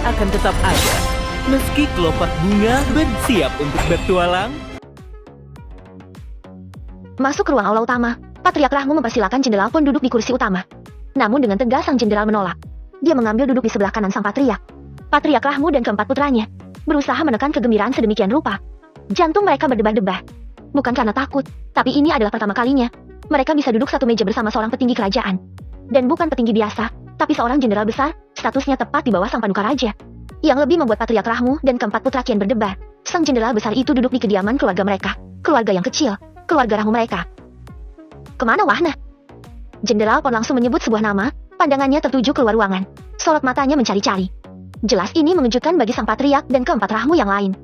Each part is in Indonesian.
akan tetap ada. Meski kelopak bunga bersiap untuk bertualang. Masuk ke ruang aula utama, Patriark Rahmu mempersilakan Jenderal Pon duduk di kursi utama. Namun dengan tegas sang jenderal menolak. Dia mengambil duduk di sebelah kanan sang patriark. Patriark Rahmu dan keempat putranya berusaha menekan kegembiraan sedemikian rupa. Jantung mereka berdebar-debar. Bukan karena takut, tapi ini adalah pertama kalinya mereka bisa duduk satu meja bersama seorang petinggi kerajaan. Dan bukan petinggi biasa, tapi seorang jenderal besar, statusnya tepat di bawah sang paduka raja. Yang lebih membuat Patriark Rahmu dan keempat putra kian berdebar. Sang jenderal besar itu duduk di kediaman keluarga mereka, keluarga yang kecil, keluarga Rahmu mereka. Kemana Wahna? Jenderal Pon langsung menyebut sebuah nama, pandangannya tertuju keluar ruangan. Sorot matanya mencari-cari. Jelas ini mengejutkan bagi sang patriark dan keempat Rahmu yang lain.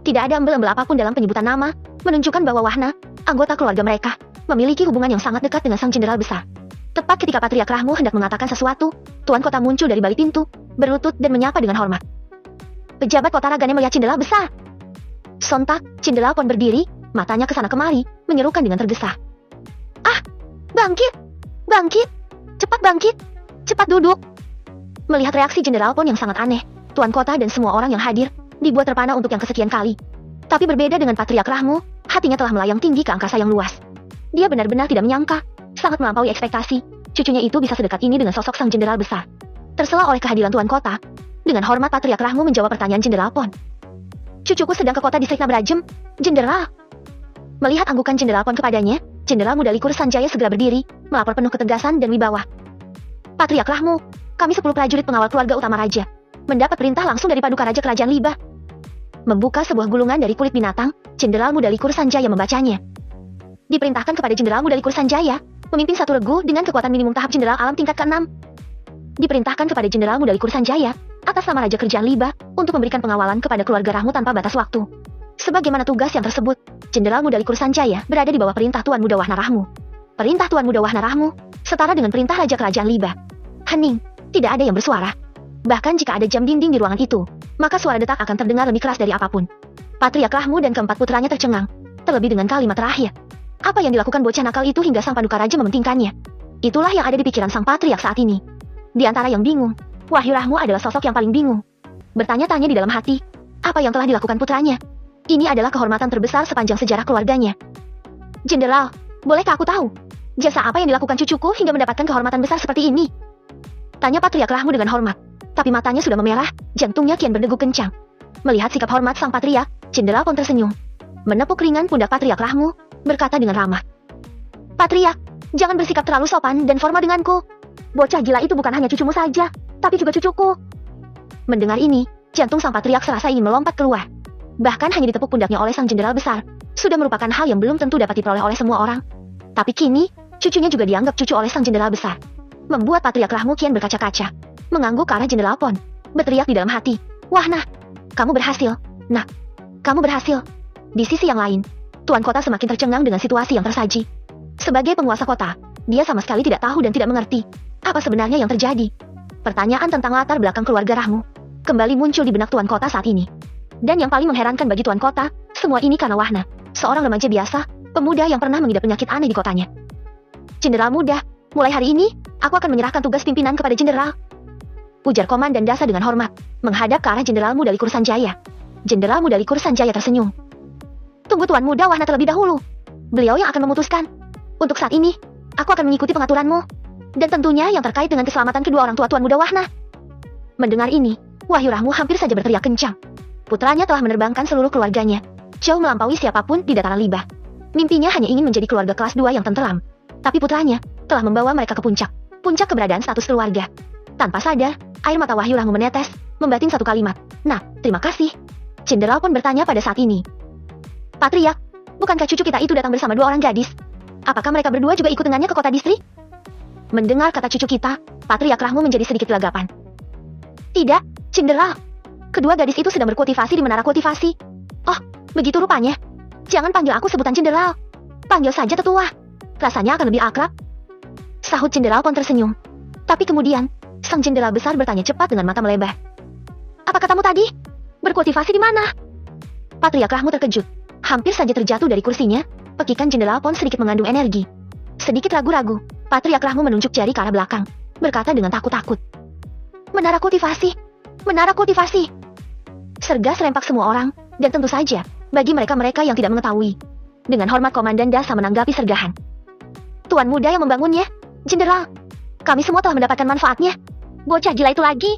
Tidak ada embel-embel apapun dalam penyebutan nama, menunjukkan bahwa Wahna, anggota keluarga mereka, memiliki hubungan yang sangat dekat dengan sang jenderal besar. Tepat ketika Patriark Rahmu hendak mengatakan sesuatu, Tuan Kota muncul dari balik pintu, berlutut dan menyapa dengan hormat. Pejabat Kota Ragane melihat jenderal besar. Sontak, Jenderal Pon berdiri, matanya ke sana kemari, menyerukan dengan tergesa. Ah, bangkit! Bangkit! Cepat bangkit! Cepat duduk! Melihat reaksi Jenderal Pon yang sangat aneh, Tuan Kota dan semua orang yang hadir, dibuat terpana untuk yang kesekian kali. Tapi berbeda dengan Patriark Rahmu, hatinya telah melayang tinggi ke angkasa yang luas. Dia benar-benar tidak menyangka, sangat melampaui ekspektasi, cucunya itu bisa sedekat ini dengan sosok sang jenderal besar. Tersela oleh kehadiran Tuan Kota, dengan hormat Patriark Rahmu menjawab pertanyaan Jenderal Pon. Cucuku sedang ke kota distrik Nabrajem, Jenderal. Melihat anggukan Jenderal Pon kepadanya, Jenderal Muda Likur Sanjaya segera berdiri, melapor penuh ketegasan dan wibawa. Patriark Rahmu, kami 10 prajurit pengawal keluarga utama raja, mendapat perintah langsung dari Paduka Raja Kerajaan Liba. Membuka sebuah gulungan dari kulit binatang, Jenderal Muda Likur Sanjaya membacanya. Diperintahkan kepada Jenderal Muda Likur Sanjaya, memimpin satu regu dengan kekuatan minimum tahap Jenderal Alam tingkat ke-6. Diperintahkan kepada Jenderal Muda Likur Sanjaya, atas nama Raja Kerajaan Liba, untuk memberikan pengawalan kepada keluarga Rahmu tanpa batas waktu. Sebagaimana tugas yang tersebut, Jenderal Muda Likur Sanjaya berada di bawah perintah Tuan Muda Wahna Rahmu. Perintah Tuan Muda Wahna Rahmu, setara dengan perintah Raja Kerajaan Liba. Hening, tidak ada yang bersuara. Bahkan jika ada jam dinding di ruangan itu, maka suara detak akan terdengar lebih keras dari apapun. Patriark Rahmu dan keempat putranya tercengang, terlebih dengan kalimat terakhir. Apa yang dilakukan bocah nakal itu hingga sang paduka raja mementingkannya? Itulah yang ada di pikiran sang patriark saat ini. Di antara yang bingung, Wahyu Rahmu adalah sosok yang paling bingung. Bertanya-tanya di dalam hati, apa yang telah dilakukan putranya? Ini adalah kehormatan terbesar sepanjang sejarah keluarganya. Jenderal, bolehkah aku tahu, jasa apa yang dilakukan cucuku hingga mendapatkan kehormatan besar seperti ini? Tanya Patriark Rahmu dengan hormat, tapi matanya sudah memerah, jantungnya kian berdegup kencang. Melihat sikap hormat sang patriark, Jenderal Pon tersenyum. Menepuk ringan pundak Patriark Rahmu, berkata dengan ramah. Patriark, jangan bersikap terlalu sopan dan formal denganku. Bocah gila itu bukan hanya cucumu saja, tapi juga cucuku. Mendengar ini, jantung sang patriark serasa ingin melompat keluar. Bahkan hanya ditepuk pundaknya oleh sang jenderal besar, sudah merupakan hal yang belum tentu dapat diperoleh oleh semua orang. Tapi kini, cucunya juga dianggap cucu oleh sang jenderal besar. Membuat Patriark Rahmu kian berkaca-kaca, mengangguk ke arah Jenderal Pon, berteriak di dalam hati, Wahna, kamu berhasil. Nah, kamu berhasil. Di sisi yang lain, Tuan Kota semakin tercengang dengan situasi yang tersaji. Sebagai penguasa kota, dia sama sekali tidak tahu dan tidak mengerti apa sebenarnya yang terjadi. Pertanyaan tentang latar belakang keluarga Rahmu kembali muncul di benak Tuan Kota saat ini. Dan yang paling mengherankan bagi Tuan Kota, semua ini karena Wahna, seorang remaja biasa, pemuda yang pernah mengidap penyakit aneh di kotanya. Jenderal muda, mulai hari ini, aku akan menyerahkan tugas pimpinan kepada Jenderal. Ujar Komandan Dasa dengan hormat, menghadap ke arah Jenderal Muda Likur Sanjaya. Jenderal Muda Likur Sanjaya tersenyum. Tunggu Tuan Muda Wahna terlebih dahulu. Beliau yang akan memutuskan. Untuk saat ini, aku akan mengikuti pengaturanmu. Dan tentunya yang terkait dengan keselamatan kedua orang tua Tuan Muda Wahna. Mendengar ini, Wahyu Rahmu hampir saja berteriak kencang. Putranya telah menerbangkan seluruh keluarganya, jauh melampaui siapapun di dataran Liba. Mimpinya hanya ingin menjadi keluarga kelas 2 yang tenteram. Tapi putranya telah membawa mereka ke puncak keberadaan status keluarga. Tanpa sadar, air mata Wahyu Rahmu menetes, membatin satu kalimat. Nah, terima kasih. Jenderal Pon bertanya pada saat ini. Patriark, bukankah cucu kita itu datang bersama 2 orang gadis? Apakah mereka berdua juga ikut dengannya ke kota distrik? Mendengar kata cucu kita, Patriark Rahmu menjadi sedikit gelagapan. Tidak, Jenderal. Kedua gadis itu sedang berkultivasi di menara kultivasi. Oh, begitu rupanya. Jangan panggil aku sebutan Jenderal. Panggil saja tetua. Rasanya akan lebih akrab. Sahut Jenderal Pon tersenyum. Tapi kemudian, sang jenderal besar bertanya cepat dengan mata melebar. Apa katamu tadi? Berkultivasi di mana? Patriark Rahmu terkejut. Hampir saja terjatuh dari kursinya, pekikan Jenderal Pon sedikit mengandung energi. Sedikit ragu-ragu, Patriark Rahmu menunjuk jari ke arah belakang, berkata dengan takut-takut. Menara kultivasi? Menara kultivasi. Serga serempak semua orang, dan tentu saja, bagi mereka-mereka yang tidak mengetahui. Dengan hormat Komandan Dasa menanggapi sergahan. Tuan muda yang membangunnya, Jenderal. Kami semua telah mendapatkan manfaatnya. Bocah gila itu lagi.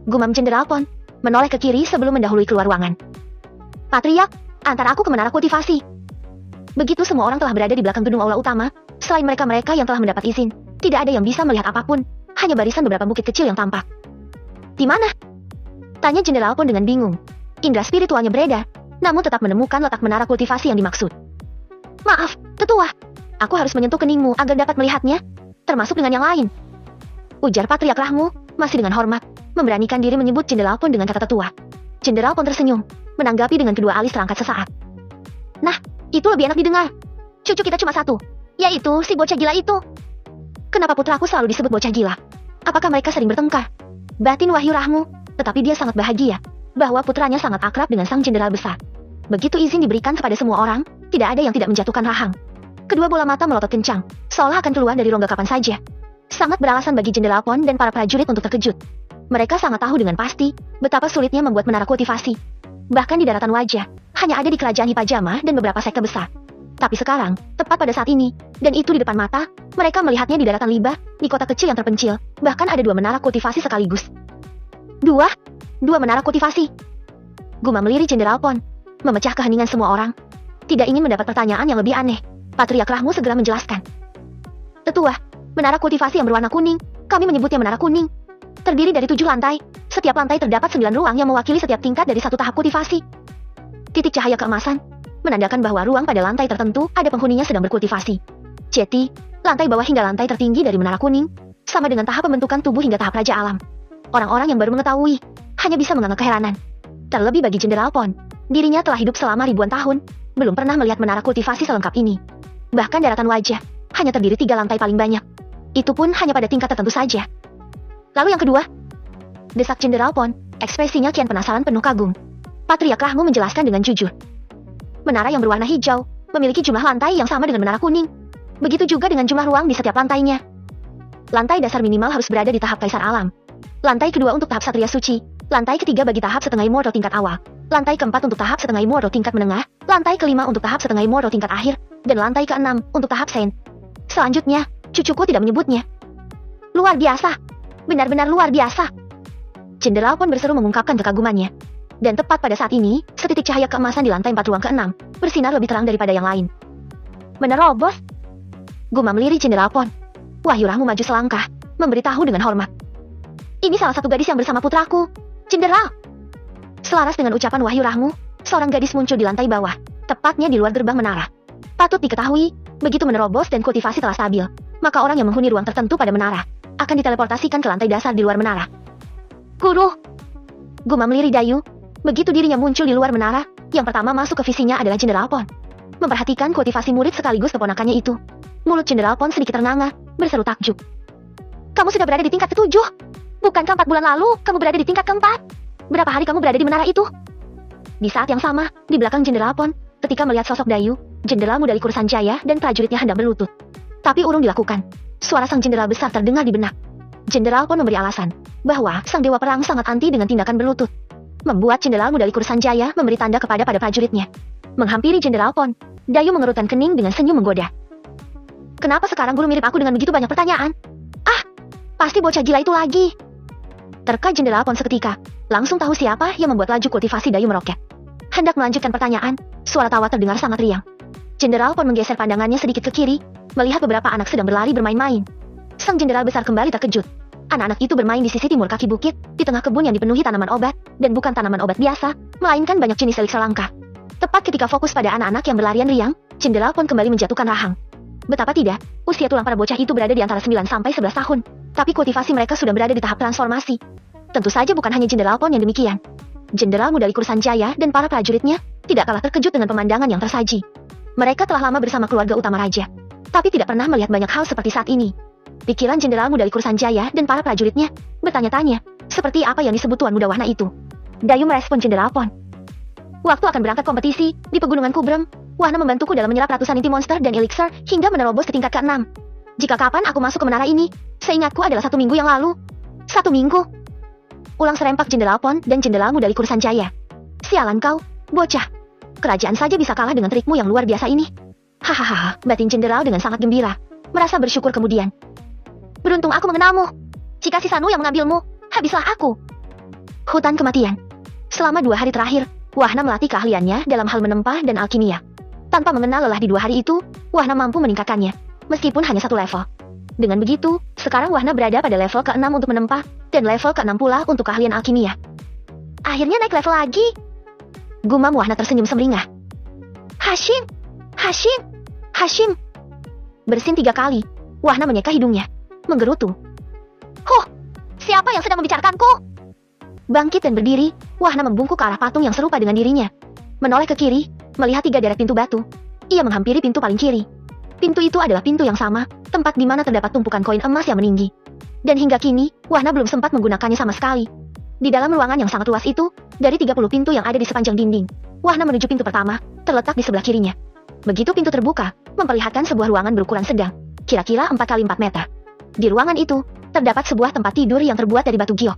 Gumam Jenderal Pon, menoleh ke kiri sebelum mendahului keluar ruangan. Patriak, antar aku ke menara kultivasi. Begitu semua orang telah berada di belakang gedung aula utama, selain mereka-mereka yang telah mendapat izin, tidak ada yang bisa melihat apapun, hanya barisan beberapa bukit kecil yang tampak. Di mana? Tanya Jenderal Pon dengan bingung. Indra spiritualnya beredar, namun tetap menemukan letak menara kultivasi yang dimaksud. Maaf, tetua. Aku harus menyentuh keningmu agar dapat melihatnya, termasuk dengan yang lain. Ujar Patriak Rahmu, masih dengan hormat, memberanikan diri menyebut Jenderal Pon dengan kata tetua. Jenderal Pon tersenyum, menanggapi dengan kedua alis terangkat sesaat. Nah, itu lebih enak didengar. Cucu kita cuma satu, yaitu si bocah gila itu. Kenapa putraku selalu disebut bocah gila? Apakah mereka sering bertengkar? Batin Wahyu Rahmu, tetapi dia sangat bahagia bahwa putranya sangat akrab dengan sang jenderal besar. Begitu izin diberikan kepada semua orang, tidak ada yang tidak menjatuhkan rahang. Kedua bola mata melotot kencang, seolah akan keluar dari rongga kapan saja. Sangat beralasan bagi Jenderal Pon dan para prajurit untuk terkejut. Mereka sangat tahu dengan pasti betapa sulitnya membuat menara kultivasi. Bahkan di daratan wajah, hanya ada di kerajaan Hipajama dan beberapa sekte besar. Tapi sekarang, tepat pada saat ini, dan itu di depan mata, mereka melihatnya di daratan Liba, di kota kecil yang terpencil, bahkan ada dua menara kultivasi sekaligus. Dua menara kultivasi. Gumam meliri Jenderal Pon, memecah keheningan semua orang. Tidak ingin mendapat pertanyaan yang lebih aneh, Patriak Rahmu segera menjelaskan. Tetua, menara kultivasi yang berwarna kuning, kami menyebutnya menara kuning. Terdiri dari 7 lantai, setiap lantai terdapat 9 ruang yang mewakili setiap tingkat dari satu tahap kultivasi. Titik cahaya keemasan, menandakan bahwa ruang pada lantai tertentu ada penghuninya sedang berkultivasi. Ceti, lantai bawah hingga lantai tertinggi dari menara kuning, sama dengan tahap pembentukan tubuh hingga tahap Raja Alam. Orang-orang yang baru mengetahui, hanya bisa mengangguk keheranan. Terlebih bagi Jenderal Pon, dirinya telah hidup selama ribuan tahun, belum pernah melihat menara kultivasi selengkap ini. Bahkan daratan wajah, hanya terdiri 3 lantai paling banyak. Itu pun hanya pada tingkat tertentu saja. Lalu yang kedua? Desak Jenderal Pon, ekspresinya kian penasaran penuh kagum. Patriak Rahmu menjelaskan dengan jujur. Menara yang berwarna hijau, memiliki jumlah lantai yang sama dengan menara kuning. Begitu juga dengan jumlah ruang di setiap lantainya. Lantai dasar minimal harus berada di tahap Kaisar Alam. Lantai kedua untuk tahap Satria Suci. Lantai ketiga bagi tahap setengah immortal tingkat awal. Lantai keempat untuk tahap setengah immortal tingkat menengah. Lantai kelima untuk tahap setengah immortal tingkat akhir. Dan lantai keenam untuk tahap Saint. Selanjutnya, cucuku tidak menyebutnya. Luar biasa. Benar-benar luar biasa. Jenderal Pon berseru mengungkapkan kekagumannya. Dan tepat pada saat ini, setitik cahaya keemasan di lantai 4 ruang ke-6 bersinar lebih terang daripada yang lain. Menerobos. Gumam lirih Jenderal Pon. Wahyu Rahmu maju selangkah, memberitahu dengan hormat. Ini salah satu gadis yang bersama putraku, Jenderal. Selaras dengan ucapan Wahyu Rahmu, seorang gadis muncul di lantai bawah, tepatnya di luar gerbang menara. Patut diketahui, begitu menerobos dan kultivasi telah stabil, maka orang yang menghuni ruang tertentu pada menara akan diteleportasikan ke lantai dasar di luar menara. Guru. Gumam lirih Dayu. Begitu dirinya muncul di luar menara, yang pertama masuk ke visinya adalah Jenderal Pon. Memperhatikan kultivasi murid sekaligus keponakannya itu. Mulut Jenderal Pon sedikit ternganga, berseru takjub. Kamu sudah berada di tingkat ke-7? Bukankah 4 bulan lalu kamu berada di tingkat ke-4? Berapa hari kamu berada di menara itu? Di saat yang sama, di belakang Jenderal Pon, ketika melihat sosok Dayu, Jenderal muda Likur Sanjaya dan prajuritnya hendak berlutut. Tapi urung dilakukan. Suara sang jenderal besar terdengar di benak. Jenderal Pon memberi alasan bahwa sang dewa perang sangat anti dengan tindakan berlutut. Membuat Jenderal muda Likur Sanjaya memberi tanda kepada prajuritnya. Menghampiri Jenderal Pon, Dayu mengerutkan kening dengan senyum menggoda. Kenapa sekarang guru mirip aku dengan begitu banyak pertanyaan? Ah, pasti bocah gila itu lagi. Terka Jenderal Pon seketika, langsung tahu siapa yang membuat laju kultivasi Dayu meroket. Hendak melanjutkan pertanyaan, suara tawa terdengar sangat riang. Jenderal Pon menggeser pandangannya sedikit ke kiri, melihat beberapa anak sedang berlari bermain-main. Sang jenderal besar kembali terkejut. Anak-anak itu bermain di sisi timur kaki bukit, di tengah kebun yang dipenuhi tanaman obat, dan bukan tanaman obat biasa, melainkan banyak jenis elixir langka. Tepat ketika fokus pada anak-anak yang berlarian riang, Jenderal Pon kembali menjatuhkan rahang. Betapa tidak, usia tulang para bocah itu berada di antara 9 sampai 11 tahun, tapi kultivasi mereka sudah berada di tahap transformasi. Tentu saja bukan hanya Jenderal Pon yang demikian. Jenderal muda Likur Sanjaya dan para prajuritnya tidak kalah terkejut dengan pemandangan yang tersaji. Mereka telah lama bersama keluarga utama raja, tapi tidak pernah melihat banyak hal seperti saat ini. Pikiran Jenderal muda Likur Sanjaya dan para prajuritnya bertanya-tanya, seperti apa yang disebut Tuan Muda Warna itu. Dayu merespon Jenderal Pon. Waktu akan berangkat kompetisi di Pegunungan Kubrem, Wahna membantuku dalam menyerap ratusan inti monster dan elixir hingga menerobos ke tingkat ke-6. Jika kapan aku masuk ke menara ini, seingatku adalah 1 minggu yang lalu. 1 minggu? Ulang serempak Jenderal Pon dan jenderalmu dari Kursan Jaya. Sialan kau, bocah. Kerajaan saja bisa kalah dengan trikmu yang luar biasa ini. Hahaha, batin jenderal dengan sangat gembira. Merasa bersyukur kemudian. Beruntung aku mengenalmu. Jika Sisanu yang mengambilmu, habislah aku. Hutan kematian. Selama 2 hari terakhir, Wahna melatih keahliannya dalam hal menempa dan alkimia. Tanpa mengenal lelah di 2 hari itu, Wahna mampu meningkatkannya, meskipun hanya 1 level. Dengan begitu, sekarang Wahna berada pada level ke-6 untuk menempa, dan level ke-6 pula untuk keahlian alkimia. Akhirnya naik level lagi. Gumam Wahna tersenyum semeringah. Hashim! Hashim! Hashim! Bersin 3 kali, Wahna menyeka hidungnya, menggerutu. Huh! Siapa yang sedang membicarakanku? Bangkit dan berdiri, Wahna membungkuk ke arah patung yang serupa dengan dirinya. Menoleh ke kiri, melihat 3 deret pintu batu. Ia menghampiri pintu paling kiri. Pintu itu adalah pintu yang sama, tempat di mana terdapat tumpukan koin emas yang meninggi. Dan hingga kini, Wahna belum sempat menggunakannya sama sekali. Di dalam ruangan yang sangat luas itu, dari 30 pintu yang ada di sepanjang dinding, Wahna menuju pintu pertama, terletak di sebelah kirinya. Begitu pintu terbuka, memperlihatkan sebuah ruangan berukuran sedang, kira-kira 4 kali 4 meter. Di ruangan itu, terdapat sebuah tempat tidur yang terbuat dari batu giok.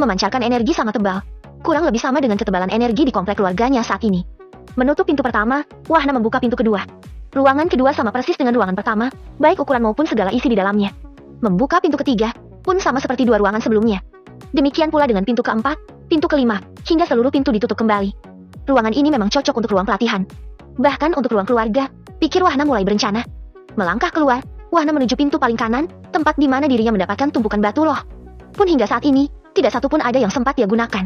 Memancarkan energi sangat tebal, kurang lebih sama dengan ketebalan energi di komplek keluarganya saat ini. Menutup pintu pertama, Wahna membuka pintu kedua. Ruangan kedua sama persis dengan ruangan pertama, baik ukuran maupun segala isi di dalamnya. Membuka pintu ketiga, pun sama seperti 2 ruangan sebelumnya. Demikian pula dengan pintu keempat, pintu kelima, hingga seluruh pintu ditutup kembali. Ruangan ini memang cocok untuk ruang pelatihan. Bahkan untuk ruang keluarga, pikir Wahna mulai berencana. Melangkah keluar, Wahna menuju pintu paling kanan, tempat di mana dirinya mendapatkan tumpukan batu loh. Pun hingga saat ini, tidak satu pun ada yang sempat dia gunakan.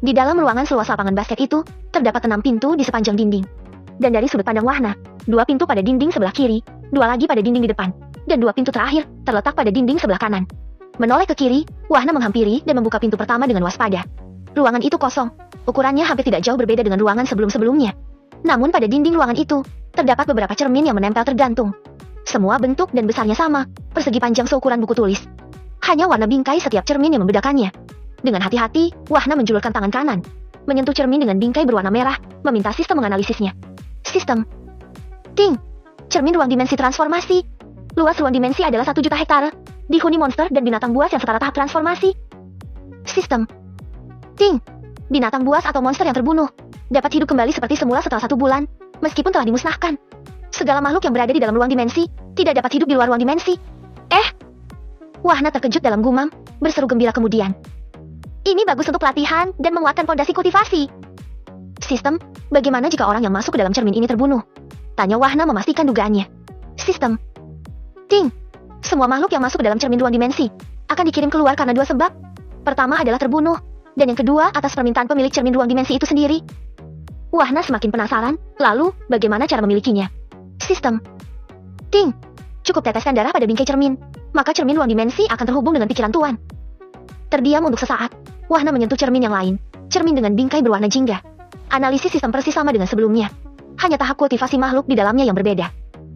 Di dalam ruangan seluas lapangan basket itu, terdapat 6 pintu di sepanjang dinding. Dan dari sudut pandang Wahna, 2 pintu pada dinding sebelah kiri, 2 lagi pada dinding di depan, dan 2 pintu terakhir terletak pada dinding sebelah kanan. Menoleh ke kiri, Wahna menghampiri dan membuka pintu pertama dengan waspada. Ruangan itu kosong, ukurannya hampir tidak jauh berbeda dengan ruangan sebelum-sebelumnya. Namun pada dinding ruangan itu, terdapat beberapa cermin yang menempel tergantung. Semua bentuk dan besarnya sama, persegi panjang seukuran buku tulis. Hanya warna bingkai setiap cermin yang membedakannya. Dengan hati-hati, Wahna menjulurkan tangan kanan, menyentuh cermin dengan bingkai berwarna merah, meminta sistem menganalisisnya. Sistem. Ting. Cermin ruang dimensi transformasi. Luas ruang dimensi adalah 1 juta hektare. Dihuni monster dan binatang buas yang setara tahap transformasi. Sistem. Ting. Binatang buas atau monster yang terbunuh dapat hidup kembali seperti semula setelah 1 bulan, meskipun telah dimusnahkan. Segala makhluk yang berada di dalam ruang dimensi tidak dapat hidup di luar ruang dimensi. Wahna terkejut dalam gumam, berseru gembira kemudian. Ini bagus untuk pelatihan dan menguatkan fondasi kultivasi. Sistem, bagaimana jika orang yang masuk ke dalam cermin ini terbunuh? Tanya Wahna memastikan dugaannya. Sistem. Ting. Semua makhluk yang masuk ke dalam cermin ruang dimensi akan dikirim keluar karena 2 sebab. Pertama adalah terbunuh, dan yang kedua atas permintaan pemilik cermin ruang dimensi itu sendiri. Wahna semakin penasaran, lalu bagaimana cara memilikinya? Sistem. Ting. Cukup teteskan darah pada bingkai cermin, maka cermin ruang dimensi akan terhubung dengan pikiran Tuan. Terdiam untuk sesaat, Wahna menyentuh cermin yang lain, cermin dengan bingkai berwarna jingga. Analisis sistem persis sama dengan sebelumnya. Hanya tahap kultivasi makhluk di dalamnya yang berbeda.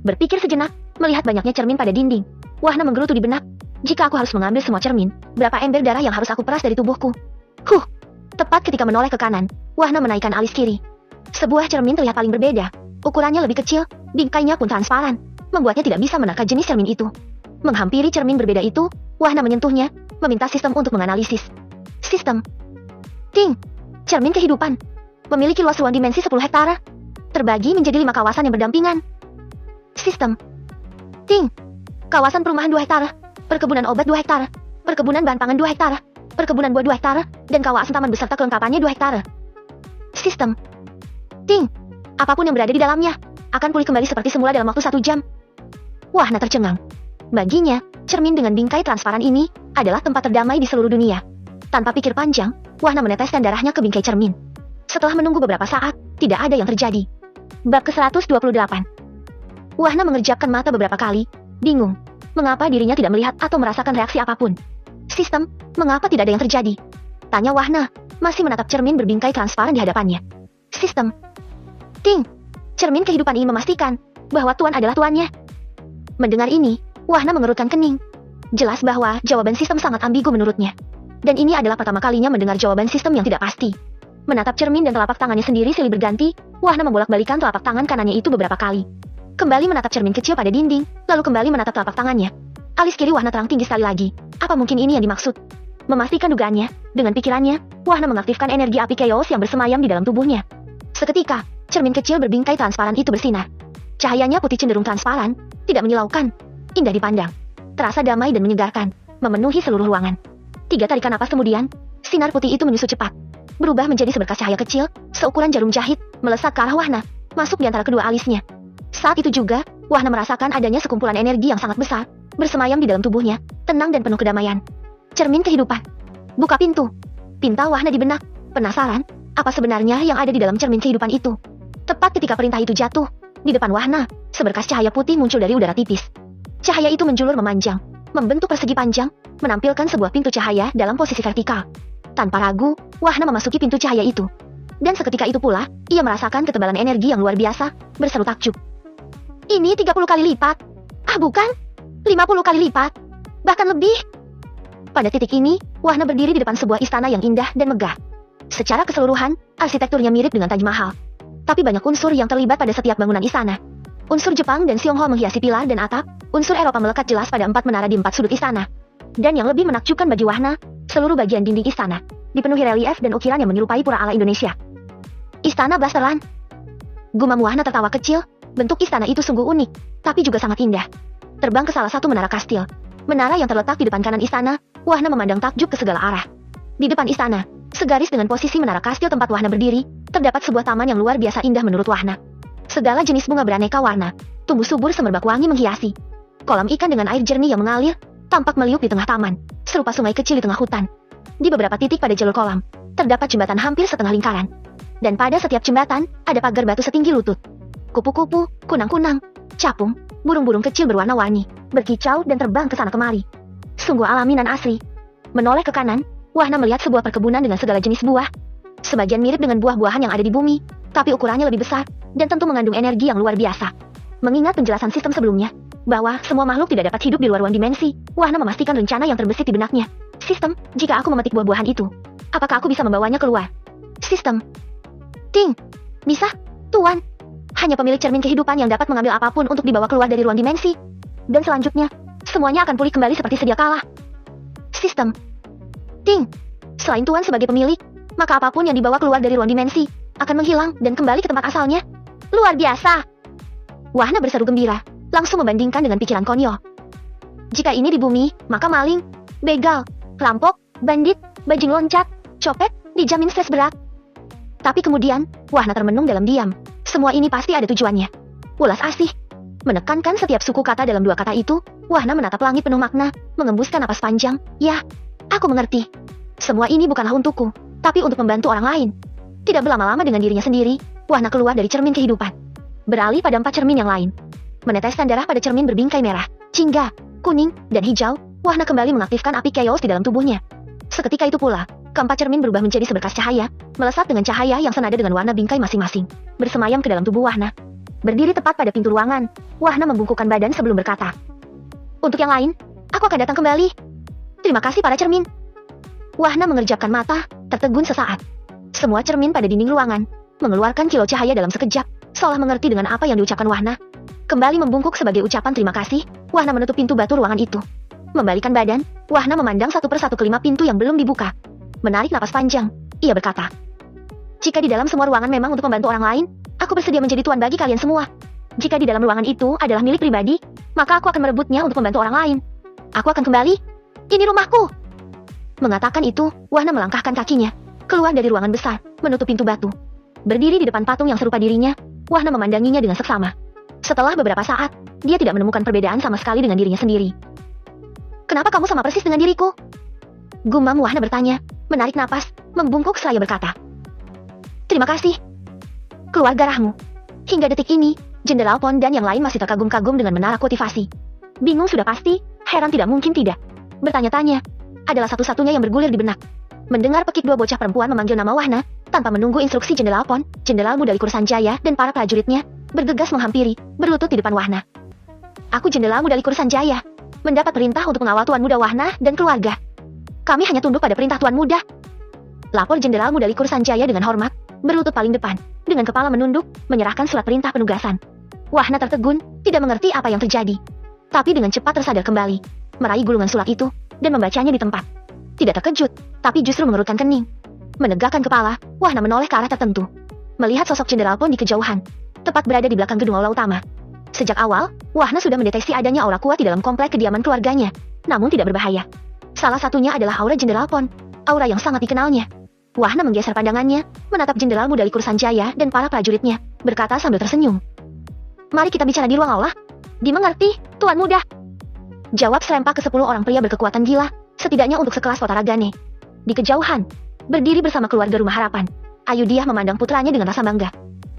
Berpikir sejenak, melihat banyaknya cermin pada dinding, Wahna menggerutu di benak. Jika aku harus mengambil semua cermin, berapa ember darah yang harus aku peras dari tubuhku? Tepat ketika menoleh ke kanan, Wahna menaikkan alis kiri. Sebuah cermin terlihat paling berbeda. Ukurannya lebih kecil, bingkainya pun transparan, membuatnya tidak bisa meneka jenis cermin itu. Menghampiri cermin berbeda itu, Wahna menyentuhnya, meminta sistem untuk menganalisis. Sistem. Ting. Cermin kehidupan. Memiliki luas ruang dimensi 10 hektare. Terbagi menjadi 5 kawasan yang berdampingan. Sistem. Ting. Kawasan perumahan 2 hektare. Perkebunan obat 2 hektare. Perkebunan bahan pangan 2 hektare. Perkebunan buah 2 hektare. Dan kawasan taman beserta kelengkapannya 2 hektare. Sistem. Ting. Apapun yang berada di dalamnya akan pulih kembali seperti semula dalam waktu 1 jam. Wahna tercengang. Baginya, cermin dengan bingkai transparan ini adalah tempat terdamai di seluruh dunia. Tanpa pikir panjang, Wahna meneteskan darahnya ke bingkai cermin. Setelah menunggu beberapa saat, tidak ada yang terjadi. Bab ke-128. Wahna mengerjapkan mata beberapa kali, bingung. Mengapa dirinya tidak melihat atau merasakan reaksi apapun? Sistem, mengapa tidak ada yang terjadi? Tanya Wahna, masih menatap cermin berbingkai transparan di hadapannya. Sistem. Ting. Cermin kehidupan ini memastikan bahwa Tuan adalah tuannya. Mendengar ini, Wahna mengerutkan kening. Jelas bahwa jawaban sistem sangat ambigu menurutnya. Dan ini adalah pertama kalinya mendengar jawaban sistem yang tidak pasti. Menatap cermin dan telapak tangannya sendiri silih berganti, Wahna membolak-balikan telapak tangan kanannya itu beberapa kali. Kembali menatap cermin kecil pada dinding, lalu kembali menatap telapak tangannya. Alis kiri Wahna terang tinggi sekali lagi. Apa mungkin ini yang dimaksud? Memastikan dugaannya, dengan pikirannya, Wahna mengaktifkan energi api chaos yang bersemayam di dalam tubuhnya. Seketika, cermin kecil berbingkai transparan itu bersinar. Cahayanya putih cenderung transparan, tidak menyilaukan, indah dipandang. Terasa damai dan menyegarkan, memenuhi seluruh ruangan. 3 tarikan napas kemudian, sinar putih itu menyusut cepat. Berubah menjadi seberkas cahaya kecil, seukuran jarum jahit, melesat ke arah Wahna, masuk di antara kedua alisnya. Saat itu juga, Wahna merasakan adanya sekumpulan energi yang sangat besar, bersemayam di dalam tubuhnya, tenang dan penuh kedamaian. Cermin kehidupan. Buka pintu. Pinta Wahna di benak. Penasaran, apa sebenarnya yang ada di dalam cermin kehidupan itu? Tepat ketika perintah itu jatuh, di depan Wahna, seberkas cahaya putih muncul dari udara tipis. Cahaya itu menjulur memanjang, membentuk persegi panjang, menampilkan sebuah pintu cahaya dalam posisi vertikal. Tanpa ragu, Wahna memasuki pintu cahaya itu. Dan seketika itu pula, ia merasakan ketebalan energi yang luar biasa, berseru takjub. Ini 30 kali lipat. Ah bukan, 50 kali lipat. Bahkan lebih. Pada titik ini, Wahna berdiri di depan sebuah istana yang indah dan megah. Secara keseluruhan, arsitekturnya mirip dengan Taj Mahal. Tapi banyak unsur yang terlibat pada setiap bangunan istana. Unsur Jepang dan Tionghoa menghiasi pilar dan atap, unsur Eropa melekat jelas pada 4 menara di 4 sudut istana. Dan yang lebih menakjubkan bagi Wahna, seluruh bagian dinding istana dipenuhi relief dan ukiran yang menyerupai pura ala Indonesia. Istana Blasterland. Gumam Wahna tertawa kecil, bentuk istana itu sungguh unik, tapi juga sangat indah. Terbang ke salah satu menara kastil. Menara yang terletak di depan kanan istana, Wahna memandang takjub ke segala arah. Di depan istana, segaris dengan posisi menara kastil tempat Wahna berdiri, terdapat sebuah taman yang luar biasa indah menurut Wahna. Segala jenis bunga beraneka warna, tumbuh subur semerbak wangi menghiasi. Kolam ikan dengan air jernih yang mengalir, tampak meliuk di tengah taman, serupa sungai kecil di tengah hutan. Di beberapa titik pada jalur kolam, terdapat jembatan hampir setengah lingkaran. Dan pada setiap jembatan, ada pagar batu setinggi lutut. Kupu-kupu, kunang-kunang, capung, burung-burung kecil berwarna-warni, berkicau dan terbang ke sana kemari. Sungguh alami dan asri. Menoleh ke kanan, Wahna melihat sebuah perkebunan dengan segala jenis buah. Sebagian mirip dengan buah-buahan yang ada di bumi, tapi ukurannya lebih besar, dan tentu mengandung energi yang luar biasa. Mengingat penjelasan sistem sebelumnya, bahwa semua makhluk tidak dapat hidup di luar ruang dimensi, Wahna memastikan rencana yang terbesit di benaknya. Sistem, jika aku memetik buah-buahan itu, apakah aku bisa membawanya keluar? Sistem. Ting. Bisa, Tuan. Hanya pemilik cermin kehidupan yang dapat mengambil apapun untuk dibawa keluar dari ruang dimensi. Dan selanjutnya, semuanya akan pulih kembali seperti sedia kala. Sistem. Ting. Selain Tuan sebagai pemilik, maka apapun yang dibawa keluar dari ruang dimensi akan menghilang dan kembali ke tempat asalnya. Luar biasa. Wahna berseru gembira, langsung membandingkan dengan pikiran konyol. Jika ini di bumi, maka maling, begal, rampok, bandit, bajing loncat, copet, dijamin stres berat. Tapi kemudian, Wahna termenung dalam diam. Semua ini pasti ada tujuannya. Ulas asih. Menekankan setiap suku kata dalam 2 kata itu, Wahna menatap langit penuh makna, mengembuskan napas panjang. Ya, aku mengerti. Semua ini bukanlah untukku, tapi untuk membantu orang lain. Tidak berlama-lama dengan dirinya sendiri, Wahna keluar dari cermin kehidupan. Beralih pada 4 cermin yang lain. Meneteskan darah pada cermin berbingkai merah, jingga, kuning, dan hijau, Wahna kembali mengaktifkan api chaos di dalam tubuhnya. Seketika itu pula, keempat cermin berubah menjadi seberkas cahaya, melesat dengan cahaya yang senada dengan warna bingkai masing-masing, bersemayam ke dalam tubuh Wahna. Berdiri tepat pada pintu ruangan, Wahna membungkukkan badan sebelum berkata, "Untuk yang lain, aku akan datang kembali. Terima kasih para cermin." Wahna mengerjapkan mata, tertegun sesaat. Semua cermin pada dinding ruangan mengeluarkan kilau cahaya dalam sekejap, seolah mengerti dengan apa yang diucapkan Wahna. Kembali membungkuk sebagai ucapan terima kasih, Wahna menutup pintu batu ruangan itu. Membalikan badan, Wahna memandang satu persatu kelima pintu yang belum dibuka. Menarik napas panjang, ia berkata, "Jika di dalam semua ruangan memang untuk membantu orang lain, aku bersedia menjadi tuan bagi kalian semua. Jika di dalam ruangan itu adalah milik pribadi, maka aku akan merebutnya untuk membantu orang lain. Aku akan kembali. Ini rumahku." Mengatakan itu, Wahna melangkahkan kakinya, keluar dari ruangan besar, menutup pintu batu. Berdiri di depan patung yang serupa dirinya, Wahna memandanginya dengan seksama. Setelah beberapa saat, dia tidak menemukan perbedaan sama sekali dengan dirinya sendiri. "Kenapa kamu sama persis dengan diriku?" Gumam Wahna bertanya, menarik napas, membungkuk seraya berkata, "Terima kasih, keluarga Rahmu." Hingga detik ini, Jenderal Pon dan yang lain masih terkagum-kagum dengan menara kultivasi. Bingung sudah pasti, heran tidak mungkin tidak. Bertanya-tanya, adalah satu-satunya yang bergulir di benak. Mendengar pekik 2 bocah perempuan memanggil nama Wahna, tanpa menunggu instruksi Jenderal Pon, Jenderal Muda Likur Sanjaya dan para prajuritnya, bergegas menghampiri, berlutut di depan Wahna. "Aku Jenderal Muda Likur Sanjaya, mendapat perintah untuk mengawal Tuan Muda Wahna dan keluarga. Kami hanya tunduk pada perintah Tuan Muda," lapor Jenderal Muda Likur Sanjaya dengan hormat, berlutut paling depan, dengan kepala menunduk, menyerahkan surat perintah penugasan. Wahna tertegun, tidak mengerti apa yang terjadi. Tapi dengan cepat tersadar kembali, meraih gulungan surat itu, dan membacanya di tempat. Tidak terkejut, tapi justru mengerutkan kening. Menegakkan kepala, Wahna menoleh ke arah tertentu. Melihat sosok Jenderal Pon di kejauhan, tepat berada di belakang gedung aula utama. Sejak awal, Wahna sudah mendeteksi adanya aura kuat di dalam komplek kediaman keluarganya, namun tidak berbahaya. Salah satunya adalah aura Jenderal Pon, aura yang sangat dikenalnya. Wahna menggeser pandangannya, menatap Jenderal Muda Likur Sanjaya dan para prajuritnya, berkata sambil tersenyum. Mari kita bicara di ruang aula. Dimengerti, Tuan Muda. Jawab serempak ke-10 orang pria berkekuatan gila, setidaknya untuk sekelas Potaragane. Di kejauhan, berdiri bersama keluarga Rumah Harapan, Ayudhya memandang putranya dengan rasa bangga.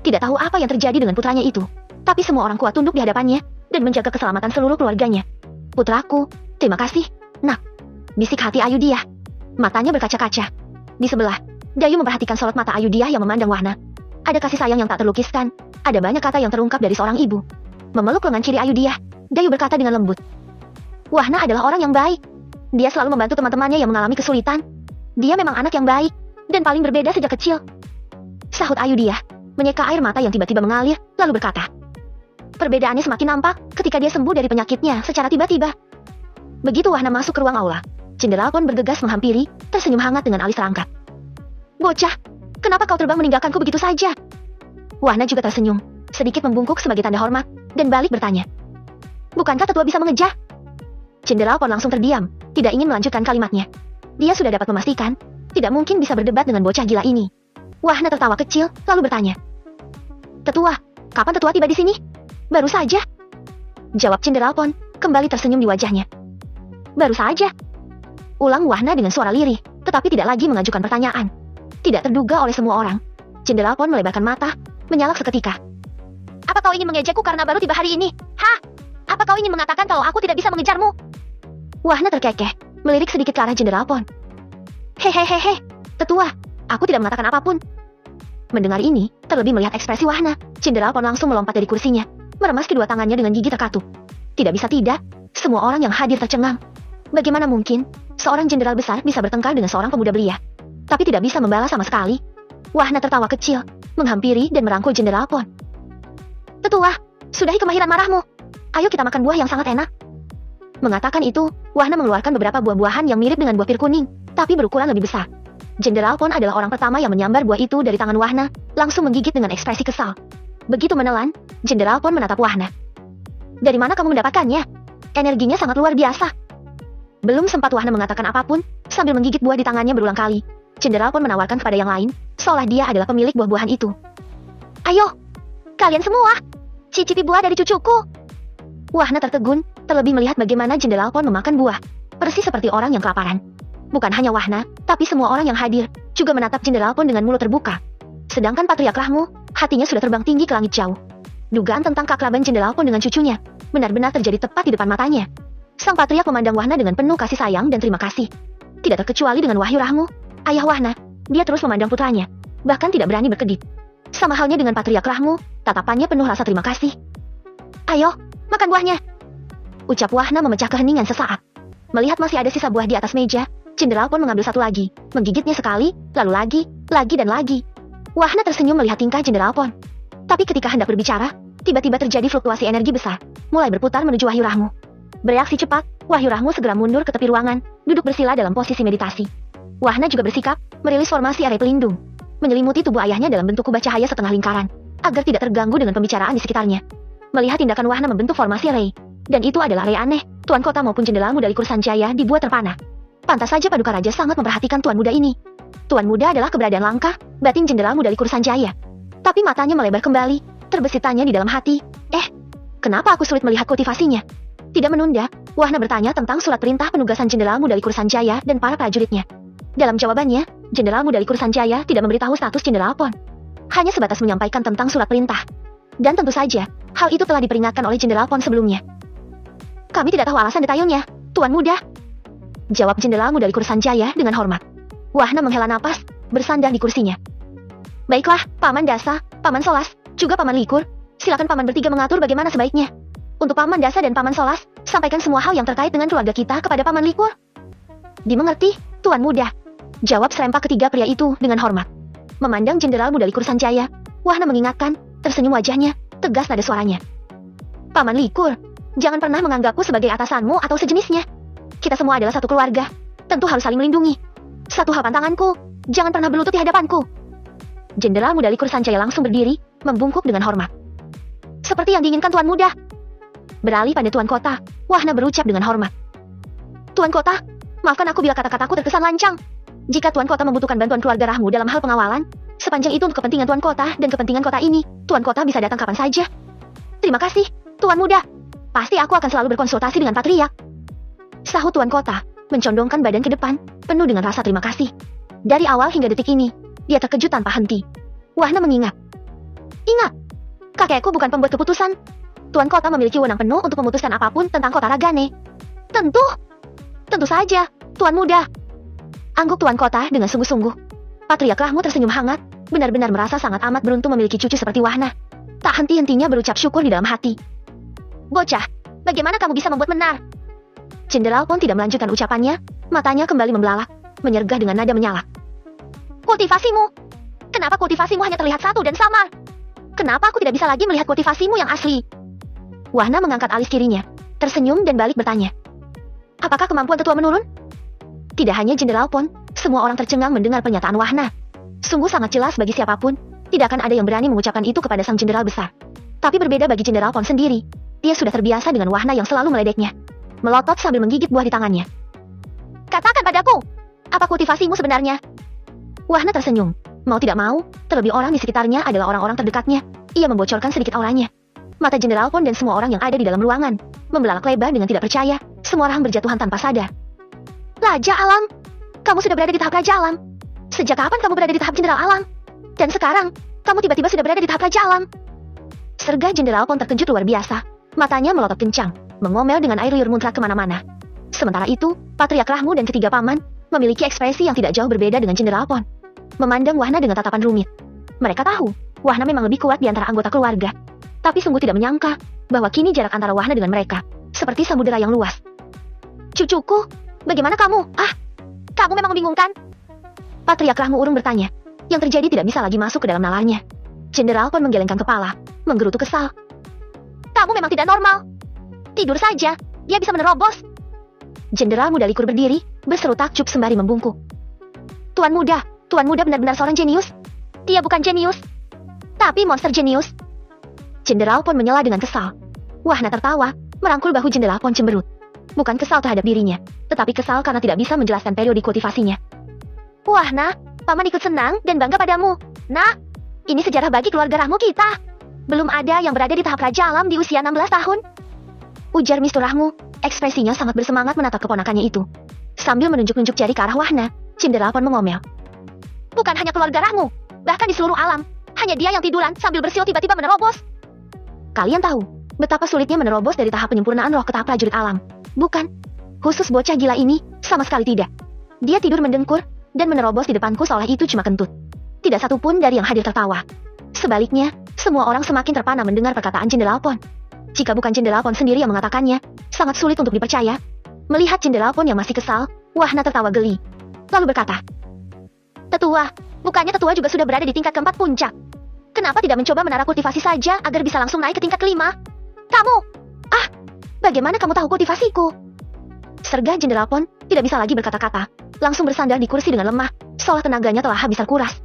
Tidak tahu apa yang terjadi dengan putranya itu, tapi semua orang kuat tunduk di hadapannya dan menjaga keselamatan seluruh keluarganya. Putraku, terima kasih, nak. Bisik hati Ayudhya. Matanya berkaca-kaca. Di sebelah, Dayu memperhatikan sorot mata Ayudhya yang memandang Wahna. Ada kasih sayang yang tak terlukiskan, ada banyak kata yang terungkap dari seorang ibu. Memeluk lengan kiri Ayudhya, Dayu berkata dengan lembut. Wahna adalah orang yang baik. Dia selalu membantu teman-temannya yang mengalami kesulitan. Dia memang anak yang baik, dan paling berbeda sejak kecil. Sahut Ayudhya, menyeka air mata yang tiba-tiba mengalir, lalu berkata. Perbedaannya semakin nampak ketika dia sembuh dari penyakitnya secara tiba-tiba. Begitu Wahna masuk ke ruang aula, Jenderal Pon bergegas menghampiri, tersenyum hangat dengan alis terangkat. Bocah, kenapa kau terbang meninggalkanku begitu saja? Wahna juga tersenyum, sedikit membungkuk sebagai tanda hormat, dan balik bertanya. Bukankah tetua bisa mengejar? Jenderal Pon langsung terdiam, tidak ingin melanjutkan kalimatnya. Dia sudah dapat memastikan, tidak mungkin bisa berdebat dengan bocah gila ini. Wahna tertawa kecil, lalu bertanya. Tetua, kapan tetua tiba di sini? Baru saja. Jawab Jenderal Pon, kembali tersenyum di wajahnya. Baru saja. Ulang Wahna dengan suara lirih, tetapi tidak lagi mengajukan pertanyaan. Tidak terduga oleh semua orang. Jenderal Pon melebarkan mata, menyalak seketika. Apa kau ingin mengejekku karena baru tiba hari ini? Hah? Apa kau ingin mengatakan kalau aku tidak bisa mengejarmu? Wahna terkekeh, melirik sedikit ke arah Jenderal Pon. Hehehehe, tetua, aku tidak mengatakan apapun. Mendengar ini, terlebih melihat ekspresi Wahna, Jenderal Pon langsung melompat dari kursinya, meremas kedua tangannya dengan gigi terkatup. Tidak bisa tidak, semua orang yang hadir tercengang. Bagaimana mungkin, seorang jenderal besar bisa bertengkar dengan seorang pemuda belia, tapi tidak bisa membalas sama sekali? Wahna tertawa kecil, menghampiri dan merangkul Jenderal Pon. Tetua, sudahi kemahiran marahmu. Ayo kita makan buah yang sangat enak. Mengatakan itu, Wahna mengeluarkan beberapa buah-buahan yang mirip dengan buah pir kuning, tapi berukuran lebih besar. Jenderal Pon adalah orang pertama yang menyambar buah itu dari tangan Wahna, langsung menggigit dengan ekspresi kesal. Begitu menelan, Jenderal Pon menatap Wahna. Dari mana kamu mendapatkannya? Energinya sangat luar biasa. Belum sempat Wahna mengatakan apapun, sambil menggigit buah di tangannya berulang kali, Jenderal Pon menawarkan kepada yang lain, seolah dia adalah pemilik buah-buahan itu. Ayo, kalian semua, cicipi buah dari cucuku. Wahna tertegun, terlebih melihat bagaimana Jenderal Pon memakan buah, persis seperti orang yang kelaparan. Bukan hanya Wahna, tapi semua orang yang hadir, juga menatap Jenderal Pon dengan mulut terbuka. Sedangkan Patriark Rahmu, hatinya sudah terbang tinggi ke langit jauh. Dugaan tentang keakraban Jenderal Pon dengan cucunya, benar-benar terjadi tepat di depan matanya. Sang Patriark memandang Wahna dengan penuh kasih sayang dan terima kasih. Tidak terkecuali dengan Wahyu Rahmu, ayah Wahna, dia terus memandang putranya, bahkan tidak berani berkedip. Sama halnya dengan Patriark Rahmu, tatapannya penuh rasa terima kasih. Ayo, makan buahnya. Ucap Wahna memecah keheningan sesaat. Melihat masih ada sisa buah di atas meja, Jenderal Pon mengambil satu lagi, menggigitnya sekali, lalu lagi dan lagi. Wahna tersenyum melihat tingkah Jenderal Pon. Tapi ketika hendak berbicara, tiba-tiba terjadi fluktuasi energi besar, mulai berputar menuju Wahyu Rahmu. Bereaksi cepat, Wahyu Rahmu segera mundur ke tepi ruangan, duduk bersila dalam posisi meditasi. Wahna juga bersikap, merilis formasi area pelindung, menyelimuti tubuh ayahnya dalam bentuk kubah cahaya setengah lingkaran, agar tidak terganggu dengan pembicaraan di sekitarnya. Melihat tindakan Wahna membentuk formasi Rei, dan itu adalah Rei aneh, Tuan Kota maupun Jenderal Muda Likur Sanjaya dibuat terpana. Pantas saja Paduka Raja sangat memperhatikan Tuan Muda ini. Tuan Muda adalah keberadaan langka, batin Jenderal Muda Likur Sanjaya. Tapi matanya melebar kembali, terbesit tanya di dalam hati, kenapa aku sulit melihat kultivasinya? Tidak menunda, Wahna bertanya tentang surat perintah penugasan Jenderal Muda Likur Sanjaya dan para prajuritnya. Dalam jawabannya, Jenderal Muda Likur Sanjaya tidak memberitahu status Jenderal Pon. Hanya sebatas menyampaikan tentang surat perintah. Dan tentu saja, hal itu telah diperingatkan oleh Jenderal Pon sebelumnya. Kami tidak tahu alasan detailnya, Tuan Muda. Jawab Jenderal Muda Likur Sanjaya dengan hormat. Wahna menghela napas, bersandar di kursinya. Baiklah, Paman Dasa, Paman Solas, juga Paman Likur, silakan Paman bertiga mengatur bagaimana sebaiknya. Untuk Paman Dasa dan Paman Solas, sampaikan semua hal yang terkait dengan keluarga kita kepada Paman Likur. Dimengerti, Tuan Muda. Jawab serempak ketiga pria itu dengan hormat. Memandang Jenderal Muda Likur Sanjaya, Wahna mengingatkan, tersenyum wajahnya, tegas nada suaranya. Paman Likur, jangan pernah menganggapku sebagai atasanmu atau sejenisnya. Kita semua adalah satu keluarga. tentu harus saling melindungi. Satu hal pantanganku, jangan pernah berlutut di hadapanku. Jenderal muda Likur Sancaya langsung berdiri, membungkuk dengan hormat. Seperti yang diinginkan Tuan Muda. Beralih pada Tuan Kota, Wahna berucap dengan hormat. Tuan Kota, maafkan aku bila kata-kataku terkesan lancang. Jika Tuan Kota membutuhkan bantuan keluarga Rahmu dalam hal pengawalan, sepanjang itu untuk kepentingan Tuan Kota dan kepentingan kota ini, Tuan Kota bisa datang kapan saja. Terima kasih, Tuan Muda. Pasti aku akan selalu berkonsultasi dengan Patriark. Sahut Tuan Kota, mencondongkan badan ke depan, penuh dengan rasa terima kasih. Dari awal hingga detik ini, dia terkejut tanpa henti. Wahna mengingat. Ingat, kakekku bukan pembuat keputusan. Tuan Kota memiliki wewenang penuh untuk memutuskan apapun tentang kota Ragane. Tentu saja, Tuan Muda. Angguk Tuan Kota dengan sungguh-sungguh. Patriark Rahmu tersenyum hangat, benar-benar merasa sangat amat beruntung memiliki cucu seperti Wahna. Tak henti-hentinya berucap syukur di dalam hati. Bocah, bagaimana kamu bisa membuat benar? Jenderal pun tidak melanjutkan ucapannya, matanya kembali membelalak, menyergah dengan nada menyala. Kultivasimu? Kenapa kultivasimu hanya terlihat satu dan samar? Kenapa aku tidak bisa lagi melihat kultivasimu yang asli? Wahna mengangkat alis kirinya, tersenyum dan balik bertanya. Apakah kemampuan tetua menurun? Tidak hanya Jenderal Pon, semua orang tercengang mendengar pernyataan Wahna. Sungguh sangat jelas bagi siapapun, tidak akan ada yang berani mengucapkan itu kepada sang jenderal besar. Tapi berbeda bagi Jenderal Pon sendiri, dia sudah terbiasa dengan Wahna yang selalu meledeknya. Melotot sambil menggigit buah di tangannya. Katakan padaku, apa kultivasimu sebenarnya? Wahna tersenyum. Mau tidak mau, terlebih orang di sekitarnya adalah orang-orang terdekatnya. Ia membocorkan sedikit auranya. Mata Jenderal Pon dan semua orang yang ada di dalam ruangan membelalak lebar dengan tidak percaya. Semua orang berjatuhan tanpa sadar. Raja Alam, kamu sudah berada di tahap Raja Alam. Sejak kapan kamu berada di tahap Jenderal Alam? Dan sekarang, kamu tiba-tiba sudah berada di tahap Raja Alam. Sergah Jenderal Pon terkejut luar biasa. Matanya melotot kencang, mengomel dengan air liur muncrat kemana-mana. Sementara itu, Patriark Rahmu dan ketiga paman memiliki ekspresi yang tidak jauh berbeda dengan Jenderal Pon. Memandang Wahna dengan tatapan rumit. Mereka tahu, Wahna memang lebih kuat di antara anggota keluarga. Tapi sungguh tidak menyangka, bahwa kini jarak antara Wahna dengan mereka, seperti samudera yang luas. Cucuku, bagaimana kamu? Kamu memang membingungkan. Patriark Rahmu urung bertanya. Yang terjadi tidak bisa lagi masuk ke dalam nalarnya. Jenderal Pon menggelengkan kepala, menggerutu kesal. Kamu memang tidak normal. Tidur saja, dia bisa menerobos. Jenderal muda Likur berdiri, berseru takjub sembari membungkuk. Tuan Muda benar-benar seorang jenius. Dia bukan jenius, tapi monster jenius. Jenderal Pon menyela dengan kesal. Wahna tertawa, merangkul bahu Jenderal Pon cemberut. Bukan kesal terhadap dirinya, tetapi kesal karena tidak bisa menjelaskan periode kultivasinya. Wahna, paman ikut senang dan bangga padamu. Nah, ini sejarah bagi keluarga Rahmu kita. Belum ada yang berada di tahap Raja Alam di usia 16 tahun. Ujar Mistur Rahmu, ekspresinya sangat bersemangat menatap keponakannya itu. Sambil menunjuk-nunjuk jari ke arah Wahna, Jenderal Pon mengomel. Bukan hanya keluarga Rahmu, bahkan di seluruh alam, hanya dia yang tiduran sambil bersiul tiba-tiba menerobos. Kalian tahu, betapa sulitnya menerobos dari tahap penyempurnaan roh ke tahap prajurit alam, bukan? Khusus bocah gila ini, sama sekali tidak. Dia tidur mendengkur, dan menerobos di depanku seolah itu cuma kentut. Tidak satu pun dari yang hadir tertawa. Sebaliknya, semua orang semakin terpana mendengar perkataan Jenderal Pon. Jika bukan Jenderal Pon sendiri yang mengatakannya, sangat sulit untuk dipercaya. Melihat Jenderal Pon yang masih kesal, Wahna tertawa geli. Lalu berkata, Tetua, bukannya Tetua juga sudah berada di tingkat keempat puncak? Kenapa tidak mencoba menara kultivasi saja agar bisa langsung naik ke tingkat kelima? Kamu! Bagaimana kamu tahu kultivasiku? Sergah Jenderal Pon tidak bisa lagi berkata-kata, langsung bersandar di kursi dengan lemah, seolah tenaganya telah habis terkuras.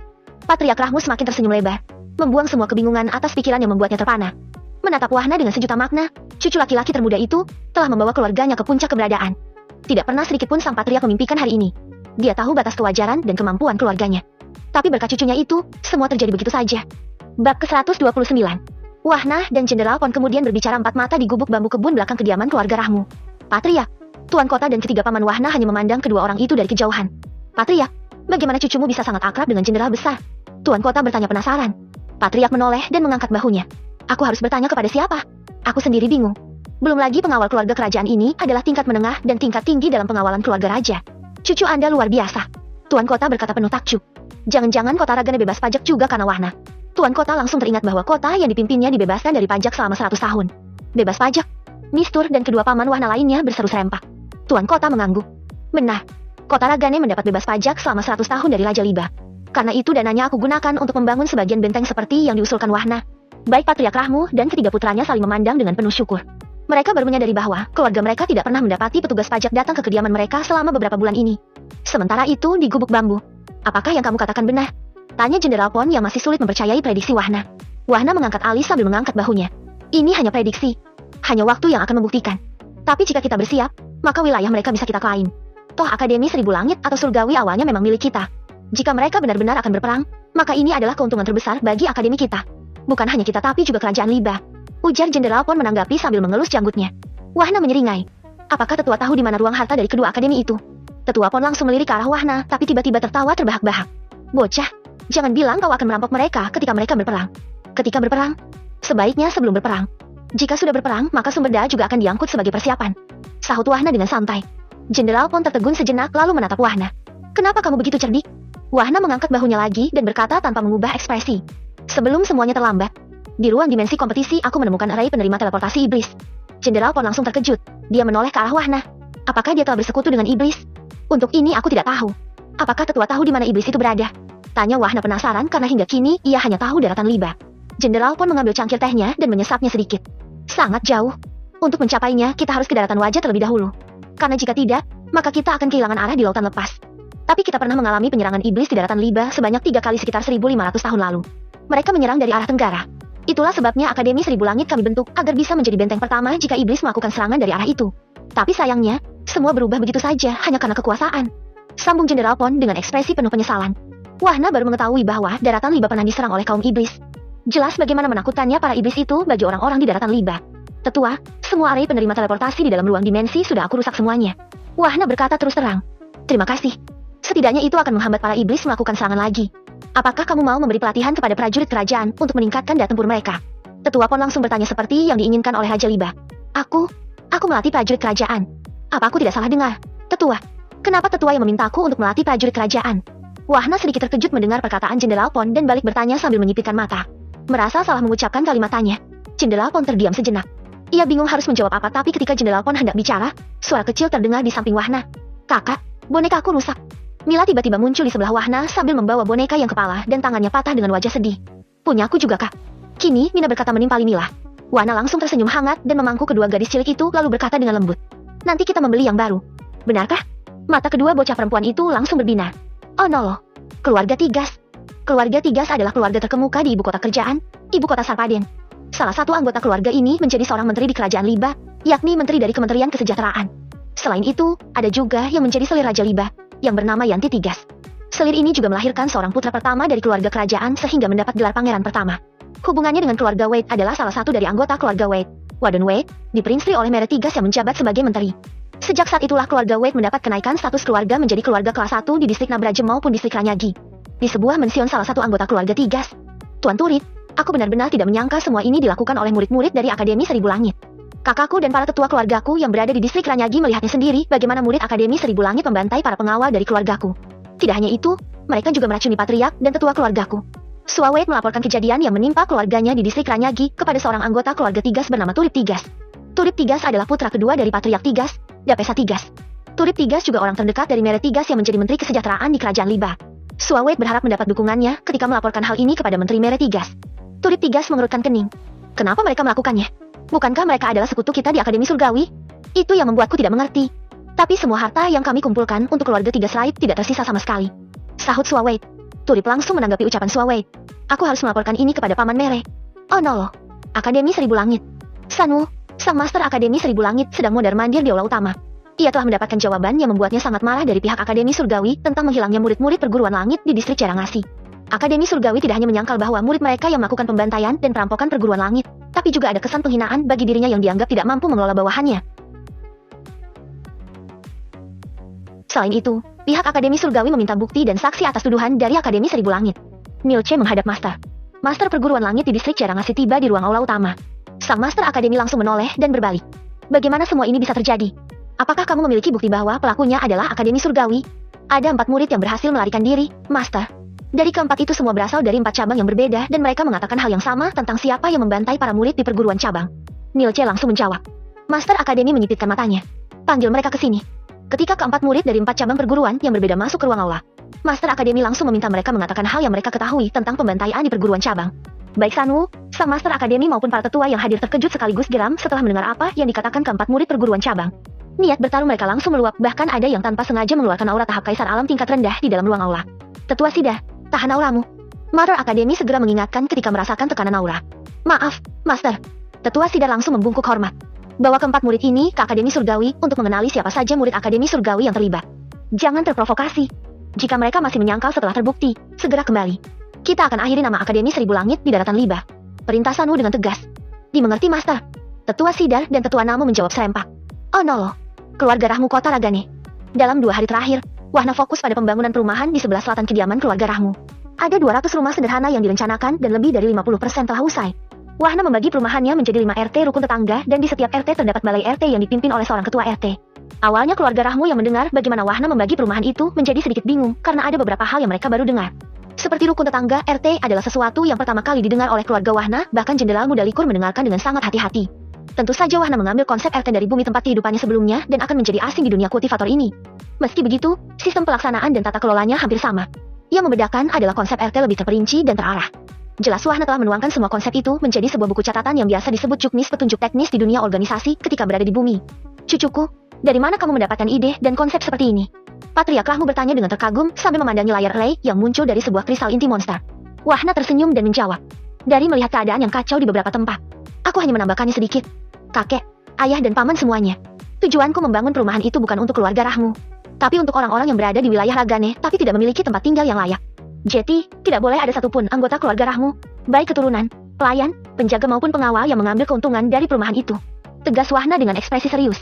Patriark Rahmu semakin tersenyum lebar, membuang semua kebingungan atas pikiran yang membuatnya terpana. Menatap Wahna dengan sejuta makna, cucu laki-laki termuda itu telah membawa keluarganya ke puncak keberadaan. Tidak pernah sedikit pun sang patriark memimpikan hari ini. Dia tahu batas kewajaran dan kemampuan keluarganya. Tapi berkat cucunya itu, semua terjadi begitu saja. Bab ke-129. Wahna dan Jenderal Pon kemudian berbicara empat mata di gubuk bambu kebun belakang kediaman keluarga Rahmu. Patriark, Tuan Kota dan ketiga paman Wahna hanya memandang kedua orang itu dari kejauhan. Patriark, bagaimana cucumu bisa sangat akrab dengan Jenderal besar? Tuan Kota bertanya penasaran. Patriark menoleh dan mengangkat bahunya. Aku harus bertanya kepada siapa? Aku sendiri bingung. Belum lagi pengawal keluarga kerajaan ini adalah tingkat menengah dan tingkat tinggi dalam pengawalan keluarga raja. Cucu Anda luar biasa. Tuan Kota berkata penuh takjub. Jangan-jangan kota Ragane bebas pajak juga karena Wahna. Tuan Kota langsung teringat bahwa kota yang dipimpinnya dibebaskan dari pajak selama 100 tahun. Bebas pajak? Mistur dan kedua paman Wahna lainnya berseru serempak. Tuan Kota mengangguk. Benar. Kota Ragane mendapat bebas pajak selama 100 tahun dari Raja Liba. Karena itu dananya aku gunakan untuk membangun sebagian benteng seperti yang diusulkan Wahna. Baik Patriark Rahmu dan ketiga putranya saling memandang dengan penuh syukur. Mereka baru menyadari bahwa keluarga mereka tidak pernah mendapati petugas pajak datang ke kediaman mereka selama beberapa bulan ini. Sementara itu di gubuk bambu. Apakah yang kamu katakan benar? Tanya Jenderal Pon yang masih sulit mempercayai prediksi Wahna. Wahna mengangkat alis sambil mengangkat bahunya. Ini hanya prediksi. Hanya waktu yang akan membuktikan. Tapi jika kita bersiap, maka wilayah mereka bisa kita klaim. Toh Akademi Seribu Langit atau Surgawi awalnya memang milik kita. Jika mereka benar-benar akan berperang, maka ini adalah keuntungan terbesar bagi akademi kita. Bukan hanya kita tapi juga kerajaan Liba. Ujar Jenderal Pon menanggapi sambil mengelus janggutnya. Wahna menyeringai. Apakah tetua tahu di mana ruang harta dari kedua akademi itu? Tetua Pon langsung melirik ke arah Wahna, tapi tiba-tiba tertawa terbahak-bahak. Bocah, jangan bilang kau akan merampok mereka ketika mereka berperang. Ketika berperang? Sebaiknya sebelum berperang. Jika sudah berperang, maka sumber daya juga akan diangkut sebagai persiapan. Sahut Wahna dengan santai. Jenderal Pon tertegun sejenak lalu menatap Wahna. Kenapa kamu begitu cerdik? Wahna mengangkat bahunya lagi dan berkata tanpa mengubah ekspresi. Sebelum semuanya terlambat. Di ruang dimensi kompetisi aku menemukan array penerima teleportasi iblis. Jenderal Pon langsung terkejut. Dia menoleh ke arah Wahna. Apakah dia telah bersekutu dengan iblis? Untuk ini aku tidak tahu. Apakah tetua tahu di mana iblis itu berada? Tanya Wahna penasaran karena hingga kini ia hanya tahu daratan Liba. Jenderal Pon mengambil cangkir tehnya dan menyesapnya sedikit. Sangat jauh. Untuk mencapainya, kita harus ke daratan wajah terlebih dahulu. Karena jika tidak, maka kita akan kehilangan arah di lautan lepas. Tapi kita pernah mengalami penyerangan iblis di daratan Liba sebanyak 3 kali sekitar 1500 tahun lalu. Mereka menyerang dari arah tenggara. Itulah sebabnya Akademi Seribu Langit kami bentuk agar bisa menjadi benteng pertama jika iblis melakukan serangan dari arah itu. Tapi sayangnya, semua berubah begitu saja hanya karena kekuasaan. Sambung Jenderal Pon dengan ekspresi penuh penyesalan. Wahna baru mengetahui bahwa daratan Liba pernah diserang oleh kaum iblis. Jelas bagaimana menakutkannya para iblis itu bagi orang-orang di daratan Liba. Tetua, semua array penerima teleportasi di dalam ruang dimensi sudah aku rusak semuanya. Wahna berkata terus terang. Terima kasih. Setidaknya itu akan menghambat para iblis melakukan serangan lagi. Apakah kamu mau memberi pelatihan kepada prajurit kerajaan untuk meningkatkan daya tempur mereka? Tetua Pon langsung bertanya seperti yang diinginkan oleh Raja Liba. Aku melatih prajurit kerajaan. Apa aku tidak salah dengar? Tetua, kenapa tetua yang memintaku untuk melatih prajurit kerajaan? Wahna sedikit terkejut mendengar perkataan Jenderal Pon dan balik bertanya sambil menyipitkan mata. Merasa salah mengucapkan kalimat tanya. Jenderal Pon terdiam sejenak. Ia bingung harus menjawab apa tapi ketika Jenderal Pon hendak bicara, suara kecil terdengar di samping Wahna. Kakak, bonekaku rusak. Mila tiba-tiba muncul di sebelah Wahna sambil membawa boneka yang kepala dan tangannya patah dengan wajah sedih. Punyaku juga kak. Kini Mina berkata menimpali Mila. Wahna langsung tersenyum hangat dan memangku kedua gadis cilik itu lalu berkata dengan lembut. Nanti kita membeli yang baru. Benarkah? Mata kedua bocah perempuan itu langsung berbinar. Oh no loh. Keluarga Tigas. Keluarga Tigas adalah keluarga terkemuka di ibu kota kerjaan, ibu kota Sarpaden. Salah satu anggota keluarga ini menjadi seorang menteri di kerajaan Liba, yakni menteri dari Kementerian Kesejahteraan. Selain itu, ada juga yang menjadi selir Raja Liba, yang bernama Yanti Tigas. Selir ini juga melahirkan seorang putra pertama dari keluarga kerajaan sehingga mendapat gelar pangeran pertama. Hubungannya dengan keluarga Wade adalah salah satu dari anggota keluarga Wade. Wadon Wade, diperinstri oleh Mere Tigas yang menjabat sebagai menteri. Sejak saat itulah keluarga Wade mendapat kenaikan status keluarga menjadi keluarga kelas 1 di distrik Nabrajem maupun distrik Ranyagi. Di sebuah mension salah satu anggota keluarga Tigas. Tuan Turit, aku benar-benar tidak menyangka semua ini dilakukan oleh murid-murid dari Akademi Seribu Langit. Kakakku dan para tetua keluargaku yang berada di distrik Ranyagi melihatnya sendiri bagaimana murid Akademi Seribu Langit membantai para pengawal dari keluargaku. Tidak hanya itu, mereka juga meracuni patriark dan tetua keluargaku. Suawet melaporkan kejadian yang menimpa keluarganya di distrik Ranyagi kepada seorang anggota keluarga Tigas bernama Turip Tigas. Turip Tigas adalah putra kedua dari patriark Tigas, Dapesa Tigas. Turip Tigas juga orang terdekat dari Mere Tigas yang menjadi menteri kesejahteraan di kerajaan Liba. Suawet berharap mendapat dukungannya ketika melaporkan hal ini kepada Menteri Mere Tigas. Turip Tigas mengerutkan kening. Kenapa mereka melakukannya? Bukankah mereka adalah sekutu kita di Akademi Surgawi? Itu yang membuatku tidak mengerti. Tapi semua harta yang kami kumpulkan untuk keluarga Tigas Laib tidak tersisa sama sekali. Sahut Suawet. Turip langsung menanggapi ucapan Suawet. Aku harus melaporkan ini kepada Paman Mere. Oh no loh. Akademi Seribu Langit. Sanwu, sang Master Akademi Seribu Langit sedang mondar-mandir di aula utama. Ia telah mendapatkan jawaban yang membuatnya sangat marah dari pihak Akademi Surgawi tentang menghilangnya murid-murid perguruan langit di distrik Jarangasi. Akademi Surgawi tidak hanya menyangkal bahwa murid mereka yang melakukan pembantaian dan perampokan perguruan langit, tapi juga ada kesan penghinaan bagi dirinya yang dianggap tidak mampu mengelola bawahannya. Selain itu, pihak Akademi Surgawi meminta bukti dan saksi atas tuduhan dari Akademi Seribu Langit. Milce menghadap Master. Master perguruan langit di distrik Jarangasi tiba di ruang aula utama. Sang Master Akademi langsung menoleh dan berbalik. Bagaimana semua ini bisa terjadi? Apakah kamu memiliki bukti bahwa pelakunya adalah Akademi Surgawi? Ada 4 murid yang berhasil melarikan diri, Master. Dari keempat itu semua berasal dari 4 cabang yang berbeda dan mereka mengatakan hal yang sama tentang siapa yang membantai para murid di perguruan cabang. Milce langsung menjawab. Master Akademi menyipitkan matanya. Panggil mereka ke sini. Ketika keempat murid dari 4 cabang perguruan yang berbeda masuk ke ruang aula, Master Akademi langsung meminta mereka mengatakan hal yang mereka ketahui tentang pembantaian di perguruan cabang. Baik Sanwu, sang master akademi maupun para tetua yang hadir terkejut sekaligus geram setelah mendengar apa yang dikatakan keempat murid perguruan cabang. Niat bertarung mereka langsung meluap, bahkan ada yang tanpa sengaja mengeluarkan aura tahap kaisar alam tingkat rendah di dalam ruang aula. Tetua Sida, tahan auramu. Mother Academy segera mengingatkan ketika merasakan tekanan aura. Maaf, Master. Tetua Sida langsung membungkuk hormat. Bawa keempat murid ini ke Akademi Surgawi untuk mengenali siapa saja murid Akademi Surgawi yang terlibat. Jangan terprovokasi. Jika mereka masih menyangkal setelah terbukti, segera kembali. Kita akan akhiri nama Akademi Seribu Langit di daratan Liba. Perintah Sanwu dengan tegas. Dimengerti, Master. Tetua Sidar dan Tetua Namo menjawab serempak. Oh no, keluarga Rahmu Kota Ragane. Dalam 2 hari terakhir, Wahna fokus pada pembangunan perumahan di sebelah selatan kediaman keluarga Rahmu. Ada 200 rumah sederhana yang direncanakan dan lebih dari 50% telah usai. Wahna membagi perumahannya menjadi 5 RT rukun tetangga dan di setiap RT terdapat balai RT yang dipimpin oleh seorang ketua RT. Awalnya keluarga Rahmu yang mendengar bagaimana Wahna membagi perumahan itu menjadi sedikit bingung karena ada beberapa hal yang mereka baru dengar. Seperti rukun tetangga, RT adalah sesuatu yang pertama kali didengar oleh keluarga Wahna, bahkan Jenderal Muda Likur mendengarkan dengan sangat hati-hati. Tentu saja Wahna mengambil konsep RT dari bumi tempat kehidupannya sebelumnya dan akan menjadi asing di dunia kultivator ini. Meski begitu, sistem pelaksanaan dan tata kelolanya hampir sama. Yang membedakan adalah konsep RT lebih terperinci dan terarah. Jelas Wahna telah menuangkan semua konsep itu menjadi sebuah buku catatan yang biasa disebut juknis petunjuk teknis di dunia organisasi ketika berada di bumi. Cucuku, dari mana kamu mendapatkan ide dan konsep seperti ini? Patriark Rahmu bertanya dengan terkagum sambil memandangi layar relay yang muncul dari sebuah kristal inti monster. Wahna tersenyum dan menjawab. Dari melihat keadaan yang kacau di beberapa tempat, aku hanya menambahkannya sedikit. Kakek, ayah dan paman semuanya. Tujuanku membangun perumahan itu bukan untuk keluarga Rahmu, tapi untuk orang-orang yang berada di wilayah Ragane tapi tidak memiliki tempat tinggal yang layak. Jadi, tidak boleh ada satupun anggota keluarga Rahmu, baik keturunan, pelayan, penjaga maupun pengawal yang mengambil keuntungan dari perumahan itu. Tegas Wahna dengan ekspresi serius.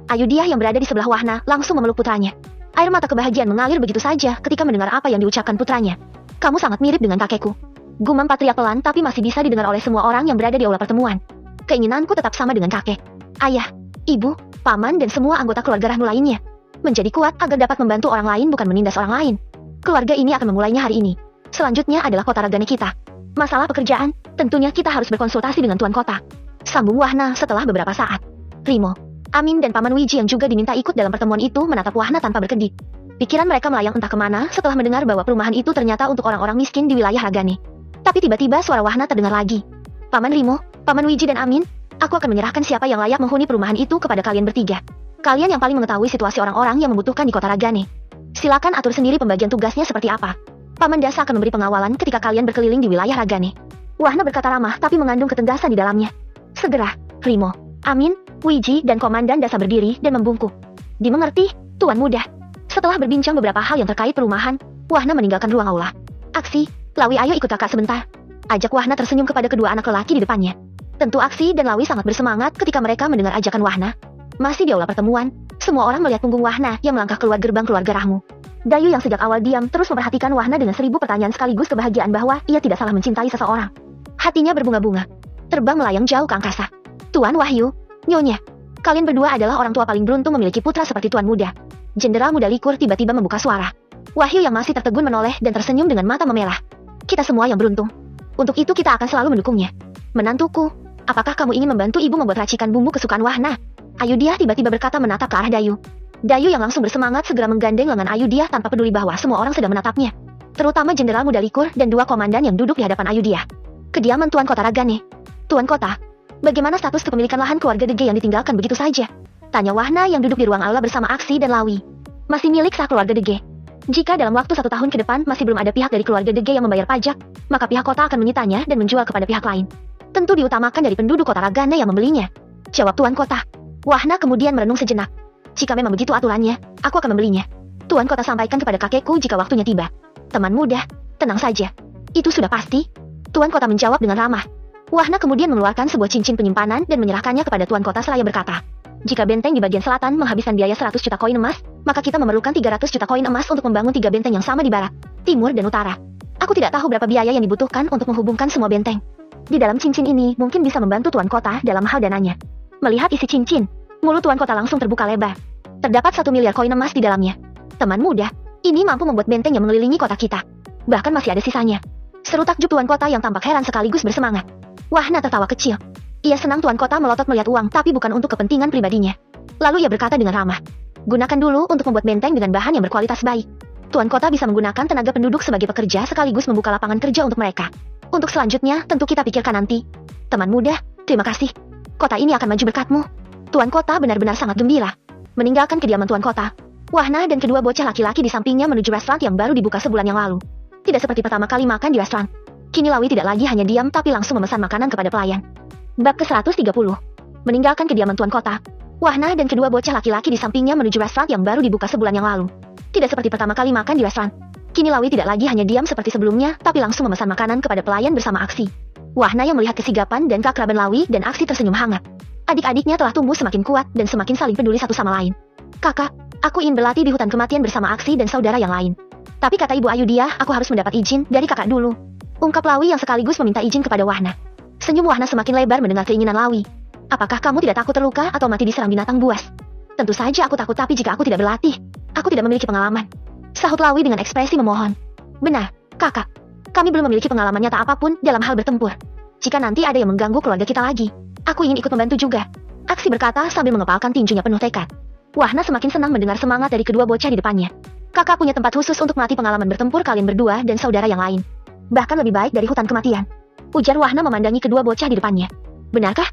Ayudiah yang berada di sebelah Wahna langsung memeluk putranya. Air mata kebahagiaan mengalir begitu saja ketika mendengar apa yang diucapkan putranya. Kamu sangat mirip dengan kakekku. Gumam Patriark pelan tapi masih bisa didengar oleh semua orang yang berada di aula pertemuan. Keinginanku tetap sama dengan kakek, ayah, ibu, paman dan semua anggota keluarga Rahmu lainnya. Menjadi kuat agar dapat membantu orang lain bukan menindas orang lain. Keluarga ini akan memulainya hari ini. Selanjutnya adalah kota Ragane kita. Masalah pekerjaan, tentunya kita harus berkonsultasi dengan Tuan Kota. Sambung Wahna setelah beberapa saat. Rimo, Amin dan Paman Wiji yang juga diminta ikut dalam pertemuan itu menatap Wahna tanpa berkedip. Pikiran mereka melayang entah kemana setelah mendengar bahwa perumahan itu ternyata untuk orang-orang miskin di wilayah Ragane. Tapi tiba-tiba suara Wahna terdengar lagi. Paman Rimo, Paman Wiji dan Amin, aku akan menyerahkan siapa yang layak menghuni perumahan itu kepada kalian bertiga. Kalian yang paling mengetahui situasi orang-orang yang membutuhkan di kota Ragane. Silakan atur sendiri pembagian tugasnya seperti apa. Paman Dasa akan memberi pengawalan ketika kalian berkeliling di wilayah Ragane. Wahna berkata ramah tapi mengandung ketegasan di dalamnya. Segera, Rimo, Amin, Wiji dan Komandan Dasa berdiri dan membungkuk. Dimengerti, Tuan Muda. Setelah berbincang beberapa hal yang terkait perumahan, Wahna meninggalkan ruang aula. Aksi, Lawi ayo ikut kakak sebentar. Ajak Wahna tersenyum kepada kedua anak lelaki di depannya. Tentu Aksi dan Lawi sangat bersemangat ketika mereka mendengar ajakan Wahna. Masih di aula pertemuan, semua orang melihat punggung Wahna yang melangkah keluar gerbang keluarga Rahmu. Dayu yang sejak awal diam terus memperhatikan Wahna dengan 1000 pertanyaan sekaligus kebahagiaan bahwa ia tidak salah mencintai seseorang. Hatinya berbunga-bunga. Terbang melayang jauh ke angkasa. Tuan Wahyu, Nyonya, kalian berdua adalah orang tua paling beruntung memiliki putra seperti Tuan Muda. Jenderal Muda Likur tiba-tiba membuka suara. Wahyu yang masih tertegun menoleh dan tersenyum dengan mata memerah. Kita semua yang beruntung. Untuk itu kita akan selalu mendukungnya. Menantuku, apakah kamu ingin membantu ibu membuat racikan bumbu kesukaan Wahna? Ayudiah tiba-tiba berkata menatap ke arah Dayu. Dayu yang langsung bersemangat segera menggandeng lengan Ayudiah tanpa peduli bahwa semua orang sedang menatapnya. Terutama Jenderal Muda Likur dan 2 komandan yang duduk di hadapan Ayudiah. Kediaman Tuan Kota Ragane. Tuan Kota, bagaimana status kepemilikan lahan keluarga Dege yang ditinggalkan begitu saja? Tanya Wahna yang duduk di ruang aula bersama Aksi dan Lawi. Masih milik sah keluarga Dege. Jika dalam waktu 1 tahun ke depan masih belum ada pihak dari keluarga Dege yang membayar pajak, maka pihak kota akan menyitanya dan menjual kepada pihak lain. Tentu diutamakan dari penduduk kota Ragane yang membelinya. Jawab Tuan Kota. Wahna kemudian merenung sejenak. Jika memang begitu aturannya, aku akan membelinya. Tuan Kota sampaikan kepada kakekku jika waktunya tiba. Teman muda, tenang saja. Itu sudah pasti. Tuan Kota menjawab dengan ramah. Wahna kemudian mengeluarkan sebuah cincin penyimpanan dan menyerahkannya kepada Tuan Kota seraya berkata, jika benteng di bagian selatan menghabiskan biaya 100 juta koin emas, maka kita memerlukan 300 juta koin emas untuk membangun 3 benteng yang sama di barat, timur dan utara. Aku tidak tahu berapa biaya yang dibutuhkan untuk menghubungkan semua benteng. Di dalam cincin ini mungkin bisa membantu Tuan Kota dalam hal dananya. Melihat isi cincin, mulut Tuan Kota langsung terbuka lebar. Terdapat 1 miliar koin emas di dalamnya. Teman muda, ini mampu membuat benteng yang mengelilingi kota kita. Bahkan masih ada sisanya. Seru takjub Tuan Kota yang tampak heran sekaligus bersemangat. Wahna tertawa kecil. Ia senang Tuan Kota melotot melihat uang tapi bukan untuk kepentingan pribadinya. Lalu ia berkata dengan ramah. Gunakan dulu untuk membuat benteng dengan bahan yang berkualitas baik. Tuan Kota bisa menggunakan tenaga penduduk sebagai pekerja sekaligus membuka lapangan kerja untuk mereka. Untuk selanjutnya, tentu kita pikirkan nanti. Teman muda, terima kasih. Kota ini akan maju berkatmu. Tuan kota benar-benar sangat gembira. Meninggalkan kediaman tuan kota, Wahna dan kedua bocah laki-laki di sampingnya menuju restoran yang baru dibuka sebulan yang lalu. Tidak seperti pertama kali makan di restoran. Kini Lawi tidak lagi hanya diam tapi langsung memesan makanan kepada pelayan. Bab ke-130. Meninggalkan kediaman tuan kota, Wahna dan kedua bocah laki-laki di sampingnya menuju restoran yang baru dibuka sebulan yang lalu. Tidak seperti pertama kali makan di restoran. Kini Lawi tidak lagi hanya diam seperti sebelumnya, tapi langsung memesan makanan kepada pelayan bersama Aksi. Wahna yang melihat kesigapan dan keakraban Lawi dan Aksi tersenyum hangat. Adik-adiknya telah tumbuh semakin kuat dan semakin saling peduli satu sama lain. Kakak, aku ingin berlatih di hutan kematian bersama Aksi dan saudara yang lain. Tapi kata Ibu Ayudia, aku harus mendapat izin dari kakak dulu. Ungkap Lawi yang sekaligus meminta izin kepada Wahna. Senyum Wahna semakin lebar mendengar keinginan Lawi. Apakah kamu tidak takut terluka atau mati diserang binatang buas? Tentu saja aku takut, tapi jika aku tidak berlatih, aku tidak memiliki pengalaman. Sahut Lawi dengan ekspresi memohon. Benar, kakak. Kami belum memiliki pengalaman nyata apapun dalam hal bertempur. Jika nanti ada yang mengganggu keluarga kita lagi, aku ingin ikut membantu juga. Aksi berkata sambil mengepalkan tinjunya penuh tekad. Wahna semakin senang mendengar semangat dari kedua bocah di depannya. Kakak punya tempat khusus untuk melatih pengalaman bertempur kalian berdua dan saudara yang lain. Bahkan lebih baik dari hutan kematian. Ujar Wahna memandangi kedua bocah di depannya. Benarkah?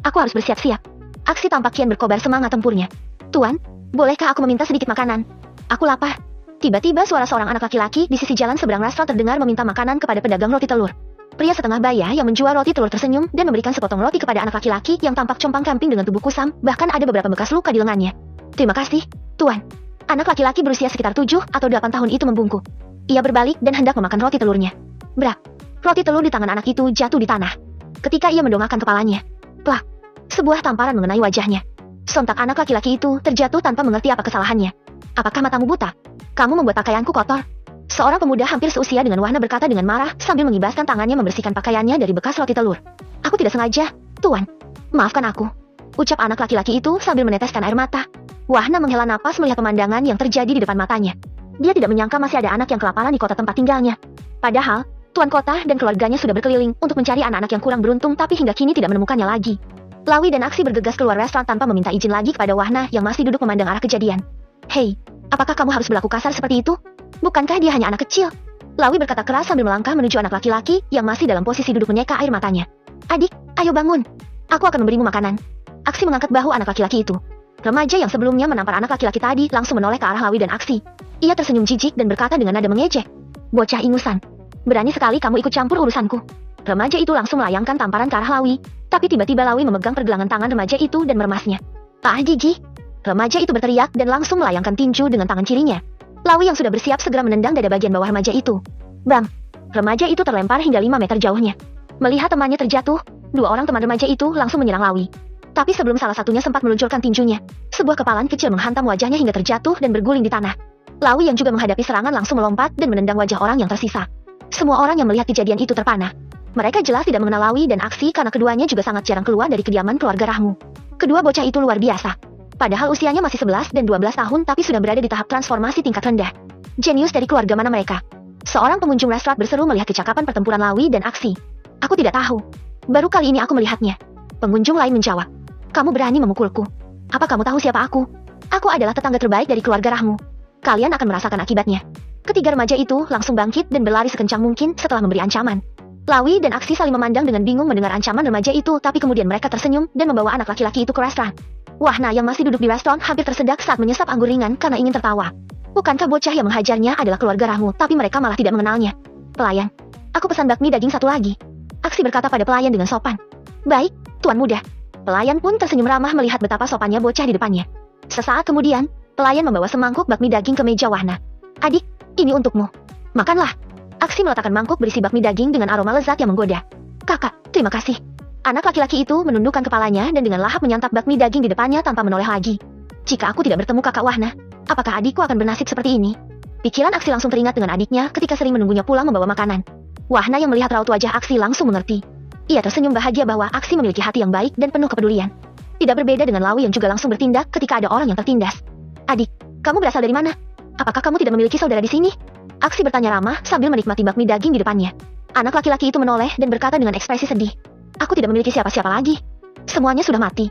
Aku harus bersiap-siap. Aksi tampak kian berkobar semangat tempurnya. Tuan, bolehkah aku meminta sedikit makanan? Aku lapar. Tiba-tiba suara seorang anak laki-laki di sisi jalan seberang restoran terdengar meminta makanan kepada pedagang roti telur. Pria setengah baya yang menjual roti telur tersenyum dan memberikan sepotong roti kepada anak laki-laki yang tampak compang-camping dengan tubuh kusam, bahkan ada beberapa bekas luka di lengannya. Terima kasih, Tuan. Anak laki-laki berusia sekitar 7 atau 8 tahun itu membungkuk. Ia berbalik dan hendak memakan roti telurnya. Brak. Roti telur di tangan anak itu jatuh di tanah. Ketika ia mendongakkan kepalanya, plak. Sebuah tamparan mengenai wajahnya. Sontak anak laki-laki itu terjatuh tanpa mengerti apa kesalahannya. Apakah matamu buta? Kamu membuat pakaianku kotor. Seorang pemuda hampir seusia dengan Wahna berkata dengan marah sambil mengibaskan tangannya membersihkan pakaiannya dari bekas roti telur. Aku tidak sengaja, Tuan. Maafkan aku. Ucap anak laki-laki itu sambil meneteskan air mata. Wahna menghela napas melihat pemandangan yang terjadi di depan matanya. Dia tidak menyangka masih ada anak yang kelaparan di kota tempat tinggalnya. Padahal, Tuan kota dan keluarganya sudah berkeliling untuk mencari anak-anak yang kurang beruntung tapi hingga kini tidak menemukannya lagi. Lawi dan Aksi bergegas keluar restoran tanpa meminta izin lagi kepada Wahna yang masih duduk memandang arah kejadian. Hei, apakah kamu harus berlaku kasar seperti itu? Bukankah dia hanya anak kecil? Lawi berkata keras sambil melangkah menuju anak laki-laki yang masih dalam posisi duduk menyeka air matanya. Adik, ayo bangun. Aku akan memberimu makanan. Aksi mengangkat bahu anak laki-laki itu. Remaja yang sebelumnya menampar anak laki-laki tadi langsung menoleh ke arah Lawi dan Aksi. Ia tersenyum jijik dan berkata dengan nada mengejek. Bocah ingusan. Berani sekali kamu ikut campur urusanku. Remaja itu langsung melayangkan tamparan ke arah Lawi. Tapi tiba-tiba Lawi memegang pergelangan tangan remaja itu dan meremasnya. Ah, jijik. Remaja itu berteriak dan langsung melayangkan tinju dengan tangan kirinya. Lawi yang sudah bersiap segera menendang dada bagian bawah remaja itu. Bam! Remaja itu terlempar hingga 5 meter jauhnya. Melihat temannya terjatuh, dua orang teman remaja itu langsung menyerang Lawi. Tapi sebelum salah satunya sempat meluncurkan tinjunya, sebuah kepalan kecil menghantam wajahnya hingga terjatuh dan berguling di tanah. Lawi yang juga menghadapi serangan langsung melompat dan menendang wajah orang yang tersisa. Semua orang yang melihat kejadian itu terpana. Mereka jelas tidak mengenal Lawi dan Aksi karena keduanya juga sangat jarang keluar dari kediaman keluarga Rahmu. Kedua bocah itu luar biasa. Padahal usianya masih 11 dan 12 tahun tapi sudah berada di tahap transformasi tingkat rendah. Jenius dari keluarga mana mereka? Seorang pengunjung restoran berseru melihat kecakapan pertempuran Lawi dan Aksi. Aku tidak tahu. Baru kali ini aku melihatnya. Pengunjung lain menjawab. Kamu berani memukulku. Apa kamu tahu siapa aku? Aku adalah tetangga terbaik dari keluarga Rahmu. Kalian akan merasakan akibatnya. Ketiga remaja itu langsung bangkit dan berlari sekencang mungkin setelah memberi ancaman. Lawi dan Aksi saling memandang dengan bingung mendengar ancaman remaja itu tapi kemudian mereka tersenyum dan membawa anak laki-laki itu ke restoran. Wahna yang masih duduk di restoran hampir tersedak saat menyesap anggur ringan karena ingin tertawa. Bukankah bocah yang menghajarnya adalah keluarga Rahmu tapi mereka malah tidak mengenalnya? Pelayan, aku pesan bakmi daging satu lagi. Aksi berkata pada pelayan dengan sopan. Baik, tuan muda. Pelayan pun tersenyum ramah melihat betapa sopannya bocah di depannya. Sesaat kemudian, pelayan membawa semangkuk bakmi daging ke meja Wahna. Adik, ini untukmu. Makanlah. Aksi meletakkan mangkuk berisi bakmi daging dengan aroma lezat yang menggoda. Kakak, terima kasih. Anak laki-laki itu menundukkan kepalanya dan dengan lahap menyantap bakmi daging di depannya tanpa menoleh lagi. Jika aku tidak bertemu kakak Wahna, apakah adikku akan bernasib seperti ini? Pikiran Aksi langsung teringat dengan adiknya ketika sering menunggunya pulang membawa makanan. Wahna yang melihat raut wajah Aksi langsung mengerti. Ia tersenyum bahagia bahwa Aksi memiliki hati yang baik dan penuh kepedulian. Tidak berbeda dengan Lawi yang juga langsung bertindak ketika ada orang yang tertindas. Adik, kamu berasal dari mana? Apakah kamu tidak memiliki saudara di sini? Aksi bertanya ramah sambil menikmati bakmi daging di depannya. Anak laki-laki itu menoleh dan berkata dengan ekspresi sedih. Aku tidak memiliki siapa-siapa lagi. Semuanya sudah mati.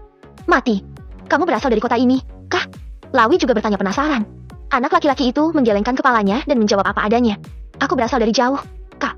Mati. Kamu berasal dari kota ini, kah? Lawi juga bertanya penasaran. Anak laki-laki itu menggelengkan kepalanya dan menjawab apa adanya. Aku berasal dari jauh, Kak.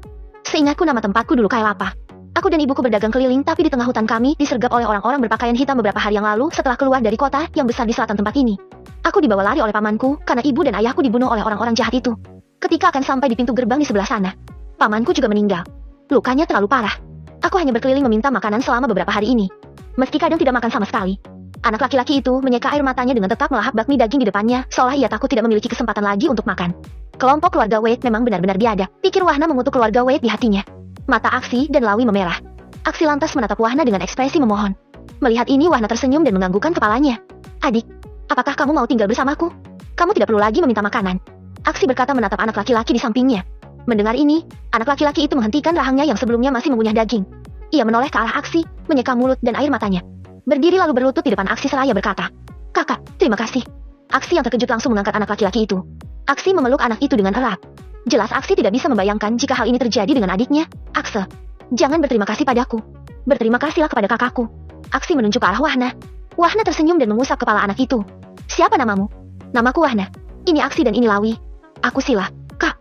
Seingatku nama tempatku dulu Kailapa. Aku dan ibuku berdagang keliling tapi di tengah hutan kami disergap oleh orang-orang berpakaian hitam beberapa hari yang lalu setelah keluar dari kota yang besar di selatan tempat ini. Aku dibawa lari oleh pamanku karena ibu dan ayahku dibunuh oleh orang-orang jahat itu. Ketika akan sampai di pintu gerbang di sebelah sana, pamanku juga meninggal. Lukanya terlalu parah. Aku hanya berkeliling meminta makanan selama beberapa hari ini. Meski kadang tidak makan sama sekali. Anak laki-laki itu menyeka air matanya dengan tetap melahap bakmi daging di depannya, seolah ia takut tidak memiliki kesempatan lagi untuk makan. Kelompok keluarga Wade memang benar-benar biadab, pikir Wahna mengutuk keluarga Wade di hatinya. Mata Aksi dan Lawi memerah. Aksi lantas menatap Wahna dengan ekspresi memohon. Melihat ini Wahna tersenyum dan menganggukkan kepalanya. Adik, apakah kamu mau tinggal bersamaku? Kamu tidak perlu lagi meminta makanan. Aksi berkata menatap anak laki-laki di sampingnya. Mendengar ini, anak laki-laki itu menghentikan rahangnya yang sebelumnya masih mengunyah daging. Ia menoleh ke arah Aksi, menyeka mulut dan air matanya. Berdiri lalu berlutut di depan Aksi seraya berkata, "Kakak, terima kasih." Aksi yang terkejut langsung mengangkat anak laki-laki itu. Aksi memeluk anak itu dengan erat. Jelas Aksi tidak bisa membayangkan jika hal ini terjadi dengan adiknya, Akse. "Jangan berterima kasih padaku. Berterima kasihlah kepada kakakku." Aksi menunjuk ke arah Wahna. Wahna tersenyum dan mengusap kepala anak itu. "Siapa namamu?" "Namaku Wahna. Ini Aksi dan ini Lawi." "Aku Sila, Kak."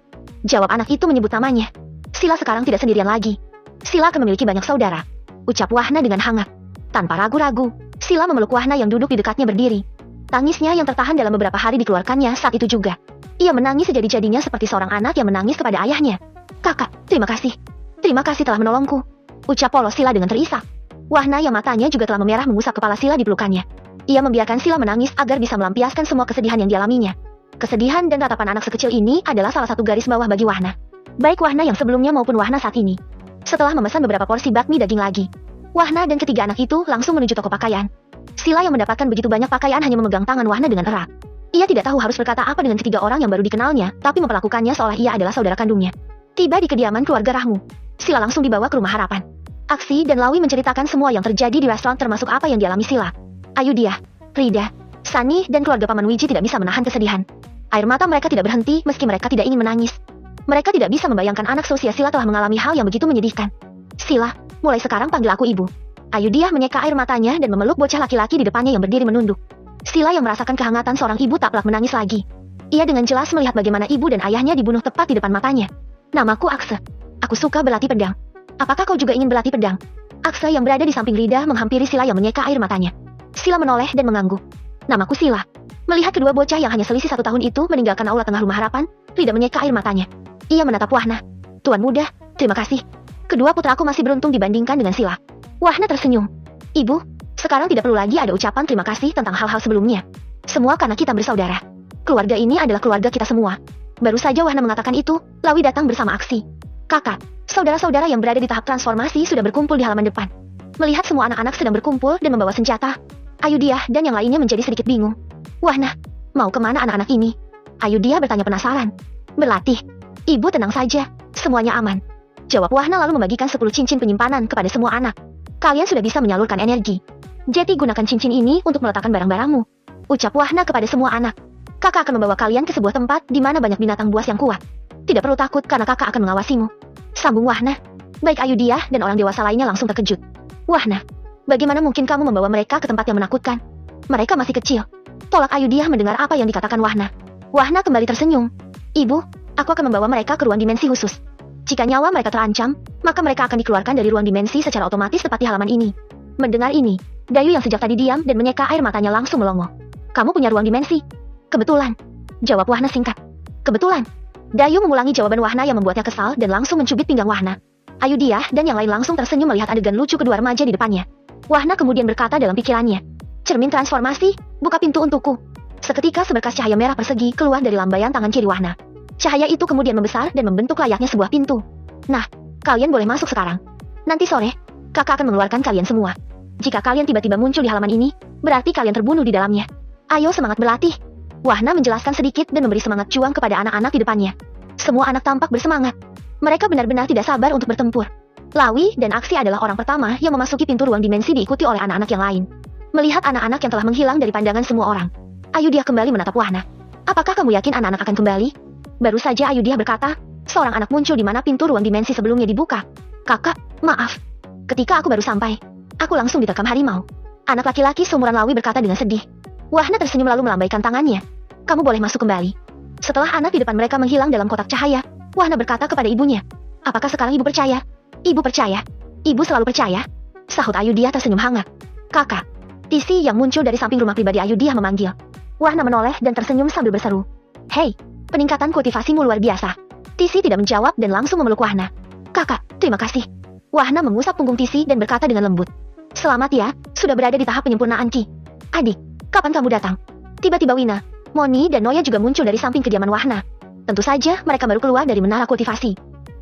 Jawab anak itu menyebut namanya. Sila sekarang tidak sendirian lagi. Sila akan memiliki banyak saudara. Ucap Wahna dengan hangat. Tanpa ragu-ragu, Sila memeluk Wahna yang duduk di dekatnya berdiri. Tangisnya yang tertahan dalam beberapa hari dikeluarkannya saat itu juga. Ia menangis sejadi-jadinya seperti seorang anak yang menangis kepada ayahnya. "Kakak, terima kasih. Terima kasih telah menolongku." Ucap polos Sila dengan terisak. Wahna yang matanya juga telah memerah mengusap kepala Sila di pelukannya. Ia membiarkan Sila menangis agar bisa melampiaskan semua kesedihan yang dialaminya. Kesedihan dan tatapan anak sekecil ini adalah salah satu garis bawah bagi Wahna. Baik Wahna yang sebelumnya maupun Wahna saat ini. Setelah memesan beberapa porsi bakmi daging lagi, Wahna dan ketiga anak itu langsung menuju toko pakaian. Sila yang mendapatkan begitu banyak pakaian hanya memegang tangan Wahna dengan erat. Ia tidak tahu harus berkata apa dengan ketiga orang yang baru dikenalnya, tapi memperlakukannya seolah ia adalah saudara kandungnya. Tiba di kediaman keluarga Rahmu, Sila langsung dibawa ke rumah harapan. Aksi dan Lawi menceritakan semua yang terjadi di restoran termasuk apa yang dialami Sila. Ayudhya, Rida, Sani dan keluarga Paman Wiji tidak bisa menahan kesedihan. Air mata mereka tidak berhenti meski mereka tidak ingin menangis. Mereka tidak bisa membayangkan anak seusia Sila telah mengalami hal yang begitu menyedihkan. "Sila, mulai sekarang panggil aku ibu." Ayudhya menyeka air matanya dan memeluk bocah laki-laki di depannya yang berdiri menunduk. Sila yang merasakan kehangatan seorang ibu tak pelak menangis lagi. Ia dengan jelas melihat bagaimana ibu dan ayahnya dibunuh tepat di depan matanya. "Namaku Akse. Aku suka berlatih pedang. Apakah kau juga ingin berlatih pedang?" Akse yang berada di samping Rida menghampiri Sila yang menyeka air matanya. Sila menoleh dan mengangguk. "Namaku Sila." Melihat kedua bocah yang hanya selisih 1 tahun itu meninggalkan aula tengah rumah harapan, Rida menyeka air matanya. Ia menatap Wahna. "Tuan muda, terima kasih. Kedua putraku masih beruntung dibandingkan dengan Sila." Wahna tersenyum. "Ibu, sekarang tidak perlu lagi ada ucapan terima kasih tentang hal-hal sebelumnya. Semua karena kita bersaudara. Keluarga ini adalah keluarga kita semua." Baru saja Wahna mengatakan itu, Lawi datang bersama Aksi. "Kakak, saudara-saudara yang berada di tahap transformasi sudah berkumpul di halaman depan." Melihat semua anak-anak sedang berkumpul dan membawa senjata, Ayudhya dan yang lainnya menjadi sedikit bingung. "Wahna, mau kemana anak-anak ini?" Ayudhya bertanya penasaran. "Berlatih. Ibu tenang saja, semuanya aman." Jawab Wahna lalu membagikan 10 cincin penyimpanan kepada semua anak. "Kalian sudah bisa menyalurkan energi. Jadi gunakan cincin ini untuk meletakkan barang-barangmu." Ucap Wahna kepada semua anak. "Kakak akan membawa kalian ke sebuah tempat di mana banyak binatang buas yang kuat. Tidak perlu takut karena kakak akan mengawasimu." Sambung Wahna. Baik Ayudhya dan orang dewasa lainnya langsung terkejut. "Wahna, bagaimana mungkin kamu membawa mereka ke tempat yang menakutkan? Mereka masih kecil." Tolak Ayudhya mendengar apa yang dikatakan Wahna. Wahna kembali tersenyum. "Ibu, aku akan membawa mereka ke ruang dimensi khusus. Jika nyawa mereka terancam, maka mereka akan dikeluarkan dari ruang dimensi secara otomatis tepat di halaman ini." Mendengar ini, Dayu yang sejak tadi diam dan menyeka air matanya langsung melongo. "Kamu punya ruang dimensi?" "Kebetulan," jawab Wahna singkat. "Kebetulan." Dayu mengulangi jawaban Wahna yang membuatnya kesal dan langsung mencubit pinggang Wahna. Ayudhya dan yang lain langsung tersenyum melihat adegan lucu kedua remaja di depannya. Wahna kemudian berkata dalam pikirannya, "Cermin transformasi, buka pintu untukku." Seketika seberkas cahaya merah persegi keluar dari lambaian tangan kiri Wahna. Cahaya itu kemudian membesar dan membentuk layaknya sebuah pintu. "Nah, kalian boleh masuk sekarang. Nanti sore, kakak akan mengeluarkan kalian semua. Jika kalian tiba-tiba muncul di halaman ini, berarti kalian terbunuh di dalamnya. Ayo semangat berlatih." Wahna menjelaskan sedikit dan memberi semangat juang kepada anak-anak di depannya. Semua anak tampak bersemangat. Mereka benar-benar tidak sabar untuk bertempur. Lawi dan Aksi adalah orang pertama yang memasuki pintu ruang dimensi diikuti oleh anak-anak yang lain. Melihat anak-anak yang telah menghilang dari pandangan semua orang, Ayudhya kembali menatap Wahna. "Apakah kamu yakin anak-anak akan kembali?" Baru saja Ayudhya berkata, seorang anak muncul di mana pintu ruang dimensi sebelumnya dibuka. "Kakak, maaf. Ketika aku baru sampai, aku langsung diterkam harimau." Anak laki-laki seumuran Lawi berkata dengan sedih. Wahna tersenyum lalu melambaikan tangannya. "Kamu boleh masuk kembali." Setelah anak di depan mereka menghilang dalam kotak cahaya, Wahna berkata kepada ibunya, Apakah sekarang ibu percaya? Ibu percaya. Ibu selalu percaya. Sahut Ayudhya tersenyum hangat. Kakak. Tisi yang muncul dari samping rumah pribadi Ayudhya memanggil. Wahna menoleh dan tersenyum sambil berseru. Hei, peningkatan kultivasimu luar biasa. Tisi tidak menjawab dan langsung memeluk Wahna. Kakak, terima kasih. Wahna mengusap punggung Tisi dan berkata dengan lembut. Selamat ya, sudah berada di tahap penyempurnaan Ki. Adik, kapan kamu datang? Tiba-tiba Wina, Moni dan Noya juga muncul dari samping kediaman Wahna. Tentu saja mereka baru keluar dari menara kultivasi.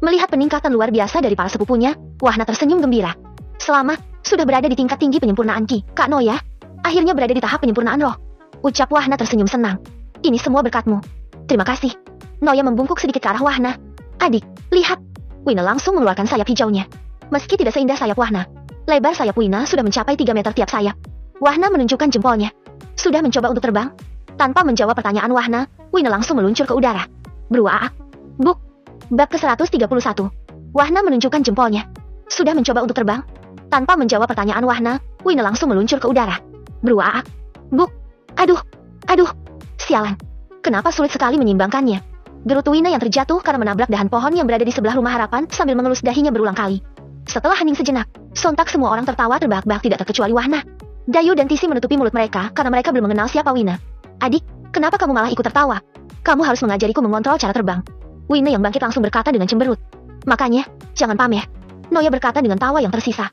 Melihat peningkatan luar biasa dari para sepupunya, Wahna tersenyum gembira. Selamat, sudah berada di tingkat tinggi penyempurnaan Ki, Kak Noya. Akhirnya berada di tahap penyempurnaan roh. Ucap Wahna tersenyum senang. Ini semua berkatmu. Terima kasih. Noya membungkuk sedikit ke arah Wahna. Adik, lihat. Wina langsung mengeluarkan sayap hijaunya. Meski tidak seindah sayap Wahna, lebar sayap Wina sudah mencapai 3 meter tiap sayap. Wahna menunjukkan jempolnya. Sudah mencoba untuk terbang? Tanpa menjawab pertanyaan Wahna, Wina langsung meluncur ke udara. Beruaak. Buk. Bab ke-131. Wahna menunjukkan jempolnya. Sudah mencoba untuk terbang? Tanpa menjawab pertanyaan Wahna, Wina langsung meluncur ke udara. Beruaak. Buk. Aduh. Aduh. Sialan. Kenapa sulit sekali menyimbangkannya? Gerutu Wina yang terjatuh karena menabrak dahan pohon yang berada di sebelah rumah harapan sambil mengelus dahinya berulang kali. Setelah hening sejenak, sontak semua orang tertawa terbahak-bahak tidak terkecuali Wahna. Dayu dan Tisi menutupi mulut mereka karena mereka belum mengenal siapa Wina. Adik, kenapa kamu malah ikut tertawa? Kamu harus mengajariku mengontrol cara terbang. Wina yang bangkit langsung berkata dengan cemberut. Makanya, jangan pamer. Noya berkata dengan tawa yang tersisa.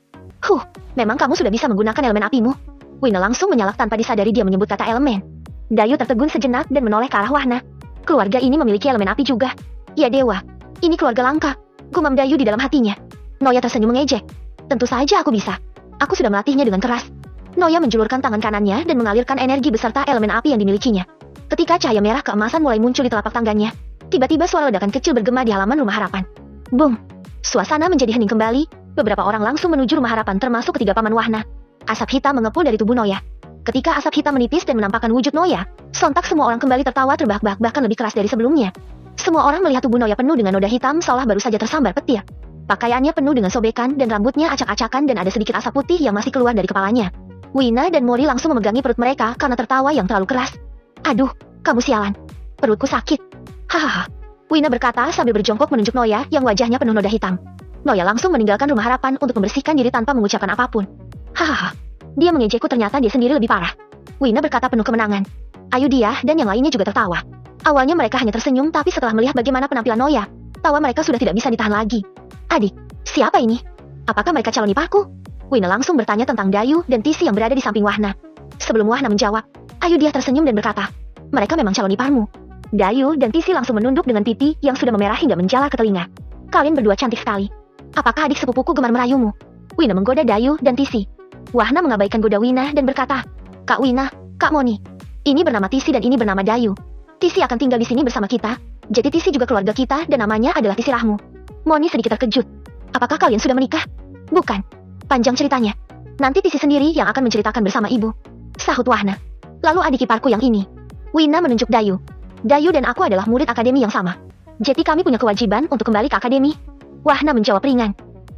Memang kamu sudah bisa menggunakan elemen apimu? Wina langsung menyalak tanpa disadari dia menyebut kata elemen. Dayu tertegun sejenak dan menoleh ke arah Wahna. Keluarga ini memiliki elemen api juga. Ya dewa, ini keluarga langka. Gumam Dayu di dalam hatinya. Noya tersenyum mengejek. Tentu saja aku bisa. Aku sudah melatihnya dengan keras. Noya menjulurkan tangan kanannya dan mengalirkan energi beserta elemen api yang dimilikinya. Ketika cahaya merah keemasan mulai muncul di telapak tangannya, tiba-tiba suara ledakan kecil bergema di halaman rumah harapan. Boom! Suasana menjadi hening kembali. Beberapa orang langsung menuju rumah harapan termasuk ketiga paman Wahna. Asap hitam mengepul dari tubuh Noya. Ketika asap hitam menipis dan menampakkan wujud Noya, sontak semua orang kembali tertawa terbahak-bahak bahkan lebih keras dari sebelumnya. Semua orang melihat tubuh Noya penuh dengan noda hitam seolah baru saja tersambar petir. Pakaiannya penuh dengan sobekan dan rambutnya acak-acakan dan ada sedikit asap putih yang masih keluar dari kepalanya. Wina dan Mori langsung memegangi perut mereka karena tertawa yang terlalu keras. Aduh, kamu sialan. Perutku sakit. Hahaha. Wina berkata sambil berjongkok menunjuk Noya yang wajahnya penuh noda hitam. Noya langsung meninggalkan rumah harapan untuk membersihkan diri tanpa mengucapkan apapun. Hahaha. Dia mengejekku ternyata dia sendiri lebih parah. Wina berkata penuh kemenangan. Ayudhya dan yang lainnya juga tertawa. Awalnya mereka hanya tersenyum tapi setelah melihat bagaimana penampilan Noya, tawa mereka sudah tidak bisa ditahan lagi. Adik, siapa ini? Apakah mereka calon iparku? Wina langsung bertanya tentang Dayu dan Tisi yang berada di samping Wahna. Sebelum Wahna menjawab, Ayudhya tersenyum dan berkata, mereka memang calon iparmu. Dayu dan Tisi langsung menunduk dengan pipi yang sudah memerah hingga menjala ke telinga. Kalian berdua cantik sekali. Apakah adik sepupuku gemar merayumu? Wina menggoda Dayu dan Tisi. Wahna mengabaikan goda Wina dan berkata, Kak Wina, Kak Moni. Ini bernama Tisi dan ini bernama Dayu. Tisi akan tinggal di sini bersama kita. Jadi Tisi juga keluarga kita dan namanya adalah Tisi Rahmu. Moni sedikit terkejut. Apakah kalian sudah menikah? Bukan. Panjang ceritanya. Nanti Tisi sendiri yang akan menceritakan bersama ibu. Sahut Wahna. Lalu adik iparku yang ini. Wina menunjuk Dayu. Dayu dan aku adalah murid akademi yang sama. Jadi kami punya kewajiban untuk kembali ke akademi. Wahna menjawab ringan.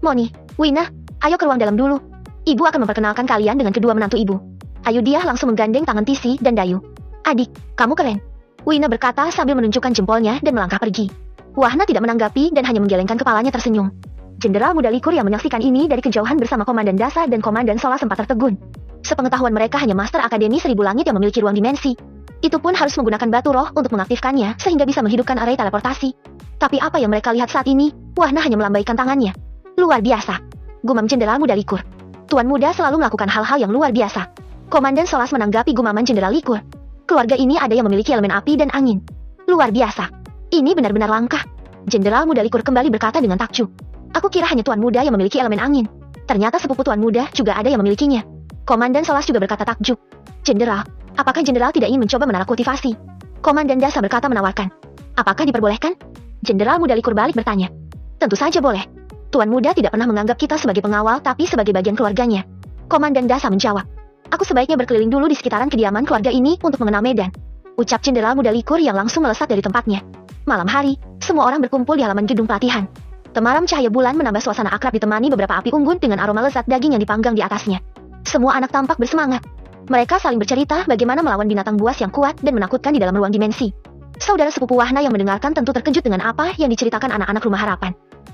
Moni, Wina, ayo ke ruang dalam dulu. Ibu akan memperkenalkan kalian dengan kedua menantu ibu. Ayudhya langsung menggandeng tangan Tisi dan Dayu. Adik, kamu keren. Wina berkata sambil menunjukkan jempolnya dan melangkah pergi. Wahna tidak menanggapi dan hanya menggelengkan kepalanya tersenyum. Jenderal muda Likur yang menyaksikan ini dari kejauhan bersama Komandan Dasa dan Komandan Sola sempat tertegun. Sepengetahuan mereka hanya Master Akademi Seribu Langit yang memiliki ruang dimensi. Itu pun harus menggunakan batu roh untuk mengaktifkannya sehingga bisa menghidupkan array teleportasi. Tapi apa yang mereka lihat saat ini, Wahna hanya melambaikan tangannya. Luar biasa. Gumam Jenderal muda Likur. Tuan muda selalu melakukan hal-hal yang luar biasa. Komandan Solas menanggapi gumaman Jenderal Likur. Keluarga ini ada yang memiliki elemen api dan angin. Luar biasa. Ini benar-benar langka. Jenderal muda Likur kembali berkata dengan takjub. Aku kira hanya tuan muda yang memiliki elemen angin. Ternyata sepupu tuan muda juga ada yang memilikinya. Komandan Solas juga berkata takjub. Jenderal, apakah Jenderal tidak ingin mencoba menara kultivasi? Komandan Dasa berkata menawarkan. Apakah diperbolehkan? Jenderal muda Likur balik bertanya. Tentu saja boleh. Tuan muda tidak pernah menganggap kita sebagai pengawal tapi sebagai bagian keluarganya. Komandan Dasa menjawab. Aku sebaiknya berkeliling dulu di sekitaran kediaman keluarga ini untuk mengenal medan. Ucap Jenderal muda Likur yang langsung melesat dari tempatnya. Malam hari, semua orang berkumpul di halaman gedung pelatihan. Temaram cahaya bulan menambah suasana akrab ditemani beberapa api unggun dengan aroma lezat daging yang dipanggang di atasnya. Semua anak tampak bersemangat. Mereka saling bercerita bagaimana melawan binatang buas yang kuat dan menakutkan di dalam ruang dimensi. Saudara sepupu Wahna yang mendengarkan tentu terkejut dengan apa yang diceritakan anak-anak rumah harapan.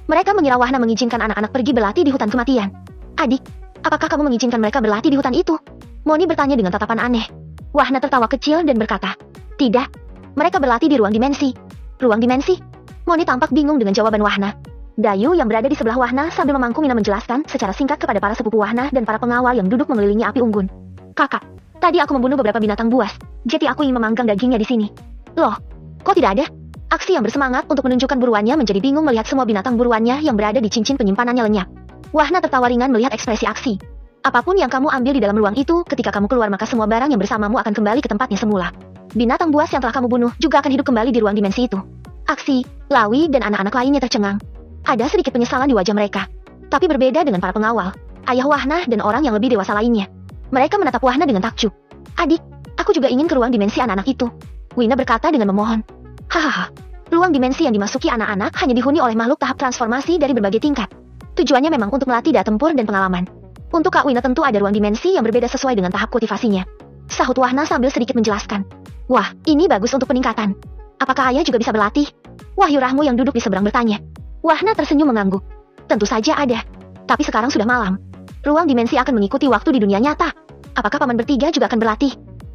Mereka mengira Wahna mengizinkan anak-anak pergi berlatih di hutan kematian. Adik, apakah kamu mengizinkan mereka berlatih di hutan itu? Moni bertanya dengan tatapan aneh. Wahna tertawa kecil dan berkata, tidak. Mereka berlatih di ruang dimensi. Ruang dimensi? Moni tampak bingung dengan jawaban Wahna. Dayu yang berada di sebelah Wahna sambil memangku Mina menjelaskan secara singkat kepada para sepupu Wahna dan para pengawal yang duduk mengelilingi api unggun. Kakak, tadi aku membunuh beberapa binatang buas, jadi aku ingin memanggang dagingnya di sini. Loh, kok tidak ada? Aksi yang bersemangat untuk menunjukkan buruannya menjadi bingung melihat semua binatang buruannya yang berada di cincin penyimpanannya lenyap. Wahna tertawa ringan melihat ekspresi Aksi. Apapun yang kamu ambil di dalam ruang itu, ketika kamu keluar maka semua barang yang bersamamu akan kembali ke tempatnya semula. Binatang buas yang telah kamu bunuh juga akan hidup kembali di ruang dimensi itu. Aksi, Lawi dan anak-anak lainnya tercengang. Ada sedikit penyesalan di wajah mereka. Tapi berbeda dengan para pengawal, ayah Wahna dan orang yang lebih dewasa lainnya. Mereka menatap Wahna dengan takjub. Adik, aku juga ingin ke ruang dimensi anak-anak itu. Wina berkata dengan memohon. Hahaha, ruang dimensi yang dimasuki anak-anak hanya dihuni oleh makhluk tahap transformasi dari berbagai tingkat. Tujuannya memang untuk melatih daya tempur dan pengalaman. Untuk Kak Wina tentu ada ruang dimensi yang berbeda sesuai dengan tahap kultivasinya. Sahut Wahna sambil sedikit menjelaskan. Wah, ini bagus untuk peningkatan. Apakah ayah juga bisa berlatih? Wahyu Rahmu yang duduk di seberang bertanya. Wahna tersenyum mengangguk. Tentu saja ada. Tapi sekarang sudah malam. Ruang dimensi akan mengikuti waktu di dunia nyata. Apakah paman bertiga juga akan berlatih?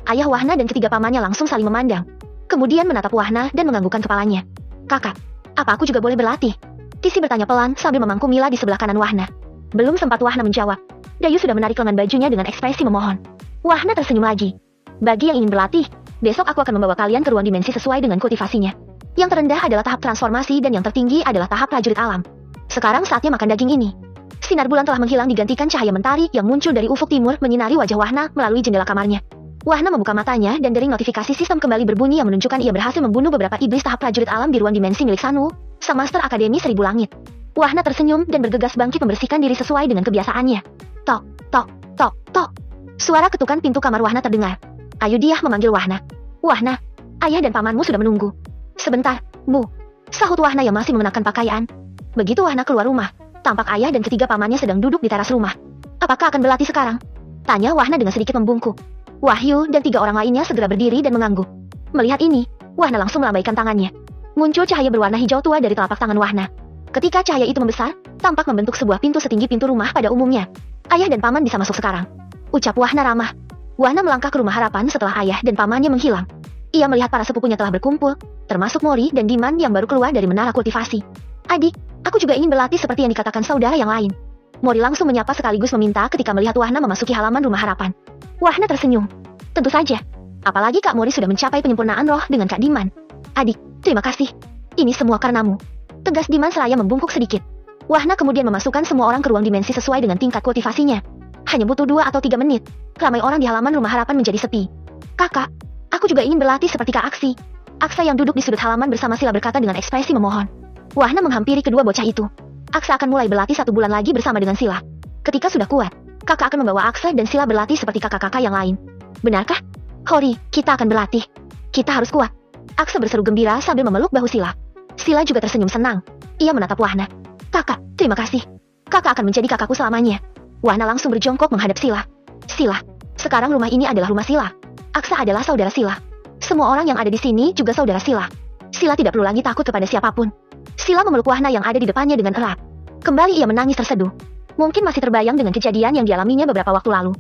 Ayah Wahna dan ketiga pamannya langsung saling memandang. Kemudian menatap Wahna dan menganggukkan kepalanya. Kakak, apa aku juga boleh berlatih? Tisi bertanya pelan sambil memangku Mila di sebelah kanan Wahna. Belum sempat Wahna menjawab. Dayu sudah menarik lengan bajunya dengan ekspresi memohon. Wahna tersenyum lagi. Bagi yang ingin berlatih, besok aku akan membawa kalian ke ruang dimensi sesuai dengan kultivasinya. Yang terendah adalah tahap transformasi dan yang tertinggi adalah tahap prajurit alam. Sekarang saatnya makan daging ini. Sinar bulan telah menghilang digantikan cahaya mentari yang muncul dari ufuk timur menyinari wajah Wahna melalui jendela kamarnya. Wahna membuka matanya dan dering notifikasi sistem kembali berbunyi yang menunjukkan ia berhasil membunuh beberapa iblis tahap prajurit alam di ruang dimensi milik Sanu, sang master akademi Seribu Langit. Wahna tersenyum dan bergegas bangkit membersihkan diri sesuai dengan kebiasaannya. Tok, tok, tok, tok. Suara ketukan pintu kamar Wahna terdengar. Ayudiah memanggil Wahna. Wahna, ayah dan pamanmu sudah menunggu. Sebentar, Bu. Sahut Wahna yang masih mengenakan pakaian. Begitu Wahna keluar rumah, tampak ayah dan ketiga pamannya sedang duduk di teras rumah. Apakah akan berlatih sekarang? Tanya Wahna dengan sedikit membungkuk. Wahyu dan tiga orang lainnya segera berdiri dan mengangguk. Melihat ini, Wahna langsung melambaikan tangannya. Muncul cahaya berwarna hijau tua dari telapak tangan Wahna. Ketika cahaya itu membesar, tampak membentuk sebuah pintu setinggi pintu rumah pada umumnya. Ayah dan paman bisa masuk sekarang. Ucap Wahna ramah. Wahna melangkah ke rumah harapan setelah ayah dan pamannya menghilang. Ia melihat para sepupunya telah berkumpul, termasuk Mori dan Diman yang baru keluar dari menara kultivasi. Adik, aku juga ingin berlatih seperti yang dikatakan saudara yang lain. Mori langsung menyapa sekaligus meminta ketika melihat Wahna memasuki halaman rumah harapan. Wahna tersenyum. Tentu saja. Apalagi Kak Mori sudah mencapai penyempurnaan roh dengan Kak Diman. Adik, terima kasih. Ini semua karenamu. Tegas Diman seraya membungkuk sedikit. Wahna kemudian memasukkan semua orang ke ruang dimensi sesuai dengan tingkat kultivasinya. Hanya butuh 2 atau 3 menit. Ramai orang di halaman rumah harapan menjadi sepi. Kakak, aku juga ingin berlatih seperti Kak Aksi. Aksa yang duduk di sudut halaman bersama Sila berkata dengan ekspresi memohon. Wahna menghampiri kedua bocah itu. Aksa akan mulai berlatih 1 bulan lagi bersama dengan Sila. Ketika sudah kuat, kakak akan membawa Aksa dan Sila berlatih seperti kakak-kakak yang lain. Benarkah? Hori, kita akan berlatih. Kita harus kuat. Aksa berseru gembira sambil memeluk bahu Sila. Sila juga tersenyum senang. Ia menatap Wahna. Kakak, terima kasih. Kakak akan menjadi kakakku selamanya. Wahna langsung berjongkok menghadap Sila. Sila, sekarang rumah ini adalah rumah Sila. Aksa adalah saudara Sila. Semua orang yang ada di sini juga saudara Sila. Sila tidak perlu lagi takut kepada siapapun. Sila memeluk Wahna yang ada di depannya dengan erat. Kembali ia menangis terseduh. Mungkin masih terbayang dengan kejadian yang dialaminya beberapa waktu lalu.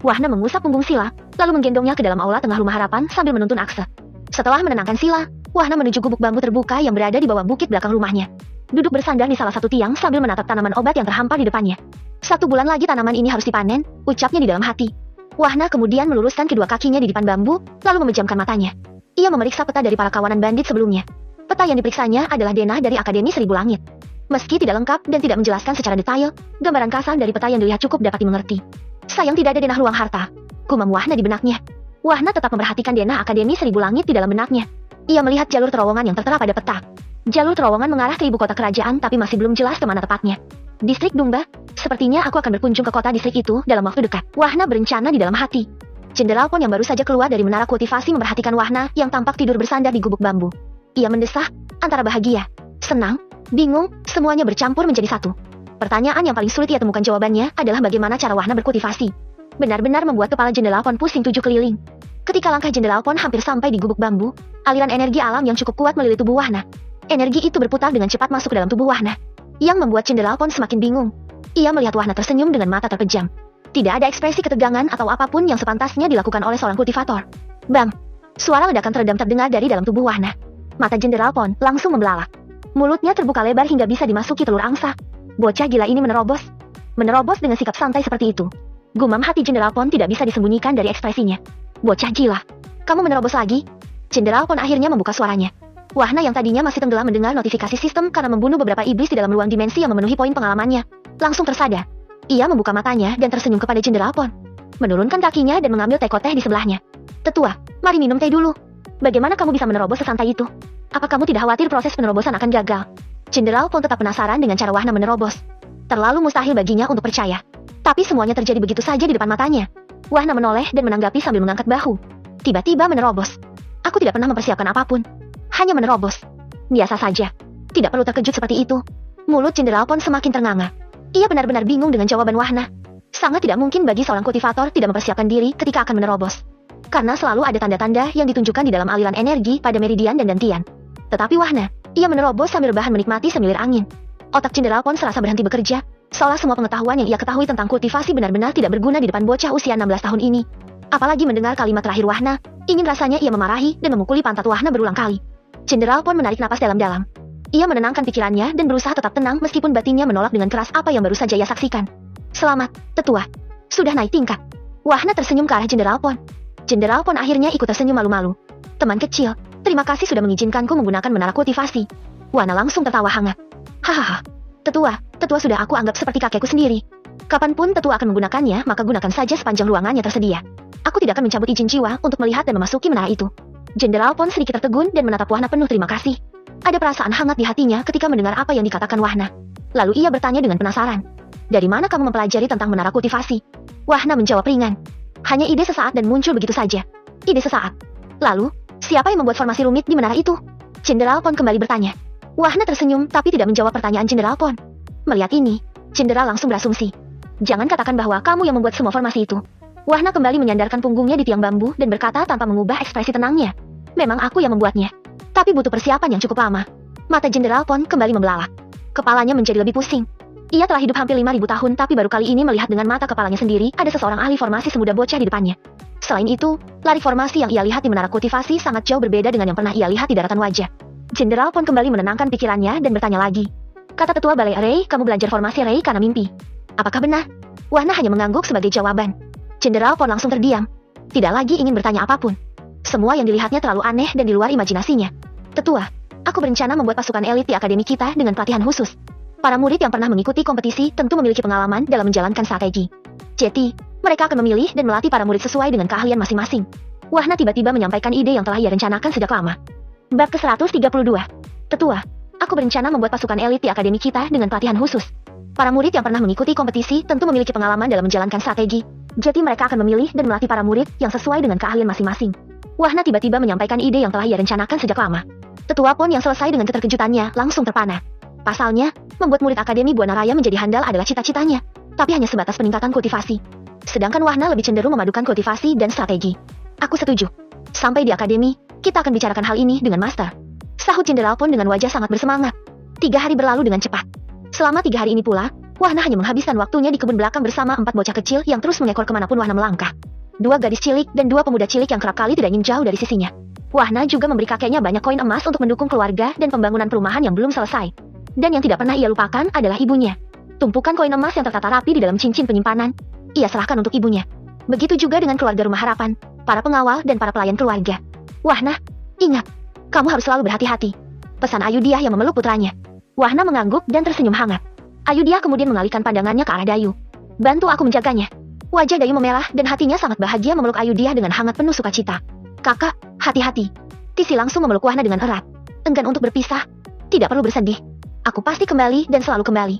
Wahna mengusap punggung Sila, lalu menggendongnya ke dalam aula tengah rumah harapan sambil menuntun Aksa. Setelah menenangkan Sila, Wahna menuju gubuk bambu terbuka yang berada di bawah bukit belakang rumahnya. Duduk bersandar di salah satu tiang sambil menatap tanaman obat yang terhampar di depannya. 1 bulan lagi tanaman ini harus dipanen, ucapnya di dalam hati. Wahna kemudian meluruskan kedua kakinya di depan bambu, lalu memejamkan matanya. Ia memeriksa peta dari para kawanan bandit sebelumnya. Peta yang diperiksanya adalah denah dari Akademi Seribu Langit. Meski tidak lengkap dan tidak menjelaskan secara detail, gambaran kasar dari peta yang dilihat cukup dapat dimengerti. Sayang tidak ada denah ruang harta. Gumam Wahna di benaknya. Wahna tetap memperhatikan denah Akademi Seribu Langit di dalam benaknya. Ia melihat jalur terowongan yang tertera pada peta. Jalur terowongan mengarah ke ibu kota kerajaan tapi masih belum jelas kemana tepatnya. Distrik Dumba, sepertinya aku akan berkunjung ke kota distrik itu dalam waktu dekat. Wahna berencana di dalam hati. Jenderal Pon yang baru saja keluar dari menara kultivasi memperhatikan Wahna yang tampak tidur bersandar di gubuk bambu. Ia mendesah, antara bahagia, senang, bingung, semuanya bercampur menjadi satu. Pertanyaan yang paling sulit ia temukan jawabannya adalah bagaimana cara Wahna berkultivasi. Benar-benar membuat kepala Jenderal Pon pusing 7 keliling. Ketika langkah Jenderal Pon hampir sampai di gubuk bambu, aliran energi alam yang cukup kuat melilihi tubuh Wahna. Energi itu berputar dengan cepat masuk ke dalam tubuh Wahna. yang membuat Jenderal Pon semakin bingung. Ia melihat Wahna tersenyum dengan mata terpejam. Tidak ada ekspresi ketegangan atau apapun yang sepantasnya dilakukan oleh seorang kultivator. Bang! Suara ledakan teredam terdengar dari dalam tubuh Wahna. Mata Jenderal Pon langsung membelalak. Mulutnya terbuka lebar hingga bisa dimasuki telur angsa. Bocah gila ini menerobos. Menerobos dengan sikap santai seperti itu. Gumam hati Jenderal Pon tidak bisa disembunyikan dari ekspresinya. Bocah gila. Kamu menerobos lagi? Jenderal Pon akhirnya membuka suaranya. Wahna yang tadinya masih tenggelam mendengar notifikasi sistem karena membunuh beberapa iblis di dalam ruang dimensi yang memenuhi poin pengalamannya, langsung tersadar. Ia membuka matanya dan tersenyum kepada Jenderal Pon. Menurunkan kakinya dan mengambil teko teh di sebelahnya. Tetua, mari minum teh dulu. Bagaimana kamu bisa menerobos sesantai itu? Apa kamu tidak khawatir proses penerobosan akan gagal? Jenderal Pon tetap penasaran dengan cara Wahna menerobos. Terlalu mustahil baginya untuk percaya. Tapi semuanya terjadi begitu saja di depan matanya. Wahna menoleh dan menanggapi sambil mengangkat bahu. Tiba-tiba menerobos. Aku tidak pernah mempersiapkan apapun. Hanya menerobos. Biasa saja. Tidak perlu terkejut seperti itu. Mulut Jenderal Pon semakin ternganga. Ia benar-benar bingung dengan jawaban Wahna. Sangat tidak mungkin bagi seorang kultivator tidak mempersiapkan diri ketika akan menerobos. Karena selalu ada tanda-tanda yang ditunjukkan di dalam aliran energi pada meridian dan dantian. Tetapi Wahna, ia menerobos sambil rebahan menikmati semilir angin. Otak Jenderal Pon serasa berhenti bekerja, seolah semua pengetahuan yang ia ketahui tentang kultivasi benar-benar tidak berguna di depan bocah usia 16 tahun ini. Apalagi mendengar kalimat terakhir Wahna, ingin rasanya ia memarahi dan memukuli pantat Wahna berulang kali. Jenderal Pon menarik napas dalam-dalam. Ia menenangkan pikirannya dan berusaha tetap tenang meskipun batinnya menolak dengan keras apa yang baru saja ia saksikan. Selamat, tetua. Sudah naik tingkat. Wahna tersenyum ke arah Jenderal Pon. Jenderal Pon akhirnya ikut tersenyum malu-malu. Teman kecil, terima kasih sudah mengizinkanku menggunakan menara kultivasi. Wahna langsung tertawa hangat. Hahaha. Tetua sudah aku anggap seperti kakekku sendiri. Kapanpun tetua akan menggunakannya, maka gunakan saja sepanjang ruangannya tersedia. Aku tidak akan mencabut izin jiwa untuk melihat dan memasuki menara itu. Jenderal Pon sedikit tertegun dan menatap Wahna penuh terima kasih. Ada perasaan hangat di hatinya ketika mendengar apa yang dikatakan Wahna. Lalu ia bertanya dengan penasaran. Dari mana kamu mempelajari tentang menara kultivasi? Wahna menjawab ringan. Hanya ide sesaat dan muncul begitu saja. Ide sesaat. Lalu, siapa yang membuat formasi rumit di menara itu? Jenderal Pon kembali bertanya. Wahna tersenyum tapi tidak menjawab pertanyaan Jenderal Pon. Melihat ini, Jenderal langsung berasumsi. Jangan katakan bahwa kamu yang membuat semua formasi itu. Wahna kembali menyandarkan punggungnya di tiang bambu dan berkata tanpa mengubah ekspresi tenangnya. Memang aku yang membuatnya. Tapi butuh persiapan yang cukup lama. Mata Jenderal Pon kembali membelalak. Kepalanya menjadi lebih pusing. Ia telah hidup hampir 5.000 tahun tapi baru kali ini melihat dengan mata kepalanya sendiri ada seseorang ahli formasi semuda bocah di depannya. Selain itu, lari formasi yang ia lihat di menara kultivasi sangat jauh berbeda dengan yang pernah ia lihat di daratan wajah. Jenderal Pon kembali menenangkan pikirannya dan bertanya lagi. Kata tetua balai Rei, kamu belajar formasi Rei karena mimpi. Apakah benar? Wahna hanya mengangguk sebagai jawaban. Jenderal Pon langsung terdiam. Tidak lagi ingin bertanya apapun. Semua yang dilihatnya terlalu aneh dan di luar imajinasinya. Tetua, aku berencana membuat pasukan elit di akademi kita dengan pelatihan khusus. Para murid yang pernah mengikuti kompetisi tentu memiliki pengalaman dalam menjalankan strategi. Jadi, mereka akan memilih dan melatih para murid sesuai dengan keahlian masing-masing. Wahna tiba-tiba menyampaikan ide yang telah ia rencanakan sejak lama. Bab ke-132. Tetua, aku berencana membuat pasukan elit di akademi kita dengan pelatihan khusus. Para murid yang pernah mengikuti kompetisi tentu memiliki pengalaman dalam menjalankan strategi. Jadi mereka akan memilih dan melatih para murid yang sesuai dengan keahlian masing-masing. Wahna tiba-tiba menyampaikan ide yang telah ia rencanakan sejak lama. Tetua Pon yang selesai dengan keterkejutannya langsung terpana. Pasalnya, membuat murid Akademi Buana Raya menjadi handal adalah cita-citanya, tapi hanya sebatas peningkatan kultivasi. Sedangkan Wahna lebih cenderung memadukan kultivasi dan strategi. Aku setuju. Sampai di akademi, kita akan bicarakan hal ini dengan Master. Sahut Jenderal Pon dengan wajah sangat bersemangat. 3 hari berlalu dengan cepat. Selama 3 hari ini pula, Wahna hanya menghabiskan waktunya di kebun belakang bersama 4 bocah kecil yang terus mengekor kemanapun Wahna melangkah. 2 gadis cilik dan 2 pemuda cilik yang kerap kali tidak ingin jauh dari sisinya. Wahna juga memberi kakeknya banyak koin emas untuk mendukung keluarga dan pembangunan perumahan yang belum selesai. Dan yang tidak pernah ia lupakan adalah ibunya. Tumpukan koin emas yang tertata rapi di dalam cincin penyimpanan, ia serahkan untuk ibunya. Begitu juga dengan keluarga Rumah Harapan, para pengawal dan para pelayan keluarga. Wahna, ingat, kamu harus selalu berhati-hati. Pesan Ayudiah yang memeluk putranya. Wahna mengangguk dan tersenyum hangat. Ayudiah kemudian mengalihkan pandangannya ke arah Dayu. Bantu aku menjaganya. Wajah Dayu memerah dan hatinya sangat bahagia memeluk Ayudiah dengan hangat penuh sukacita. Kakak, hati-hati. Tisi langsung memeluk Wahna dengan erat. Enggan untuk berpisah. Tidak perlu bersedih. Aku pasti kembali dan selalu kembali.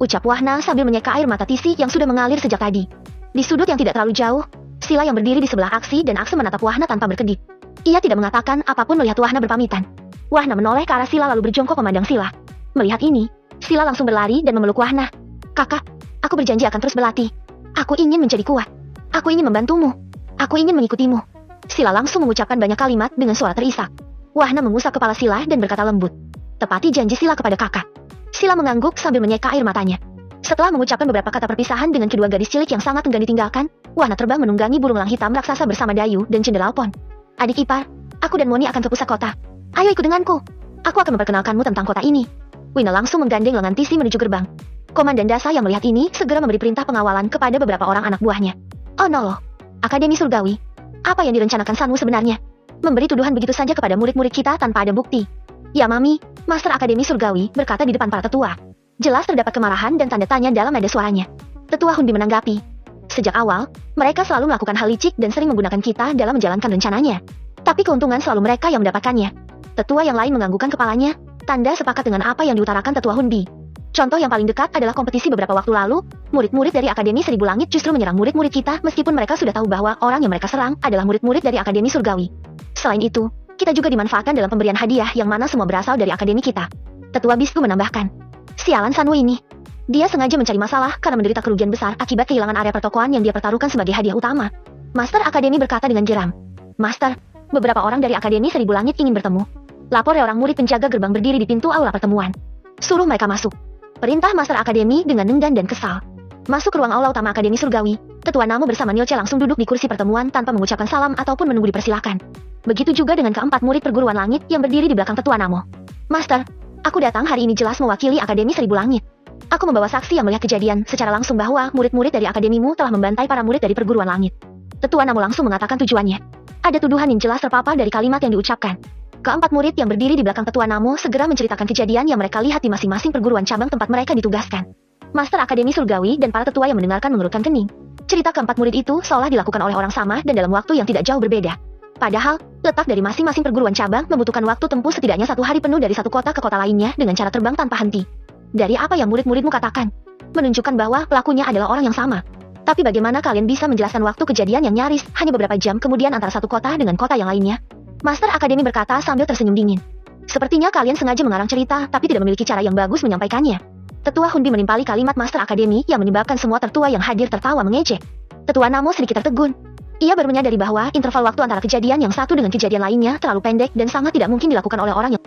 Ucap Wahna sambil menyeka air mata Tisi yang sudah mengalir sejak tadi. Di sudut yang tidak terlalu jauh, Sila yang berdiri di sebelah Aksi dan Akse menatap Wahna tanpa berkedip. Ia tidak mengatakan apapun melihat Wahna berpamitan. Wahna menoleh ke arah Sila lalu berjongkok memandang Sila. Melihat ini, Sila langsung berlari dan memeluk Wahna. Kakak, aku berjanji akan terus berlatih. Aku ingin menjadi kuat. Aku ingin membantumu. Aku ingin mengikutimu. Sila langsung mengucapkan banyak kalimat dengan suara terisak. Wahna mengusap kepala Sila dan berkata lembut. Tepati janji Sila kepada kakak. Sila mengangguk sambil menyeka air matanya. Setelah mengucapkan beberapa kata perpisahan dengan kedua gadis cilik yang sangat enggan ditinggalkan, Wahana terbang menunggangi burung elang hitam raksasa bersama Dayu dan Jenderal Pon. Adik ipar, aku dan Moni akan ke pusat kota. Ayo ikut denganku. Aku akan memperkenalkanmu tentang kota ini. Wina langsung menggandeng lengan Tisi menuju gerbang. Komandan Dasa yang melihat ini segera memberi perintah pengawalan kepada beberapa orang anak buahnya. Oh no loh. Akademi Surgawi. Apa yang direncanakan Sanmu sebenarnya? Memberi tuduhan begitu saja kepada murid-murid kita tanpa ada bukti. Ya Mami, Master Akademi Surgawi berkata di depan para tetua. Jelas terdapat kemarahan dan tanda tanya dalam nada suaranya. Tetua Hunbi menanggapi. Sejak awal, mereka selalu melakukan hal licik dan sering menggunakan kita dalam menjalankan rencananya. Tapi keuntungan selalu mereka yang mendapatkannya. Tetua yang lain menganggukkan kepalanya, tanda sepakat dengan apa yang diutarakan Tetua Hunbi. Contoh yang paling dekat adalah kompetisi beberapa waktu lalu, murid-murid dari Akademi Seribu Langit justru menyerang murid-murid kita meskipun mereka sudah tahu bahwa orang yang mereka serang adalah murid-murid dari Akademi Surgawi. Selain itu, kita juga dimanfaatkan dalam pemberian hadiah yang mana semua berasal dari Akademi kita. Tetua Bisku menambahkan. Sialan Sanwu ini. Dia sengaja mencari masalah karena menderita kerugian besar akibat kehilangan area pertokoan yang dia pertaruhkan sebagai hadiah utama. Master Akademi berkata dengan geram. Master, beberapa orang dari Akademi Seribu Langit ingin bertemu. Lapor orang murid penjaga gerbang berdiri di pintu aula pertemuan. Suruh mereka masuk. Perintah Master Akademi dengan enggan dan kesal. Masuk ke ruang aula utama Akademi Surgawi, Tetua Namo bersama Nilce langsung duduk di kursi pertemuan tanpa mengucapkan salam ataupun menunggu dipersilakan. Begitu juga dengan keempat murid perguruan langit yang berdiri di belakang Tetua Namo. Master, aku datang hari ini jelas mewakili Akademi Seribu Langit. Aku membawa saksi yang melihat kejadian secara langsung bahwa murid-murid dari akademimu telah membantai para murid dari perguruan langit. Tetua Namo langsung mengatakan tujuannya. Ada tuduhan yang jelas terpapar dari kalimat yang diucapkan. Keempat murid yang berdiri di belakang Tetua Namo segera menceritakan kejadian yang mereka lihat di masing-masing perguruan cabang tempat mereka ditugaskan. Master Akademi Surgawi dan para tetua yang mendengarkan mengerutkan kening. Cerita keempat murid itu seolah dilakukan oleh orang sama dan dalam waktu yang tidak jauh berbeda. Padahal, letak dari masing-masing perguruan cabang membutuhkan waktu tempuh setidaknya 1 hari penuh dari satu kota ke kota lainnya dengan cara terbang tanpa henti. Dari apa yang murid-muridmu katakan, menunjukkan bahwa pelakunya adalah orang yang sama. Tapi bagaimana kalian bisa menjelaskan waktu kejadian yang nyaris hanya beberapa jam kemudian antara satu kota dengan kota yang lainnya? Master Akademi berkata sambil tersenyum dingin. Sepertinya kalian sengaja mengarang cerita tapi tidak memiliki cara yang bagus menyampaikannya. Tetua Hunbi menimpali kalimat Master Akademi yang menyebabkan semua tertua yang hadir tertawa mengejek. Tetua Namo sedikit tertegun. Ia baru menyadari bahwa interval waktu antara kejadian yang satu dengan kejadian lainnya terlalu pendek dan sangat tidak mungkin dilakukan oleh orang yang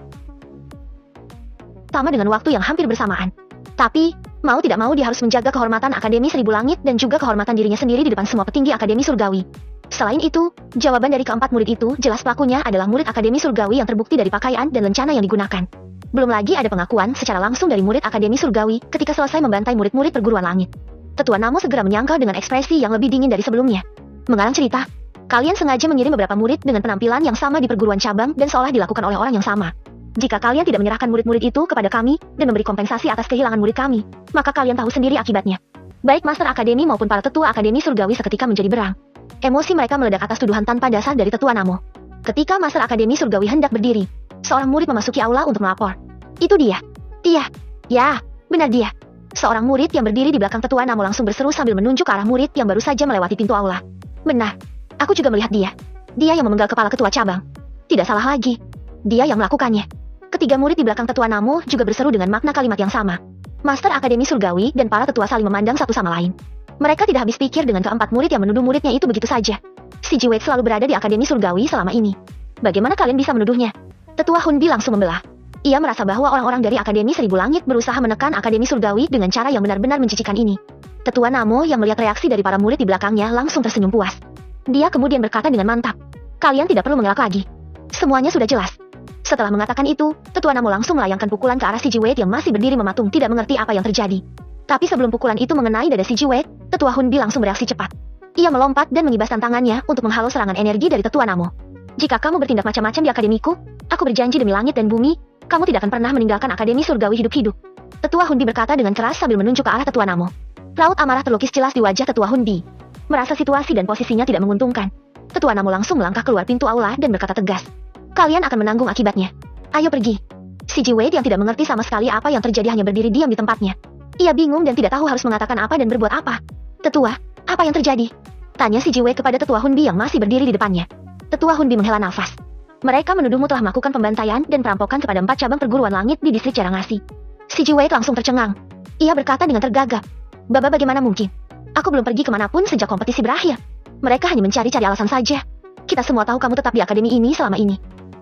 sama dengan waktu yang hampir bersamaan. Tapi, mau tidak mau dia harus menjaga kehormatan Akademi Seribu Langit dan juga kehormatan dirinya sendiri di depan semua petinggi Akademi Surgawi. Selain itu, jawaban dari keempat murid itu jelas pelakunya adalah murid Akademi Surgawi yang terbukti dari pakaian dan lencana yang digunakan. Belum lagi ada pengakuan secara langsung dari murid Akademi Surgawi ketika selesai membantai murid-murid perguruan langit. Tetua Namo segera menyangkal dengan ekspresi yang lebih dingin dari sebelumnya. Mengarang cerita, kalian sengaja mengirim beberapa murid dengan penampilan yang sama di perguruan cabang dan seolah dilakukan oleh orang yang sama. Jika kalian tidak menyerahkan murid-murid itu kepada kami dan memberi kompensasi atas kehilangan murid kami, maka kalian tahu sendiri akibatnya. Baik Master Akademi maupun para tetua Akademi Surgawi seketika menjadi berang. Emosi mereka meledak atas tuduhan tanpa dasar dari Tetua Namo. Ketika Master Akademi Surgawi hendak berdiri, seorang murid memasuki aula untuk melapor. Itu dia. Dia. Ya, benar dia. Seorang murid yang berdiri di belakang Tetua Namo langsung berseru sambil menunjuk ke arah murid yang baru saja melewati pintu aula. Benar. Aku juga melihat dia. Dia yang memenggal kepala ketua cabang. Tidak salah lagi. Dia yang melakukannya. Ketiga murid di belakang Tetua Namo juga berseru dengan makna kalimat yang sama. Master Akademi Surgawi dan para tetua saling memandang satu sama lain. Mereka tidak habis pikir dengan keempat murid yang menuduh muridnya itu begitu saja. Si Jiwei selalu berada di Akademi Surgawi selama ini. Bagaimana kalian bisa menuduhnya? Tetua Hunbi langsung membelah. Ia merasa bahwa orang-orang dari Akademi Seribu Langit berusaha menekan Akademi Surgawi dengan cara yang benar-benar mencicikan ini. Tetua Namo yang melihat reaksi dari para murid di belakangnya langsung tersenyum puas. Dia kemudian berkata dengan mantap. Kalian tidak perlu mengelak lagi. Semuanya sudah jelas. Setelah mengatakan itu, Tetua Namo langsung melayangkan pukulan ke arah si Jiwei yang masih berdiri mematung tidak mengerti apa yang terjadi. Tapi sebelum pukulan itu mengenai dada si Jiwei, Tetua Hunbi langsung bereaksi cepat. Ia melompat dan mengibaskan tangannya untuk menghalau serangan energi dari Tetua Namo. Jika kamu bertindak macam-macam di akademiku, aku berjanji demi langit dan bumi, kamu tidak akan pernah meninggalkan Akademi Surgawi hidup-hidup. Tetua Hunbi berkata dengan keras sambil menunjuk ke arah Tetua Namo. Raut amarah terlukis jelas di wajah Tetua Hunbi. Merasa situasi dan posisinya tidak menguntungkan, Tetua Namo langsung melangkah keluar pintu aula dan berkata tegas. Kalian akan menanggung akibatnya. Ayo pergi. Si Jiwei yang tidak mengerti sama sekali apa yang terjadi hanya berdiri diam di tempatnya. Ia bingung dan tidak tahu harus mengatakan apa dan berbuat apa. Tetua, apa yang terjadi? Tanya si Jiwei kepada Tetua Hunbi yang masih berdiri di depannya. Tetua Hunbi menghela nafas. Mereka menuduhmu telah melakukan pembantaian dan perampokan kepada 4 cabang perguruan langit di distrik Jarangasi. Si Jiwei langsung tercengang. Ia berkata dengan tergagap. Baba bagaimana mungkin? Aku belum pergi kemanapun sejak kompetisi berakhir. Mereka hanya mencari-cari alasan saja. Kita semua tahu kamu tetap di akademi ini selama ini.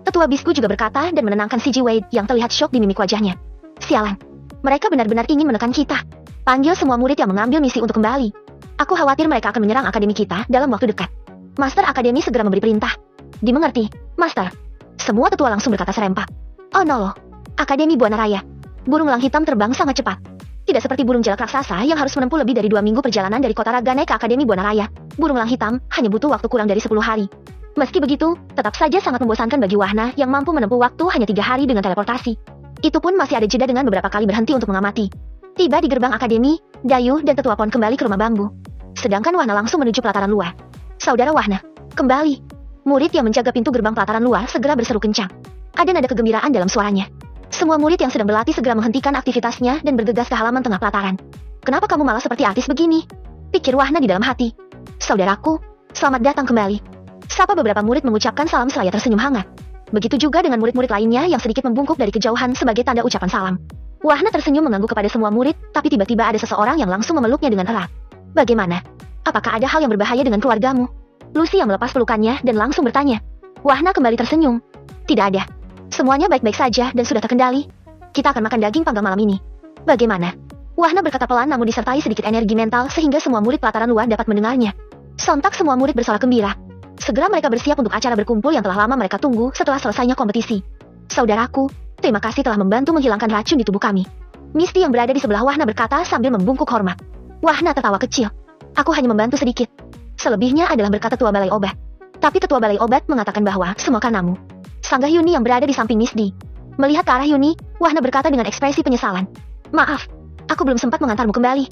Tetua Bisku juga berkata dan menenangkan si Jiwei yang terlihat syok di mimik wajahnya. Sialan. Mereka benar-benar ingin menekan kita. Panggil semua murid yang mengambil misi untuk kembali. Aku khawatir mereka akan menyerang akademi kita dalam waktu dekat. Master Akademi segera memberi perintah. Dimengerti, Master. Semua tetua langsung berkata serempak. Oh no loh. Akademi Buana Raya. Burung elang hitam terbang sangat cepat. Tidak seperti burung jalak raksasa yang harus menempuh lebih dari 2 minggu perjalanan dari kota Raga naik ke Akademi Buana Raya. Burung elang hitam hanya butuh waktu kurang dari 10 hari. Meski begitu, tetap saja sangat membosankan bagi Wahna yang mampu menempuh waktu hanya 3 hari dengan teleportasi. Itu pun masih ada jeda dengan beberapa kali berhenti untuk mengamati. Tiba di gerbang akademi, Dayu dan Tetua Pon kembali ke rumah bambu. Sedangkan Wahna langsung menuju pelataran luar. Saudara Wahna, kembali. Murid yang menjaga pintu gerbang pelataran luar segera berseru kencang. Ada nada kegembiraan dalam suaranya. Semua murid yang sedang berlatih segera menghentikan aktivitasnya dan bergegas ke halaman tengah pelataran. Kenapa kamu malah seperti artis begini? Pikir Wahna di dalam hati. Saudaraku, selamat datang kembali. Sapa beberapa murid mengucapkan salam seraya tersenyum hangat. Begitu juga dengan murid-murid lainnya yang sedikit membungkuk dari kejauhan sebagai tanda ucapan salam. Wahna tersenyum mengangguk kepada semua murid, tapi tiba-tiba ada seseorang yang langsung memeluknya dengan erat. Bagaimana? Apakah ada hal yang berbahaya dengan keluargamu? Lucy yang melepas pelukannya dan langsung bertanya. Wahna kembali tersenyum. Tidak ada. Semuanya baik-baik saja dan sudah terkendali. Kita akan makan daging panggang malam ini. Bagaimana? Wahna berkata pelan namun disertai sedikit energi mental sehingga semua murid pelataran luar dapat mendengarnya. Sontak semua murid bersorak gembira. Segera mereka bersiap untuk acara berkumpul yang telah lama mereka tunggu setelah selesainya kompetisi. Saudaraku, terima kasih telah membantu menghilangkan racun di tubuh kami. Misty yang berada di sebelah Wahna berkata sambil membungkuk hormat. Wahna tertawa kecil. Aku hanya membantu sedikit. Selebihnya adalah berkata Tetua Balai Obat. Tapi Tetua Balai Obat mengatakan bahwa semua karenamu. Sanggah Yuni yang berada di samping Misty. Melihat ke arah Yuni, Wahna berkata dengan ekspresi penyesalan. Maaf, aku belum sempat mengantarmu kembali.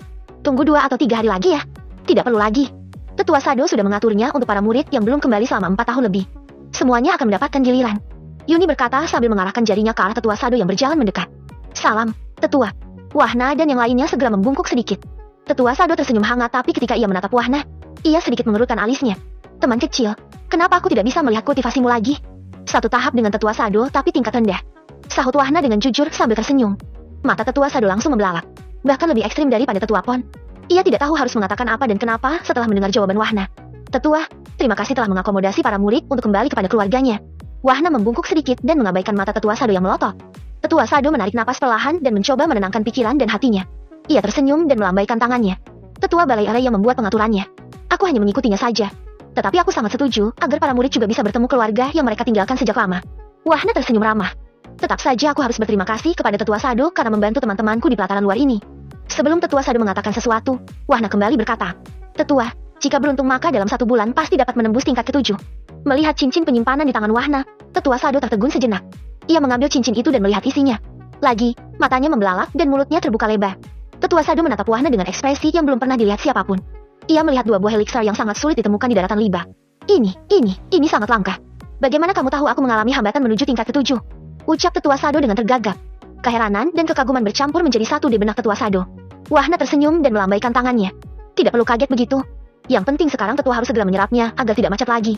Tunggu 2 atau 3 hari lagi ya. Tidak perlu lagi. Tetua Sado sudah mengaturnya untuk para murid yang belum kembali selama 4 tahun lebih. Semuanya akan mendapatkan giliran. Yuni berkata sambil mengarahkan jarinya ke arah Tetua Sado yang berjalan mendekat. Salam, Tetua. Wahna dan yang lainnya segera membungkuk sedikit. Tetua Sado tersenyum hangat tapi ketika ia menatap Wahna, ia sedikit mengerutkan alisnya. Teman kecil, kenapa aku tidak bisa melihat kultivasimu lagi? Satu tahap dengan Tetua Sado tapi tingkat rendah. Sahut Wahna dengan jujur sambil tersenyum. Mata Tetua Sado langsung membelalak. Bahkan lebih ekstrim daripada Tetua Pon. Ia tidak tahu harus mengatakan apa dan kenapa setelah mendengar jawaban Wahna. Tetua, terima kasih telah mengakomodasi para murid untuk kembali kepada keluarganya. Wahna membungkuk sedikit dan mengabaikan mata Tetua Sado yang melotot. Tetua Sado menarik napas perlahan dan mencoba menenangkan pikiran dan hatinya. Ia tersenyum dan melambaikan tangannya. Tetua Balai Area yang membuat pengaturannya. Aku hanya mengikutinya saja. Tetapi aku sangat setuju agar para murid juga bisa bertemu keluarga yang mereka tinggalkan sejak lama. Wahna tersenyum ramah. Tetap saja aku harus berterima kasih kepada Tetua Sado karena membantu teman-temanku di pelataran luar ini. Sebelum Tetua Sado mengatakan sesuatu, Wahna kembali berkata, Tetua, jika beruntung maka dalam 1 bulan pasti dapat menembus tingkat ke-7. Melihat cincin penyimpanan di tangan Wahna, Tetua Sado tertegun sejenak. Ia mengambil cincin itu dan melihat isinya. Lagi, matanya membelalak dan mulutnya terbuka lebar. Tetua Sado menatap Wahna dengan ekspresi yang belum pernah dilihat siapapun. Ia melihat 2 buah elixir yang sangat sulit ditemukan di daratan Liba. Ini sangat langka. Bagaimana kamu tahu aku mengalami hambatan menuju tingkat ke-7? Ucap Tetua Sado dengan tergagap. Keheranan dan kekaguman bercampur menjadi satu di benak Tetua Sado. Wahna tersenyum dan melambaikan tangannya. Tidak perlu kaget begitu. Yang penting sekarang Tetua harus segera menyerapnya agar tidak macet lagi.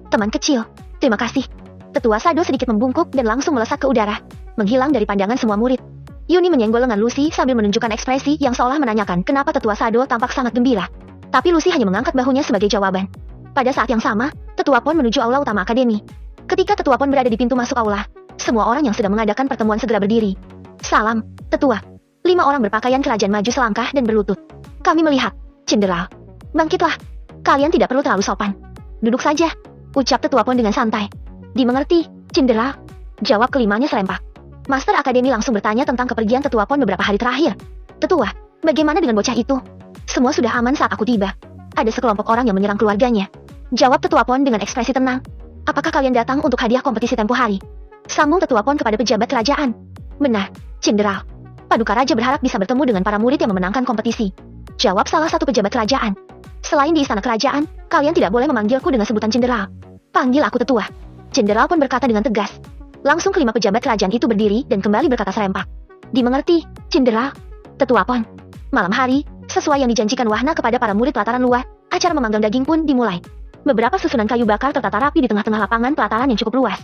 Teman kecil, terima kasih. Tetua Sado sedikit membungkuk dan langsung melesat ke udara, menghilang dari pandangan semua murid. Yuni menyenggol lengan Lucy sambil menunjukkan ekspresi yang seolah menanyakan kenapa Tetua Sado tampak sangat gembira. Tapi Lucy hanya mengangkat bahunya sebagai jawaban. Pada saat yang sama, Tetua Pon menuju aula utama akademi. Ketika Tetua Pon berada di pintu masuk aula, semua orang yang sedang mengadakan pertemuan segera berdiri. Salam, Tetua. 5 orang berpakaian kerajaan maju selangkah dan berlutut. Kami melihat, Jenderal. Bangkitlah. Kalian tidak perlu terlalu sopan. Duduk saja, ucap Tetua Pon dengan santai. Dimengerti, Jenderal. Jawab kelimanya serempak. Master Akademi langsung bertanya tentang kepergian Tetua Pon beberapa hari terakhir. Tetua, bagaimana dengan bocah itu? Semua sudah aman saat aku tiba. Ada sekelompok orang yang menyerang keluarganya. Jawab Tetua Pon dengan ekspresi tenang. Apakah kalian datang untuk hadiah kompetisi tempo hari? Sambung Tetua Pon kepada pejabat kerajaan. Benar, Jenderal. Paduka Raja berharap bisa bertemu dengan para murid yang memenangkan kompetisi. Jawab salah satu pejabat kerajaan. Selain di istana kerajaan, kalian tidak boleh memanggilku dengan sebutan Jenderal. Panggil aku Tetua. Jenderal pun berkata dengan tegas. Langsung kelima pejabat kerajaan itu berdiri dan kembali berkata serempak. Dimengerti, Jenderal. Tetua Pon. Malam hari, sesuai yang dijanjikan Wahna kepada para murid pelataran luar, acara memanggang daging pun dimulai. Beberapa susunan kayu bakar tertata rapi di tengah-tengah lapangan pelataran yang cukup luas.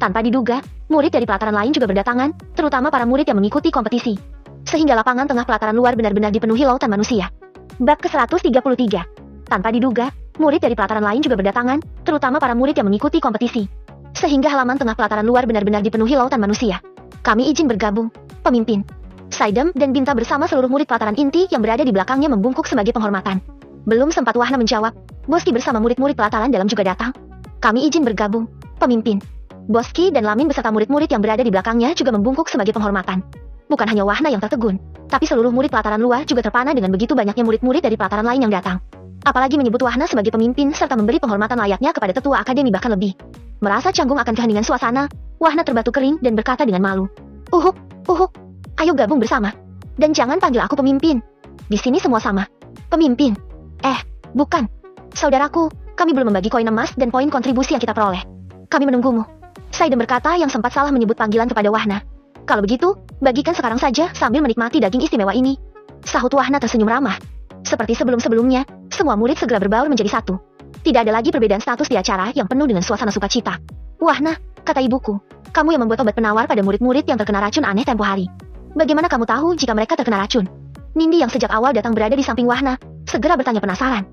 Tanpa diduga, murid dari pelataran lain juga berdatangan, terutama para murid yang mengikuti kompetisi. Sehingga lapangan tengah pelataran luar benar-benar dipenuhi lautan manusia. Bab ke-133. Tanpa diduga, murid dari pelataran lain juga berdatangan, terutama para murid yang mengikuti kompetisi. Sehingga halaman tengah pelataran luar benar-benar dipenuhi lautan manusia. Kami izin bergabung, pemimpin. Saidem dan Binta bersama seluruh murid pelataran inti yang berada di belakangnya membungkuk sebagai penghormatan. Belum sempat Wahna menjawab, Boski bersama murid-murid pelataran dalam juga datang. Kami izin bergabung, pemimpin. Boski dan Lamin beserta murid-murid yang berada di belakangnya juga membungkuk sebagai penghormatan. Bukan hanya Wahna yang tertegun, tapi seluruh murid pelataran luar juga terpana dengan begitu banyaknya murid-murid dari pelataran lain yang datang. Apalagi menyebut Wahna sebagai pemimpin serta memberi penghormatan layaknya kepada tetua akademi bahkan lebih. Merasa canggung akan keheningan suasana, Wahna terbatu kering dan berkata dengan malu. Uhuk, ayo gabung bersama. Dan jangan panggil aku pemimpin. Di sini semua sama. Pemimpin. Bukan. Saudaraku, kami belum membagi koin emas dan poin kontribusi yang kita peroleh. Kami menunggumu. Saidem berkata yang sempat salah menyebut panggilan kepada Wahna. Kalau begitu, bagikan sekarang saja sambil menikmati daging istimewa ini. Sahut Wahna tersenyum ramah. Seperti sebelum-sebelumnya, semua murid segera berbaur menjadi satu. Tidak ada lagi perbedaan status di acara yang penuh dengan suasana sukacita. Wahna, kata ibuku, kamu yang membuat obat penawar pada murid-murid yang terkena racun aneh tempo hari. Bagaimana kamu tahu jika mereka terkena racun? Nindi yang sejak awal datang berada di samping Wahna, segera bertanya penasaran.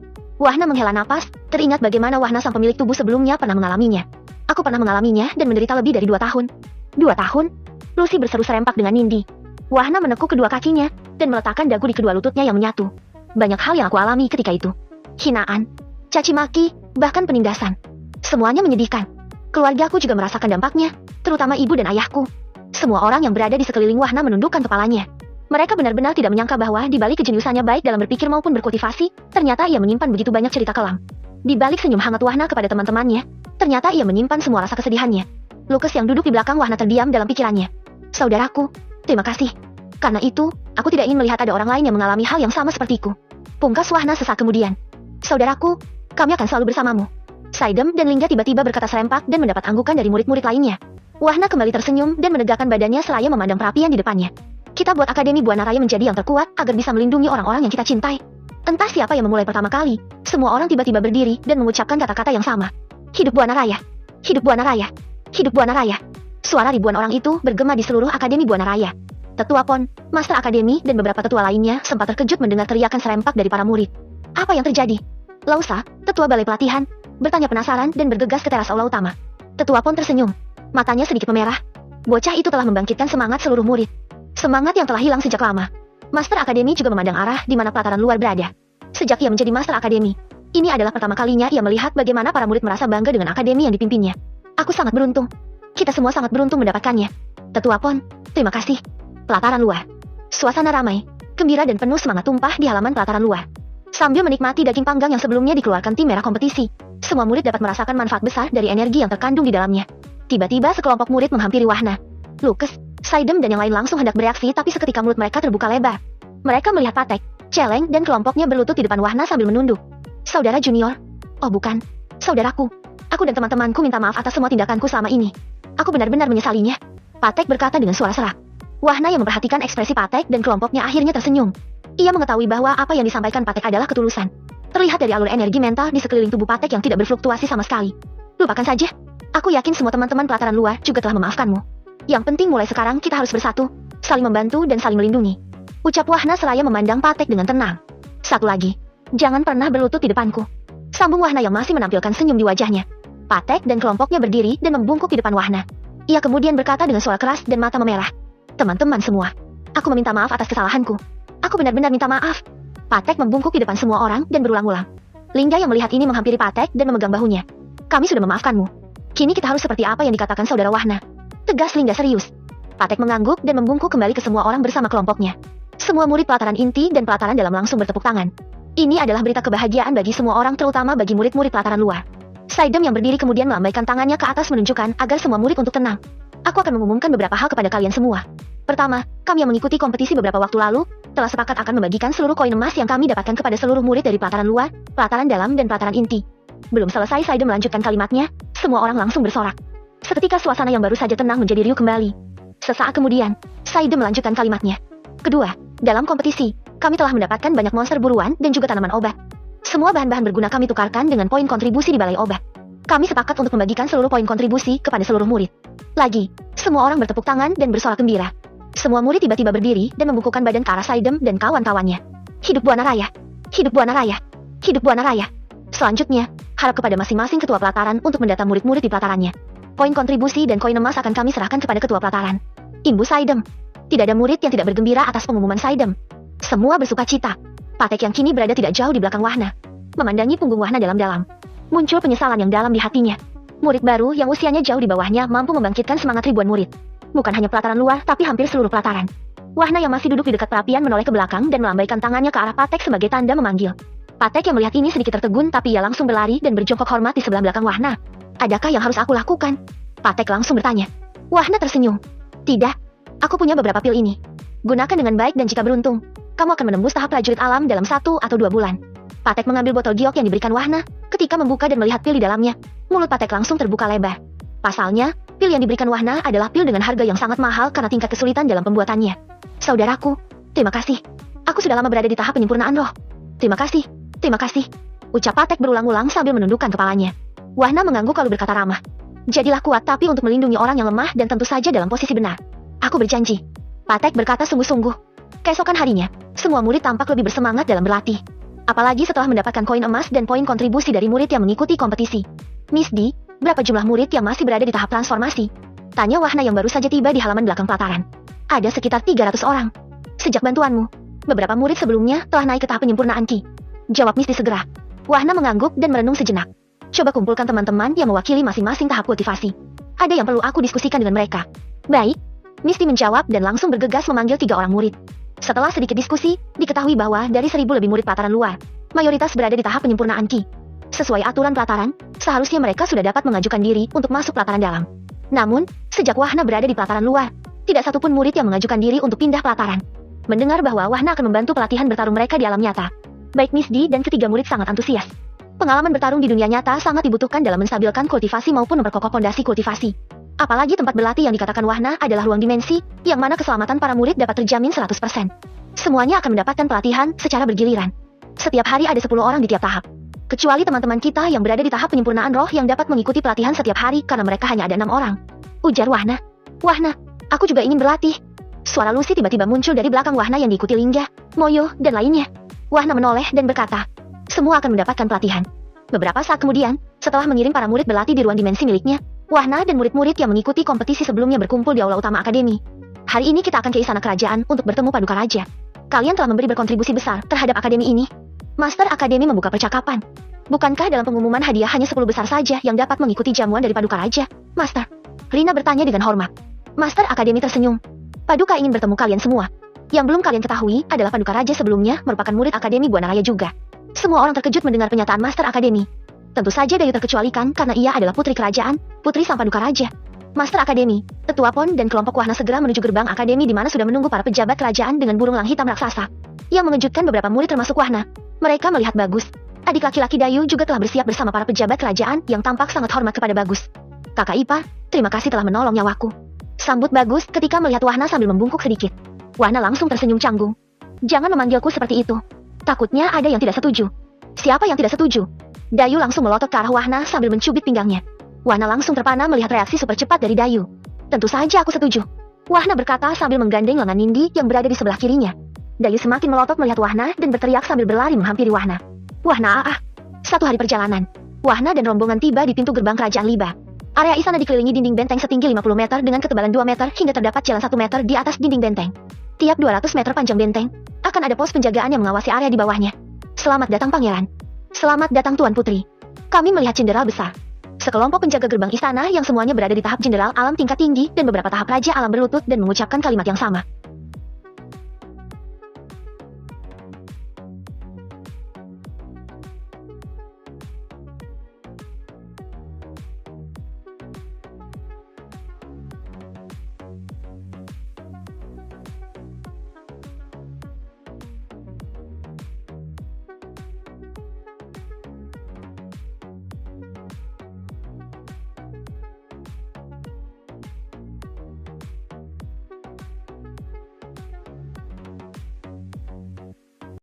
Wahna menghela napas, teringat bagaimana Wahna sang pemilik tubuh sebelumnya pernah mengalaminya. Aku pernah mengalaminya dan menderita lebih dari 2 tahun. 2 tahun? Lucy berseru serempak dengan Nindi. Wahna menekuk kedua kakinya, dan meletakkan dagu di kedua lututnya yang menyatu. Banyak hal yang aku alami ketika itu. Hinaan, caci maki, bahkan penindasan. Semuanya menyedihkan. Keluargaku juga merasakan dampaknya, terutama ibu dan ayahku. Semua orang yang berada di sekeliling Wahna menundukkan kepalanya. Mereka benar-benar tidak menyangka bahwa di balik kejeniusannya baik dalam berpikir maupun berkultivasi, ternyata ia menyimpan begitu banyak cerita kelam. Di balik senyum hangat Wahna kepada teman-temannya, ternyata ia menyimpan semua rasa kesedihannya. Lucas yang duduk di belakang Wahna terdiam dalam pikirannya. Saudaraku, terima kasih. Karena itu, aku tidak ingin melihat ada orang lain yang mengalami hal yang sama sepertiku. Pungkas Wahna sesaat kemudian. Saudaraku, kami akan selalu bersamamu. Saidem dan Lingga tiba-tiba berkata serempak dan mendapat anggukan dari murid-murid lainnya. Wahna kembali tersenyum dan menegakkan badannya seraya memandang perapian di depannya. Kita buat Akademi Buana Raya menjadi yang terkuat agar bisa melindungi orang-orang yang kita cintai. Entah siapa yang memulai pertama kali, semua orang tiba-tiba berdiri dan mengucapkan kata-kata yang sama. Hidup Buana Raya! Hidup Buana Raya! Hidup Buana Raya! Suara ribuan orang itu bergema di seluruh Akademi Buana Raya. Tetua Pon, Master Akademi dan beberapa tetua lainnya sempat terkejut mendengar teriakan serempak dari para murid. Apa yang terjadi? Lausa, tetua balai pelatihan, bertanya penasaran dan bergegas ke teras aula utama. Tetua Pon tersenyum. Matanya sedikit memerah. Bocah itu telah membangkitkan semangat seluruh murid. Semangat yang telah hilang sejak lama. Master Akademi juga memandang arah di mana pelataran luar berada. Sejak ia menjadi Master Akademi, ini adalah pertama kalinya ia melihat bagaimana para murid merasa bangga dengan akademi yang dipimpinnya. Aku sangat beruntung. Kita semua sangat beruntung mendapatkannya. Tetua Pon, terima kasih. Pelataran luar. Suasana ramai, gembira dan penuh semangat tumpah di halaman pelataran luar. Sambil menikmati daging panggang yang sebelumnya dikeluarkan tim merah kompetisi, semua murid dapat merasakan manfaat besar dari energi yang terkandung di dalamnya. Tiba-tiba sekelompok murid menghampiri Wahna. Lucas, Saidem dan yang lain langsung hendak bereaksi tapi seketika mulut mereka terbuka lebar. Mereka melihat Patek, Celeng dan kelompoknya berlutut di depan Wahna sambil menunduk. Saudara junior? Oh bukan. Saudaraku. Aku dan teman-temanku minta maaf atas semua tindakanku selama ini. Aku benar-benar menyesalinya. Patek berkata dengan suara serak. Wahna yang memperhatikan ekspresi Patek dan kelompoknya akhirnya tersenyum. Ia mengetahui bahwa apa yang disampaikan Patek adalah ketulusan. Terlihat dari alur energi mental di sekeliling tubuh Patek yang tidak berfluktuasi sama sekali. Lupakan saja. Aku yakin semua teman-teman pelataran luar juga telah memaafkanmu. Yang penting mulai sekarang kita harus bersatu, saling membantu dan saling melindungi. Ucap Wahna seraya memandang Patek dengan tenang. Satu lagi, jangan pernah berlutut di depanku. Sambung Wahna yang masih menampilkan senyum di wajahnya. Patek dan kelompoknya berdiri dan membungkuk di depan Wahna. Ia kemudian berkata dengan suara keras dan mata memerah. Teman-teman semua, aku meminta maaf atas kesalahanku. Aku benar-benar minta maaf. Patek membungkuk di depan semua orang dan berulang-ulang. Lingga yang melihat ini menghampiri Patek dan memegang bahunya. Kami sudah memaafkanmu. Kini kita harus seperti apa yang dikatakan saudara Wahna. Tegas Lingga serius. Patek mengangguk dan membungkuk kembali ke semua orang bersama kelompoknya. Semua murid pelataran inti dan pelataran dalam langsung bertepuk tangan. Ini adalah berita kebahagiaan bagi semua orang terutama bagi murid-murid pelataran luar. Saidem yang berdiri kemudian melambaikan tangannya ke atas menunjukkan agar semua murid untuk tenang. Aku akan mengumumkan beberapa hal kepada kalian semua. Pertama, kami yang mengikuti kompetisi beberapa waktu lalu, telah sepakat akan membagikan seluruh koin emas yang kami dapatkan kepada seluruh murid dari pelataran luar, pelataran dalam dan pelataran inti. Belum selesai Saidem melanjutkan kalimatnya, semua orang langsung bersorak. Seketika suasana yang baru saja tenang menjadi riuh kembali. Sesaat kemudian, Saidem melanjutkan kalimatnya. Kedua, dalam kompetisi, kami telah mendapatkan banyak monster buruan dan juga tanaman obat. Semua bahan-bahan berguna kami tukarkan dengan poin kontribusi di balai obat. Kami sepakat untuk membagikan seluruh poin kontribusi kepada seluruh murid. Lagi, semua orang bertepuk tangan dan bersorak gembira. Semua murid tiba-tiba berdiri dan membungkukkan badan ke arah Saidem dan kawan-kawannya. Hidup Buana Raya! Hidup Buana Raya! Hidup Buana Raya! Selanjutnya, harap kepada masing-masing ketua pelataran untuk mendata murid-murid di pelatarannya. Poin kontribusi dan koin emas akan kami serahkan kepada ketua pelataran. Imbu Saidem. Tidak ada murid yang tidak bergembira atas pengumuman Saidem. Semua bersuka cita. Patek yang kini berada tidak jauh di belakang Wahna memandangi punggung Wahna dalam-dalam. Muncul penyesalan yang dalam di hatinya. Murid baru yang usianya jauh di bawahnya mampu membangkitkan semangat ribuan murid. Bukan hanya pelataran luar, tapi hampir seluruh pelataran. Wahna yang masih duduk di dekat perapian menoleh ke belakang dan melambaikan tangannya ke arah Patek sebagai tanda memanggil. Patek yang melihat ini sedikit tertegun, tapi ia langsung berlari dan berjongkok hormat di sebelah belakang Wahna. Adakah yang harus aku lakukan? Patek langsung bertanya. Wahna tersenyum. Tidak. Aku punya beberapa pil ini. Gunakan dengan baik dan jika beruntung, kamu akan menembus tahap prajurit alam dalam 1 atau 2 bulan. Patek mengambil botol giok yang diberikan Wahna. Ketika membuka dan melihat pil di dalamnya, mulut Patek langsung terbuka lebar. Pasalnya, pil yang diberikan Wahna adalah pil dengan harga yang sangat mahal karena tingkat kesulitan dalam pembuatannya. Saudaraku, terima kasih. Aku sudah lama berada di tahap penyempurnaan roh. Terima kasih, terima kasih. Ucap Patek berulang-ulang sambil menundukkan kepalanya. Wahna mengangguk lalu berkata ramah. Jadilah kuat tapi untuk melindungi orang yang lemah dan tentu saja dalam posisi benar. Aku berjanji. Patek berkata sungguh-sungguh. Keesokan harinya, semua murid tampak lebih bersemangat dalam berlatih. Apalagi setelah mendapatkan koin emas dan poin kontribusi dari murid yang mengikuti kompetisi. Miss D, berapa jumlah murid yang masih berada di tahap transformasi? Tanya Wahna yang baru saja tiba di halaman belakang pelataran. Ada sekitar 300 orang. Sejak bantuanmu, beberapa murid sebelumnya telah naik ke tahap penyempurnaan Ki. Jawab Miss D segera. Wahna mengangguk dan merenung sejenak. Coba kumpulkan teman-teman yang mewakili masing-masing tahap kultivasi. Ada yang perlu aku diskusikan dengan mereka. Baik. Miss D menjawab dan langsung bergegas memanggil 3 orang murid. Setelah sedikit diskusi, diketahui bahwa dari 1000 lebih murid pelataran luar, mayoritas berada di tahap penyempurnaan Ki. Sesuai aturan pelataran, seharusnya mereka sudah dapat mengajukan diri untuk masuk pelataran dalam. Namun, sejak Wahna berada di pelataran luar, tidak satupun murid yang mengajukan diri untuk pindah pelataran. Mendengar bahwa Wahna akan membantu pelatihan bertarung mereka di alam nyata, baik Miss D dan ketiga murid sangat antusias. Pengalaman bertarung di dunia nyata sangat dibutuhkan dalam menstabilkan kultivasi maupun memperkokoh pondasi kultivasi. Apalagi tempat berlatih yang dikatakan Wahna adalah ruang dimensi, yang mana keselamatan para murid dapat terjamin 100%. Semuanya akan mendapatkan pelatihan secara bergiliran. Setiap hari ada 10 orang di tiap tahap. Kecuali teman-teman kita yang berada di tahap penyempurnaan roh yang dapat mengikuti pelatihan setiap hari karena mereka hanya ada 6 orang. Ujar Wahna. Wahna, aku juga ingin berlatih. Suara Lucy tiba-tiba muncul dari belakang Wahna yang diikuti Lingga, Moyo, dan lainnya. Wahna menoleh dan berkata, semua akan mendapatkan pelatihan. Beberapa saat kemudian, setelah mengirim para murid berlatih di ruang dimensi miliknya, Wahna dan murid-murid yang mengikuti kompetisi sebelumnya berkumpul di aula utama akademi. Hari ini kita akan ke istana kerajaan untuk bertemu Paduka Raja. Kalian telah memberi berkontribusi besar terhadap akademi ini. Master Akademi membuka percakapan. Bukankah dalam pengumuman hadiah hanya 10 besar saja yang dapat mengikuti jamuan dari Paduka Raja, Master? Rina bertanya dengan hormat. Master Akademi tersenyum. Paduka ingin bertemu kalian semua. Yang belum kalian ketahui adalah Paduka Raja sebelumnya merupakan murid Akademi Buana Raya juga. Semua orang terkejut mendengar pernyataan Master Akademi. Tentu saja Dayu terkecualikan karena ia adalah putri kerajaan, putri sang Paduka Raja. Master Akademi, Tetua Pon dan kelompok Wahna segera menuju gerbang akademi di mana sudah menunggu para pejabat kerajaan dengan burung lang hitam raksasa. Yang mengejutkan beberapa murid termasuk Wahna. Mereka melihat Bagus. Adik laki-laki Dayu juga telah bersiap bersama para pejabat kerajaan yang tampak sangat hormat kepada Bagus. Kakak ipar, terima kasih telah menolong nyawaku. Sambut Bagus ketika melihat Wahna sambil membungkuk sedikit. Wahna langsung tersenyum canggung. Jangan memanggilku seperti itu. Takutnya ada yang tidak setuju. Siapa yang tidak setuju? Dayu langsung melotot ke arah Wahna sambil mencubit pinggangnya. Wahna langsung terpana melihat reaksi super cepat dari Dayu. Tentu saja aku setuju. Wahna berkata sambil menggandeng lengan Nindi yang berada di sebelah kirinya. Dayu semakin melotot melihat Wahna dan berteriak sambil berlari menghampiri Wahna. Wahna Satu hari perjalanan. Wahna dan rombongan tiba di pintu gerbang kerajaan Liba. Area istana dikelilingi dinding benteng setinggi 50 meter dengan ketebalan 2 meter hingga terdapat jalan 1 meter di atas dinding benteng. Tiap 200 meter panjang benteng, akan ada pos penjagaan yang mengawasi area di bawahnya. Selamat datang Pangeran. Selamat datang Tuan Putri. Kami melihat jenderal besar. Sekelompok penjaga gerbang istana yang semuanya berada di tahap jenderal alam tingkat tinggi dan beberapa tahap raja alam berlutut dan mengucapkan kalimat yang sama.